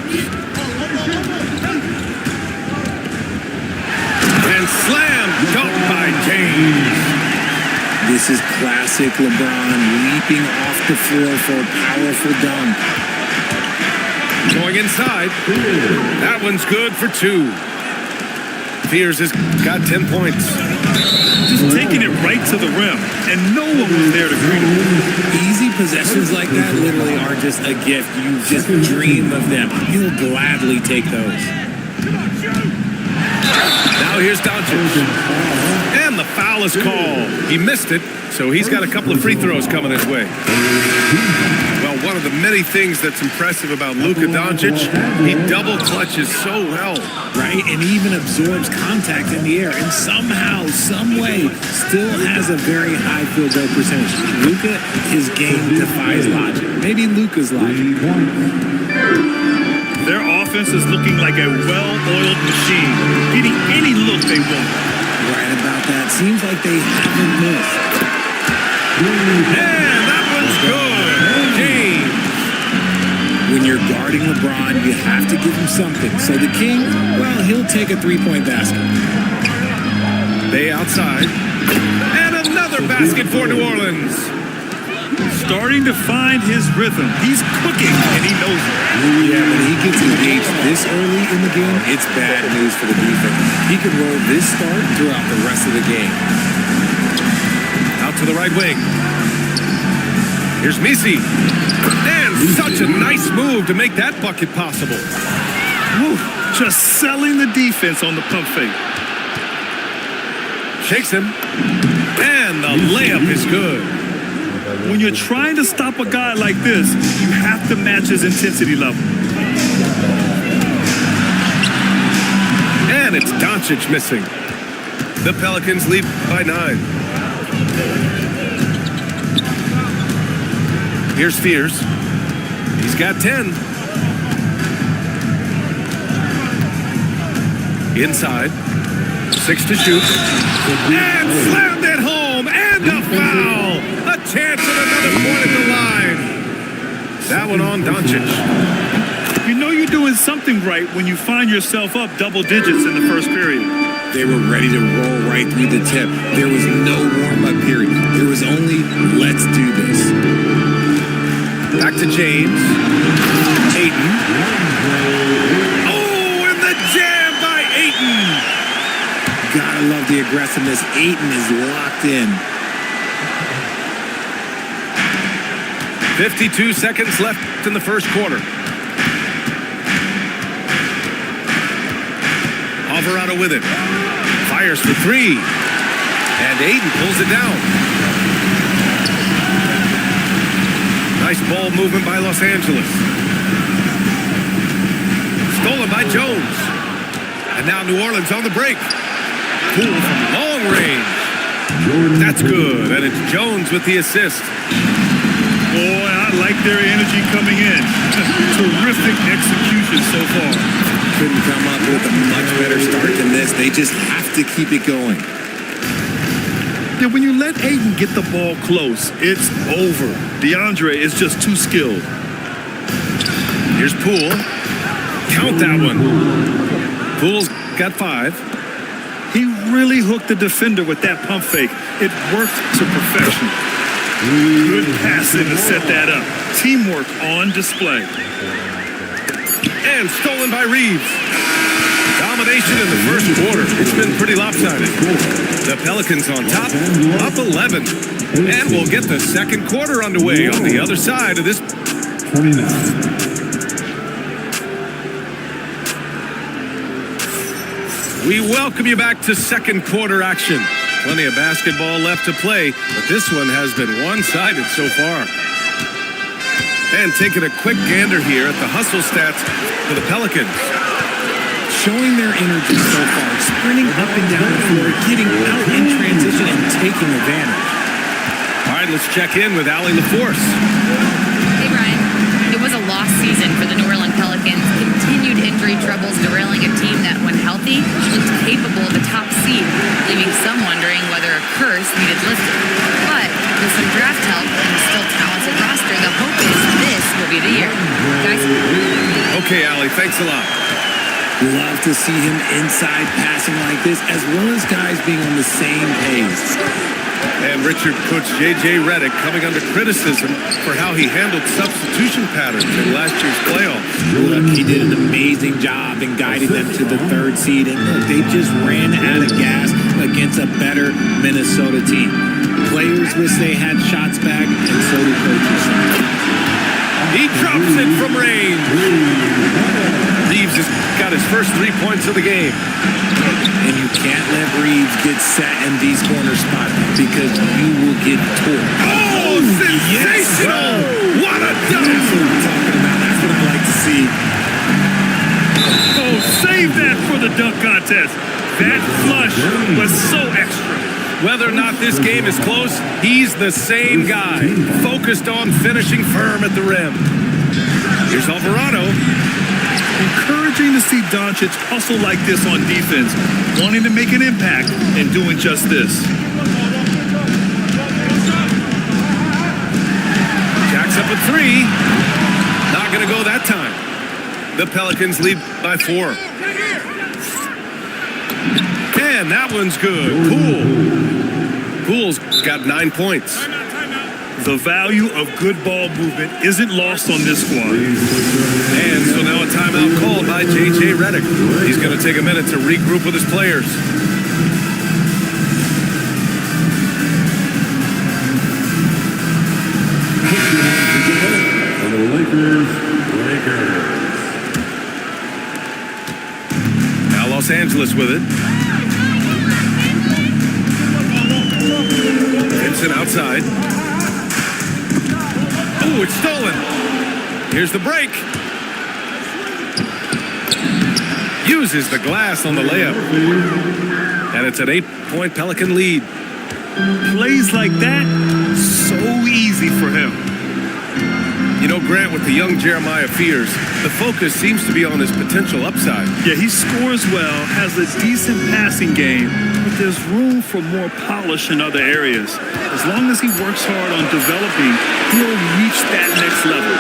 Speaker 7: And slam dunk by James.
Speaker 10: This is classic LeBron leaping off the floor for a powerful dunk.
Speaker 7: Going inside. That one's good for 2. Fears has got 10 points.
Speaker 3: Just taking it right to the rim, and no one was there to greet him.
Speaker 10: Easy possessions like that literally are just a gift. You just dream of them. You'll gladly take those.
Speaker 7: Now here's Doncic. And the foul is called. He missed it, so he's got a couple of free throws coming his way. Well, one of the many things that's impressive about Luka Doncic, he double clutches so well.
Speaker 10: Right, and even absorbs contact in the air, and somehow, some way, still has a very high field goal percentage. Luka, his game defies logic. Maybe Luka's logic.
Speaker 3: Their offense is looking like a well-oiled machine, getting any look they want.
Speaker 10: Right about that. Seems like they haven't missed.
Speaker 7: And that one's good. James.
Speaker 10: When you're guarding LeBron, you have to give him something. So the King, well, he'll take a three-point basket.
Speaker 7: They outside. And another basket for New Orleans.
Speaker 3: Starting to find his rhythm. He's cooking, and he knows it.
Speaker 10: Yeah, when he gets engaged this early in the game, it's bad news for the defense. He could roll this start throughout the rest of the game.
Speaker 7: Out to the right wing. Here's Misi. And such a nice move to make that bucket possible.
Speaker 3: Woo, just selling the defense on the pump fake.
Speaker 7: Shakes him. And the layup is good.
Speaker 3: When you're trying to stop a guy like this, you have to match his intensity level.
Speaker 7: And it's Doncic missing. The Pelicans lead by 9. Here's Fears. He's got 10. Inside. 6 to shoot. And slammed it home. And a foul. A chance at another point at the line. That one on Doncic.
Speaker 3: You know you're doing something right when you find yourself up double digits in the first period.
Speaker 10: They were ready to roll right through the tip. There was no warm-up period. There was only, let's do this.
Speaker 7: Back to James. Ayton. Oh, and the jam by Ayton.
Speaker 10: Gotta love the aggressiveness. Ayton is locked in.
Speaker 7: 52 seconds left in the first quarter. Alvarado with it. Fires for 3. And Ayton pulls it down. Nice ball movement by Los Angeles. Stolen by Jones. And now New Orleans on the break. Poole from long range. That's good. And it's Jones with the assist.
Speaker 3: Boy, I like their energy coming in. Terrific execution so far.
Speaker 10: Couldn't come up with a much better start than this. They just have to keep it going.
Speaker 3: Yeah, when you let Ayton get the ball close, it's over. DeAndre is just too skilled.
Speaker 7: Here's Poole. Count that one. Poole's got 5.
Speaker 3: He really hooked the defender with that pump fake. It worked to perfection. Good passing to set that up. Teamwork on display.
Speaker 7: And stolen by Reeves. Domination in the first quarter. It's been pretty lopsided. The Pelicans on top, up 11. And we'll get the second quarter underway on the other side of this.
Speaker 2: 29.
Speaker 7: We welcome you back to second quarter action. Plenty of basketball left to play, but this one has been one-sided so far. And taking a quick gander here at the hustle stats for the Pelicans.
Speaker 10: Showing their energy so far, sprinting up and down the floor, getting out in transition and taking advantage.
Speaker 7: All right, let's check in with Allie LaForce.
Speaker 4: Hey, Brian. It was a lost season for the New Orleans Pelicans. Continued injury troubles derailing a team that, when healthy, looked capable of a top seed, leaving some wondering whether a curse needed lifted. But with some draft help and a still talented roster, the hope is this will be the year. Guys?
Speaker 7: Okay, Allie, thanks a lot.
Speaker 10: Love to see him inside passing like this, as well as guys being on the same page.
Speaker 7: And Richard, Coach J.J. Redick coming under criticism for how he handled substitution patterns in last year's playoffs.
Speaker 10: Look, he did an amazing job in guiding them to the 3rd seed, and look, they just ran out of gas against a better Minnesota team. Players wish they had shots back, and so do coaches.
Speaker 7: He drops it from range. Reeves has got his first 3 points of the game.
Speaker 10: And you can't let Reeves get set in these corner spots because you will get torn.
Speaker 7: Oh, sensational! What a dunk!
Speaker 10: That's what I'm talking about. That's what I like to see.
Speaker 3: Oh, save that for the dunk contest. That flush was so extra.
Speaker 7: Whether or not this game is close, he's the same guy, focused on finishing firm at the rim. Here's Alvarado.
Speaker 3: Encouraging to see Doncic hustle like this on defense, wanting to make an impact and doing just this.
Speaker 7: Jacks up a 3. Not going to go that time. The Pelicans lead by 4. And that one's good. Poole's got 9 points.
Speaker 3: The value of good ball movement isn't lost on this squad.
Speaker 7: And so now a timeout called by J.J. Redick. He's going to take a minute to regroup with his players.
Speaker 2: For the Lakers.
Speaker 7: Now Los Angeles with it. Vincent outside. Oh, it's stolen. Here's the break. Uses the glass on the layup. And it's an 8-point Pelican lead.
Speaker 3: Plays like that, so easy for him.
Speaker 7: You know, Grant, with the young Jeremiah Fears, the focus seems to be on his potential upside.
Speaker 3: Yeah, he scores well, has a decent passing game, but there's room for more polish in other areas. As long as he works hard on developing, he'll reach that next level.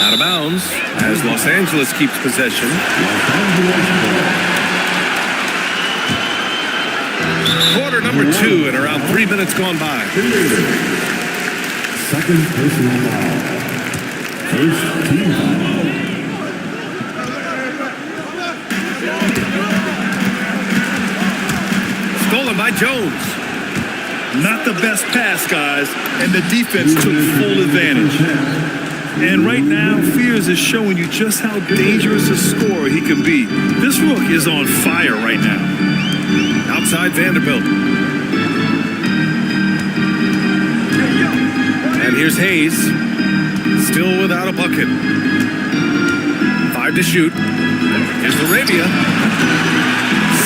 Speaker 7: Out of bounds as Los Angeles keeps possession. Quarter number 2 and around 3 minutes gone by.
Speaker 2: Second personal foul. First team foul.
Speaker 7: Stolen by Jones.
Speaker 3: Not the best pass, guys, and the defense took full advantage. And right now, Fears is showing you just how dangerous a scorer he can be. This rook is on fire right now.
Speaker 7: Outside Vanderbilt. And here's Hayes. Still without a bucket. 5 to shoot. Here's Arabia.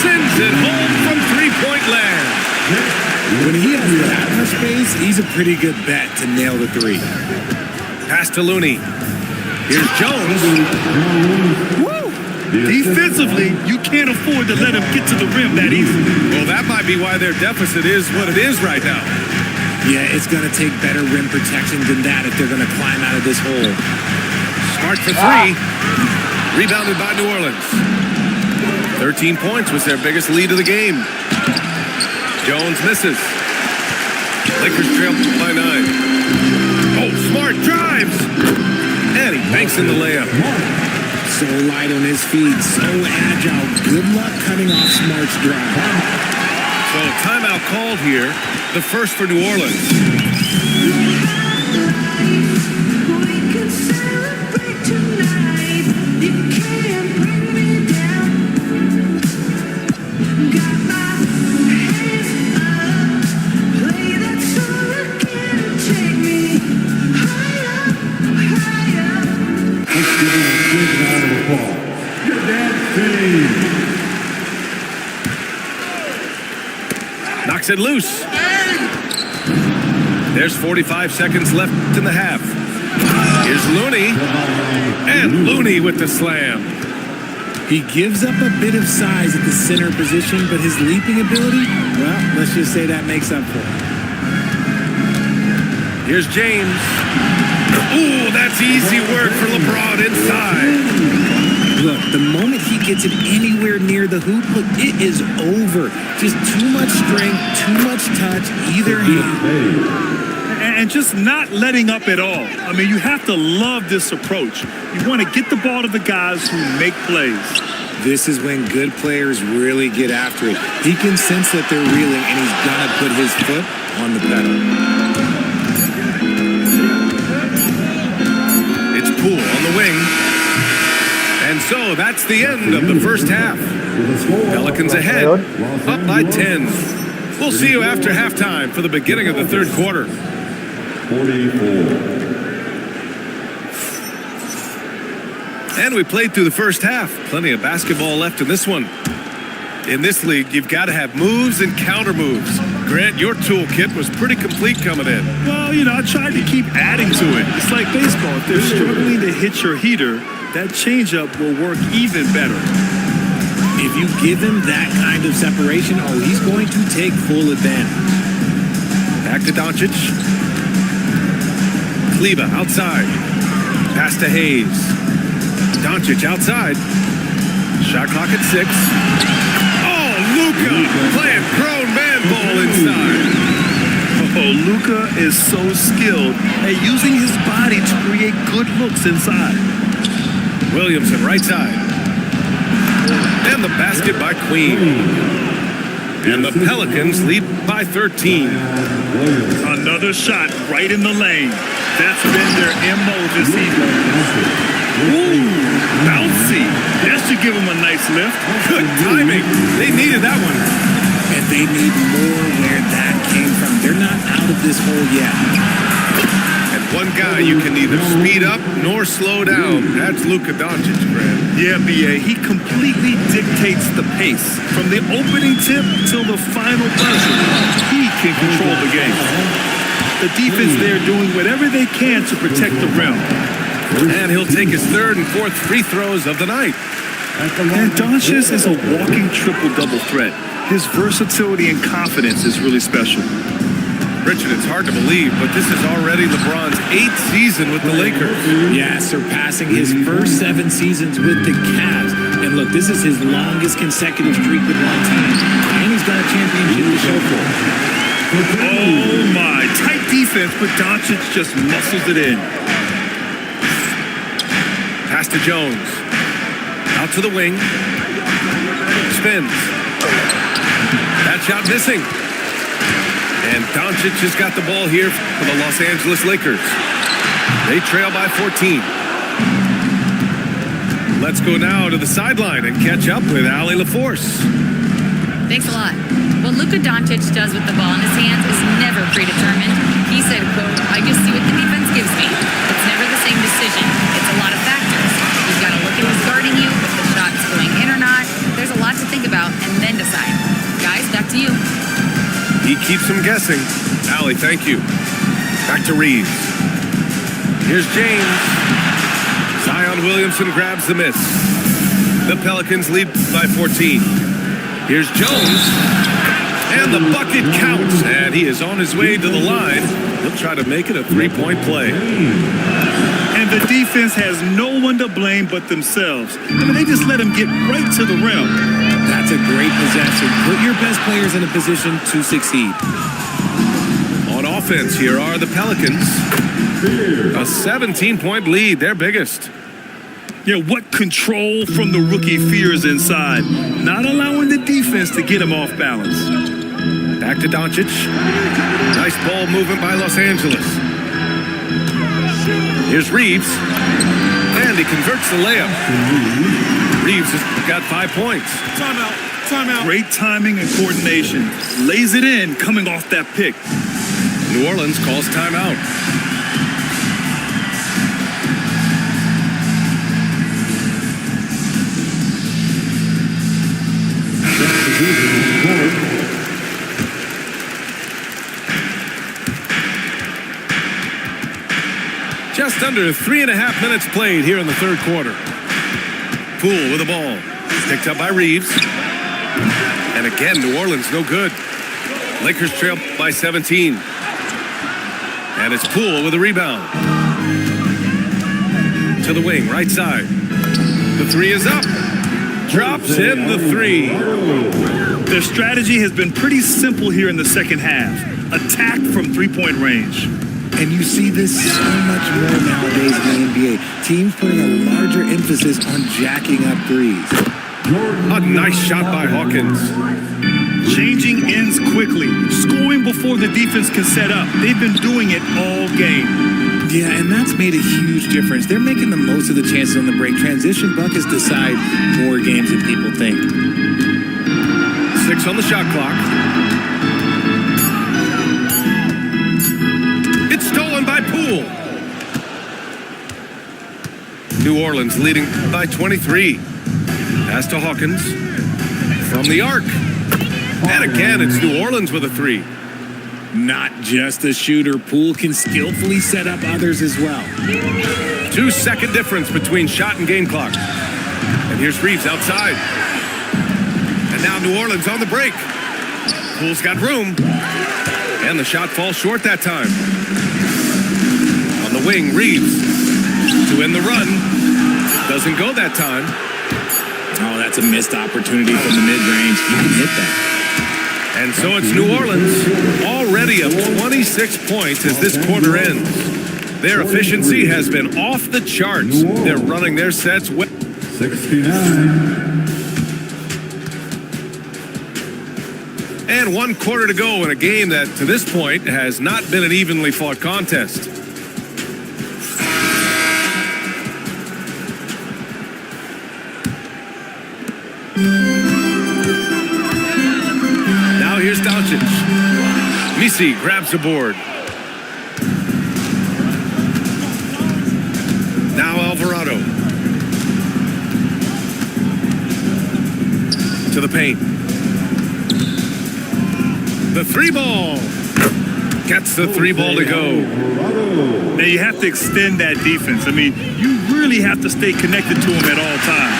Speaker 7: Sends it home from three-point land.
Speaker 10: When he has that much space, he's a pretty good bet to nail the 3.
Speaker 7: Pass to Looney. Here's Jones.
Speaker 3: Woo! Defensively, you can't afford to let him get to the rim that easy.
Speaker 7: Well, that might be why their deficit is what it is right now.
Speaker 10: Yeah, it's going to take better rim protection than that if they're going to climb out of this hole.
Speaker 7: Smart for 3. Rebounded by New Orleans. 13 points was their biggest lead of the game. Jones misses. Lakers trail by 9. Oh, Smart drives. And he banks in the layup.
Speaker 10: So light on his feet, so agile. Good luck cutting off Smart's drive.
Speaker 7: So timeout called here. The first for New Orleans. Knocks it loose. There's 45 seconds left in the half. Here's Looney. And Looney with the slam.
Speaker 10: He gives up a bit of size at the center position, but his leaping ability, well, let's just say that makes up for it.
Speaker 7: Here's James. Ooh, that's easy work for LeBron inside.
Speaker 10: Look, the moment he gets it anywhere near the hoop, look, it is over. Just too much strength, too much touch, either hand.
Speaker 3: And just not letting up at all. I mean, you have to love this approach. You want to get the ball to the guys who make plays.
Speaker 10: This is when good players really get after it. He can sense that they're reeling, and he's going to put his foot on the pedal.
Speaker 7: It's Poole on the wing. And so that's the end of the first half. Pelicans ahead, up by 10. We'll see you after halftime for the beginning of the third quarter.
Speaker 2: 44.
Speaker 7: And we played through the first half. Plenty of basketball left in this one. In this league, you've got to have moves and counter moves. Grant, your toolkit was pretty complete coming in.
Speaker 3: Well, you know, I tried to keep adding to it. It's like baseball. If they're struggling to hit your heater, that changeup will work even better.
Speaker 10: If you give him that kind of separation, oh, he's going to take full advantage.
Speaker 7: Back to Doncic. Kleba outside. Pass to Hayes. Doncic outside. Shot clock at 6. Oh, Luka playing grown man ball inside.
Speaker 3: Oh, Luka is so skilled at using his body to create good looks inside.
Speaker 7: Williamson right side. And the basket by Queen. And the Pelicans lead by 13.
Speaker 3: Another shot right in the lane. That's been their MO this evening. Ooh, bouncy. That should give them a nice lift.
Speaker 7: Good timing. They needed that one.
Speaker 10: And they need more where that came from. They're not out of this hole yet.
Speaker 7: And one guy you can neither speed up nor slow down. That's Luka Doncic, Brad.
Speaker 3: Yeah, B.A. He completely dictates the pace. From the opening tip till the final buzzer, he can control the game. The defense there doing whatever they can to protect the rim.
Speaker 11: And he'll take his third and fourth free throws of the night.
Speaker 3: And Doncic is a walking triple-double threat. His versatility and confidence is really special.
Speaker 11: Richard, it's hard to believe, but this is already LeBron's 8th season with the Lakers.
Speaker 10: Yeah, surpassing his first 7 seasons with the Cavs. And look, this is his longest consecutive streak with one team. And he's got a championship to show for it.
Speaker 3: Oh my, tight defense, but Doncic just muscles it in.
Speaker 11: Pass to Jones. Out to the wing. Spins. That shot missing. And Doncic has got the ball here for the Los Angeles Lakers. They trail by 14. Let's go now to the sideline and catch up with Allie LaForce.
Speaker 4: Thanks a lot. What Luka Doncic does with the ball in his hands is never predetermined. He said, quote, "I just see what the defense gives me. It's never the same decision. It's a lot of factors. You've got to look at who's guarding you, if the shot's going in or not. There's a lot to think about and then decide." Guys, back to you.
Speaker 11: He keeps him guessing. Allie, thank you. Back to Reeves. Here's James. Zion Williamson grabs the miss. The Pelicans lead by 14. Here's Jones. And the bucket counts. And he is on his way to the line. He'll try to make it a three-point play.
Speaker 3: And the defense has no one to blame but themselves. I mean, they just let him get right to the rim.
Speaker 10: That's a great possession. Put your best players in a position to succeed.
Speaker 11: On offense, here are the Pelicans. A 17-point lead, their biggest.
Speaker 3: Yeah, what control from the rookie Fears inside. Not allowing the defense to get him off balance.
Speaker 11: Back to Doncic. Nice ball movement by Los Angeles. Here's Reeves. And he converts the layup. Reeves has got 5 points.
Speaker 3: Timeout. Timeout. Great timing and coordination. Lays it in coming off that pick.
Speaker 11: New Orleans calls timeout. Just under 3.5 minutes played here in the third quarter. Poole with the ball. Picked up by Reeves. And again, New Orleans no good. Lakers trail by 17. And it's Poole with a rebound. To the wing, right side. The three is up. Drops in the three.
Speaker 3: Their strategy has been pretty simple here in the second half. Attack from three-point range.
Speaker 10: And you see this so much more nowadays in the NBA. Teams putting a larger emphasis on jacking up threes.
Speaker 11: A nice shot by Hawkins.
Speaker 3: Changing ends quickly. Scoring before the defense can set up. They've been doing it all game.
Speaker 10: Yeah, and that's made a huge difference. They're making the most of the chances on the break. Transition buckets decide more games than people think.
Speaker 11: 6 on the shot clock. It's stolen by Poole. New Orleans leading by 23. Pass to Hawkins. From the arc. And again, it's New Orleans with a three.
Speaker 10: Not just a shooter. Poole can skillfully set up others as well.
Speaker 11: 2-second difference between shot and game clock. And here's Reeves outside. And now New Orleans on the break. Poole's got room. And the shot falls short that time. On the wing, Reeves. To end the run. Doesn't go that time.
Speaker 10: Oh, that's a missed opportunity from the mid-range. He can hit that.
Speaker 11: And so it's New Orleans, already up 26 points as this quarter ends. Their efficiency has been off the charts. They're running their sets well.
Speaker 2: 69.
Speaker 11: And 1 quarter to go in a game that, to this point, has not been an evenly fought contest. Now here's Doncic. Misi grabs the board. Now Alvarado. To the paint. The three ball. Gets the 3 ball to go.
Speaker 3: Now you have to extend that defense. I mean, you really have to stay connected to them at all times.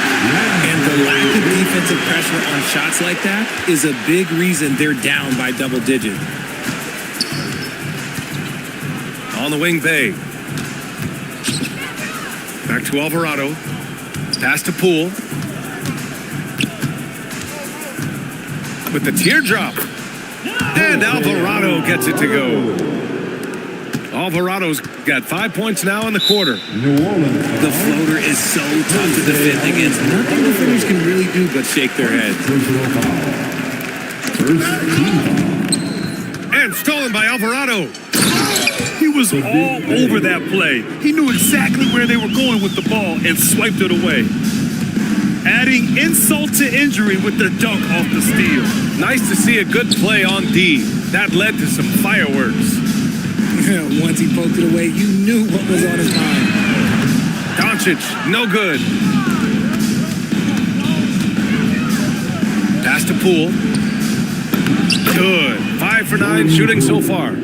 Speaker 10: And the lack of defensive pressure on shots like that is a big reason they're down by double digits.
Speaker 11: On the wing, Bay. Back to Alvarado. Pass to Poole. With the teardrop. And Alvarado gets it to go. Alvarado's got 5 points now in the quarter.
Speaker 10: The floater is so tough to defend against. Nothing defenders can really do but shake their heads.
Speaker 11: And stolen by Alvarado.
Speaker 3: He was all over that play. He knew exactly where they were going with the ball and swiped it away. Adding insult to injury with the dunk off the steal.
Speaker 11: Nice to see a good play on D. That led to some fireworks.
Speaker 10: Once he poked it away, you knew what was on his mind.
Speaker 11: Doncic, no good. Pass to Poole. Good. 5 for 9 shooting so far.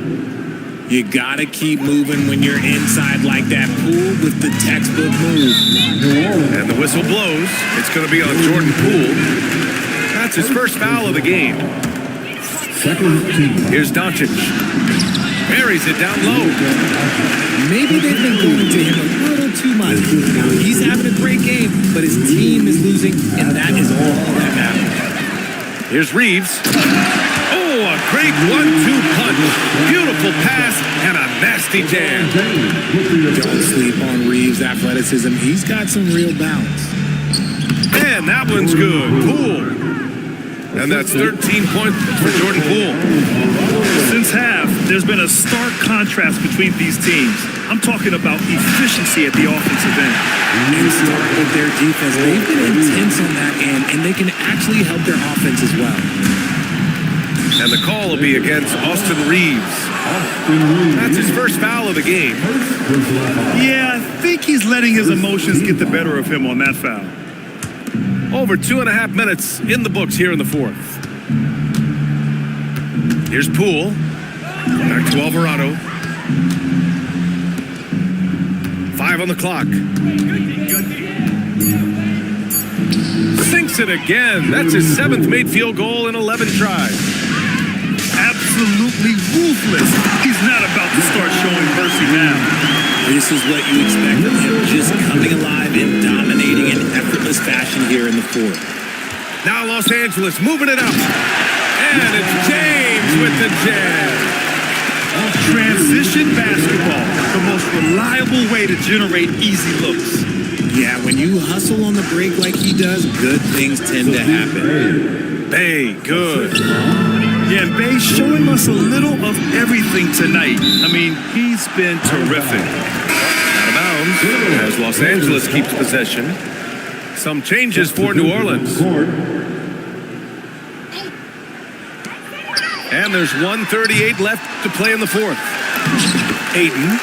Speaker 10: You gotta keep moving when you're inside like that. Poole with the textbook move.
Speaker 11: And the whistle blows. It's going to be on Jordan Poole. That's his first foul of the game. Here's Doncic. Buries it down low.
Speaker 10: Maybe they've been going to him a little too much. Now, he's having a great game, but his team is losing, and that is all that matters.
Speaker 11: Here's Reeves. Oh, a great 1-2 punch. Beautiful pass and a nasty jam.
Speaker 10: Don't sleep on Reeves' athleticism. He's got some real bounce.
Speaker 11: And that one's good. Poole. And that's 13 points for Jordan Poole.
Speaker 3: Since half, there's been a stark contrast between these teams. I'm talking about efficiency at the offensive end.
Speaker 10: And start with their defense. They've been intense on that end, and they can actually help their offense as well.
Speaker 11: And the call will be against Austin Reeves. That's his first foul of the game.
Speaker 3: Yeah, I think he's letting his emotions get the better of him on that foul.
Speaker 11: Over 2.5 minutes in the books here in the fourth. Here's Poole. Back to Alvarado. 5 on the clock. Sinks it again. That's his 7th made field goal in 11 tries.
Speaker 3: Absolutely ruthless. He's not about to start showing mercy now.
Speaker 10: This is what you expect of him, just coming alive and dominating in effortless fashion here in the fourth.
Speaker 11: Now Los Angeles moving it up. And it's James with the jam.
Speaker 3: Transition basketball, the most reliable way to generate easy looks.
Speaker 10: Yeah, when you hustle on the break like he does, good things tend to happen.
Speaker 11: Bay, good.
Speaker 3: Yeah, and Bay's showing us a little of everything tonight. I mean, he's been terrific.
Speaker 11: Out of bounds as Los Angeles keeps possession. Some changes for New Orleans. And there's 1:38 left to play in the fourth. Ayton.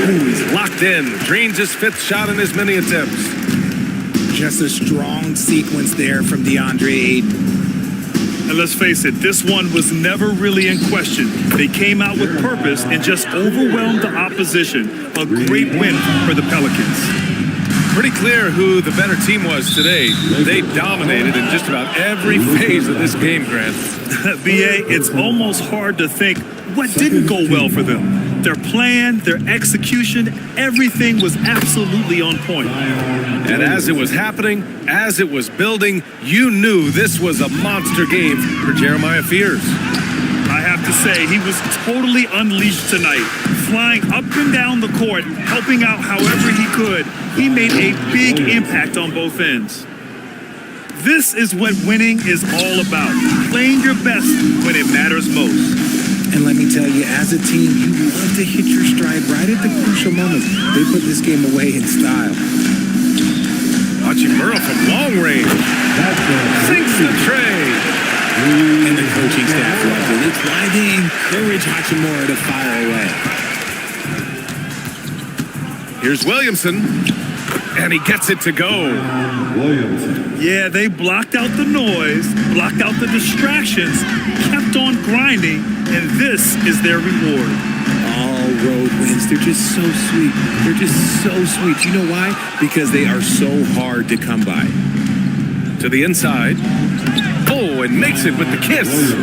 Speaker 11: Ooh, he's locked in. Drains his 5th shot in as many attempts.
Speaker 10: Just a strong sequence there from DeAndre Ayton.
Speaker 3: And let's face it, this one was never really in question. They came out with purpose and just overwhelmed the opposition. A great win for the Pelicans.
Speaker 11: Pretty clear who the better team was today. They dominated in just about every phase of this game, Grant.
Speaker 3: B.A., it's almost hard to think what didn't go well for them. Their plan, their execution, everything was absolutely on point.
Speaker 11: And as it was happening, as it was building, you knew this was a monster game for Jeremiah Fears.
Speaker 3: I have to say, he was totally unleashed tonight. Flying up and down the court, helping out however he could. He made a big impact on both ends. This is what winning is all about. Playing your best when it matters most.
Speaker 10: And let me tell you, as a team, you love to hit your stride right at the crucial moments. They put this game away in style.
Speaker 11: Hachimura from long range. Sinks the tray.
Speaker 10: And the coaching staff loves it. It's why they encourage Hachimura to fire away.
Speaker 11: Here's Williamson. And he gets it to go.
Speaker 3: Yeah, they blocked out the noise, blocked out the distractions, kept on grinding, and this is their reward.
Speaker 10: All road wins. They're just so sweet. They're just so sweet. You know why? Because they are so hard to come by.
Speaker 11: To the inside. Oh, and makes it with the kiss.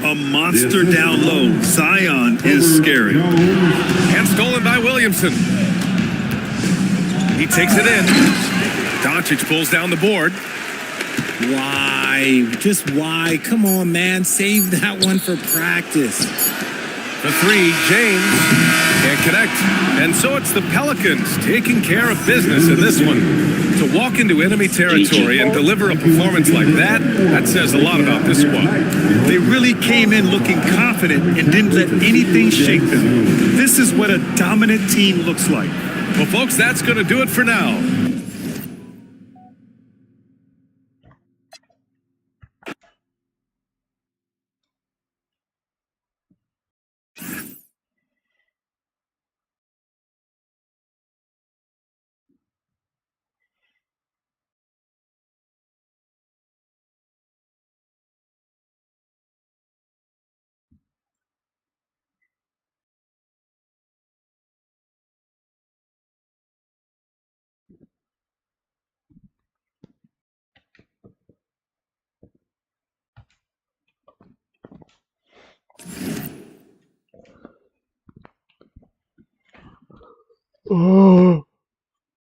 Speaker 3: A monster down low. Zion is scary.
Speaker 11: And stolen by Williamson. He takes it in. Doncic pulls down the board.
Speaker 10: Why? Just why? Come on, man. Save that one for practice.
Speaker 11: The three, James can't connect. And so it's the Pelicans taking care of business in this one. To walk into enemy territory and deliver a performance like that, that says a lot about this squad.
Speaker 3: They really came in looking confident and didn't let anything shake them. This is what a dominant team looks like.
Speaker 11: Well, folks, that's going to do it for now.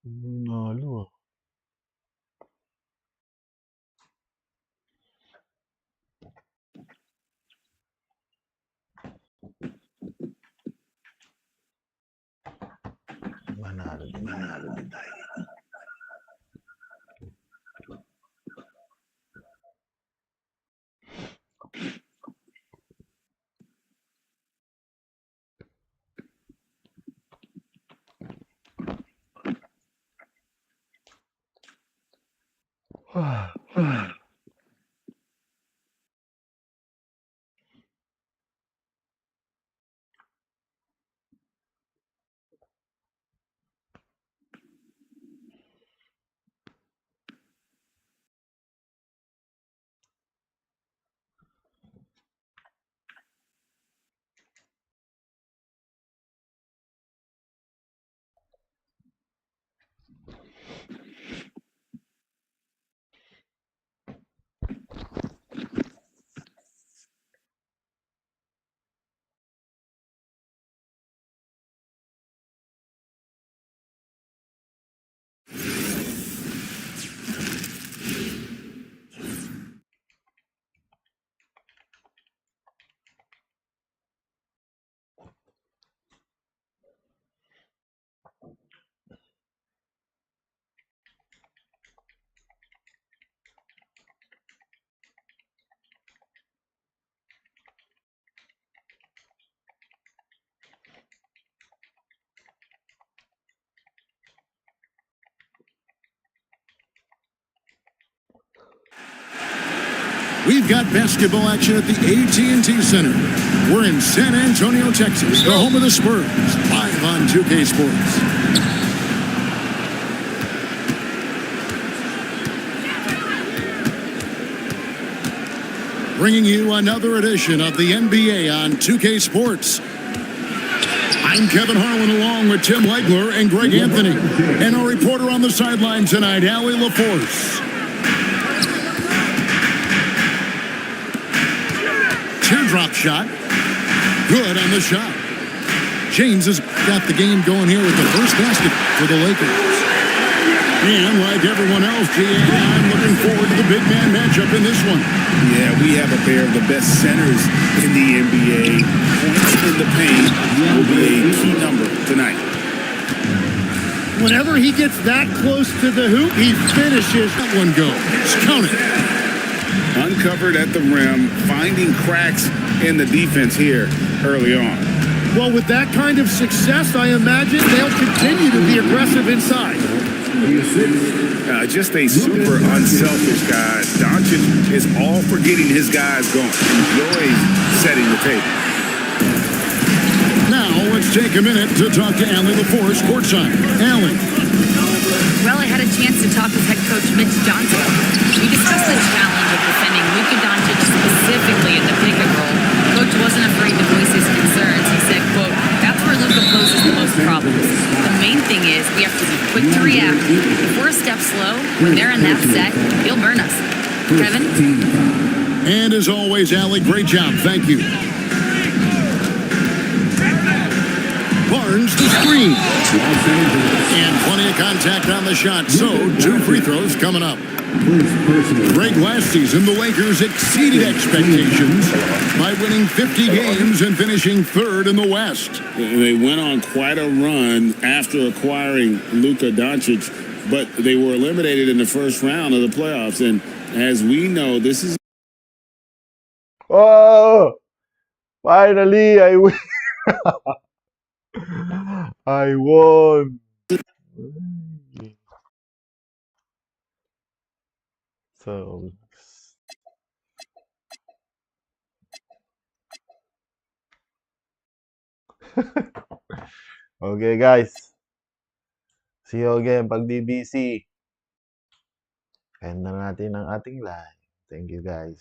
Speaker 1: Nalo. Manalo din tayo.
Speaker 2: We've got basketball action at the AT&T Center. We're in San Antonio, Texas, the home of the Spurs, live on 2K Sports. Bringing you another edition of the NBA on 2K Sports. I'm Kevin Harlan along with Tim Legler and Greg Anthony. And our reporter on the sideline tonight, Allie LaForce. Teardrop shot. Good on the shot. James has got the game going here with the first basket for the Lakers. And like everyone else, I'm looking forward to the big man matchup in this one.
Speaker 7: Yeah, we have a pair of the best centers in the NBA. Points in the paint will be a key number tonight.
Speaker 9: Whenever he gets that close to the hoop, he finishes.
Speaker 2: That one goes. Count it.
Speaker 7: Uncovered at the rim, finding cracks in the defense here early on.
Speaker 9: Well, with that kind of success, I imagine they'll continue to be aggressive inside.
Speaker 7: Just a super unselfish guy. Doncic is all for getting his guys going. Enjoys setting the table.
Speaker 2: Now let's take a minute to talk to Allie LaForce courtside. Allie.
Speaker 4: Well, I had a chance to talk with head coach Mitch Johnson. We discussed the challenge of defending Luka Doncic specifically in the pick and roll. Coach wasn't afraid to voice his concerns. He said, quote, "That's where Luka poses the most problems. The main thing is we have to be quick to react. If we're a step slow, when they're in that set, he'll burn us." Kevin?
Speaker 2: And as always, Allie, great job. Thank you. Barnes the screen. And plenty of contact on the shot. So, 2 free throws coming up. Great last season, the Lakers exceeded expectations by winning 50 games and finishing 3rd in the West.
Speaker 5: They went on quite a run after acquiring Luka Doncic, but they were eliminated in the first round of the playoffs. And as we know, this is...
Speaker 1: Oh! Finally, I win. I won. So, okay guys. See you again pag di busy. End na natin ang ating live. Thank you guys.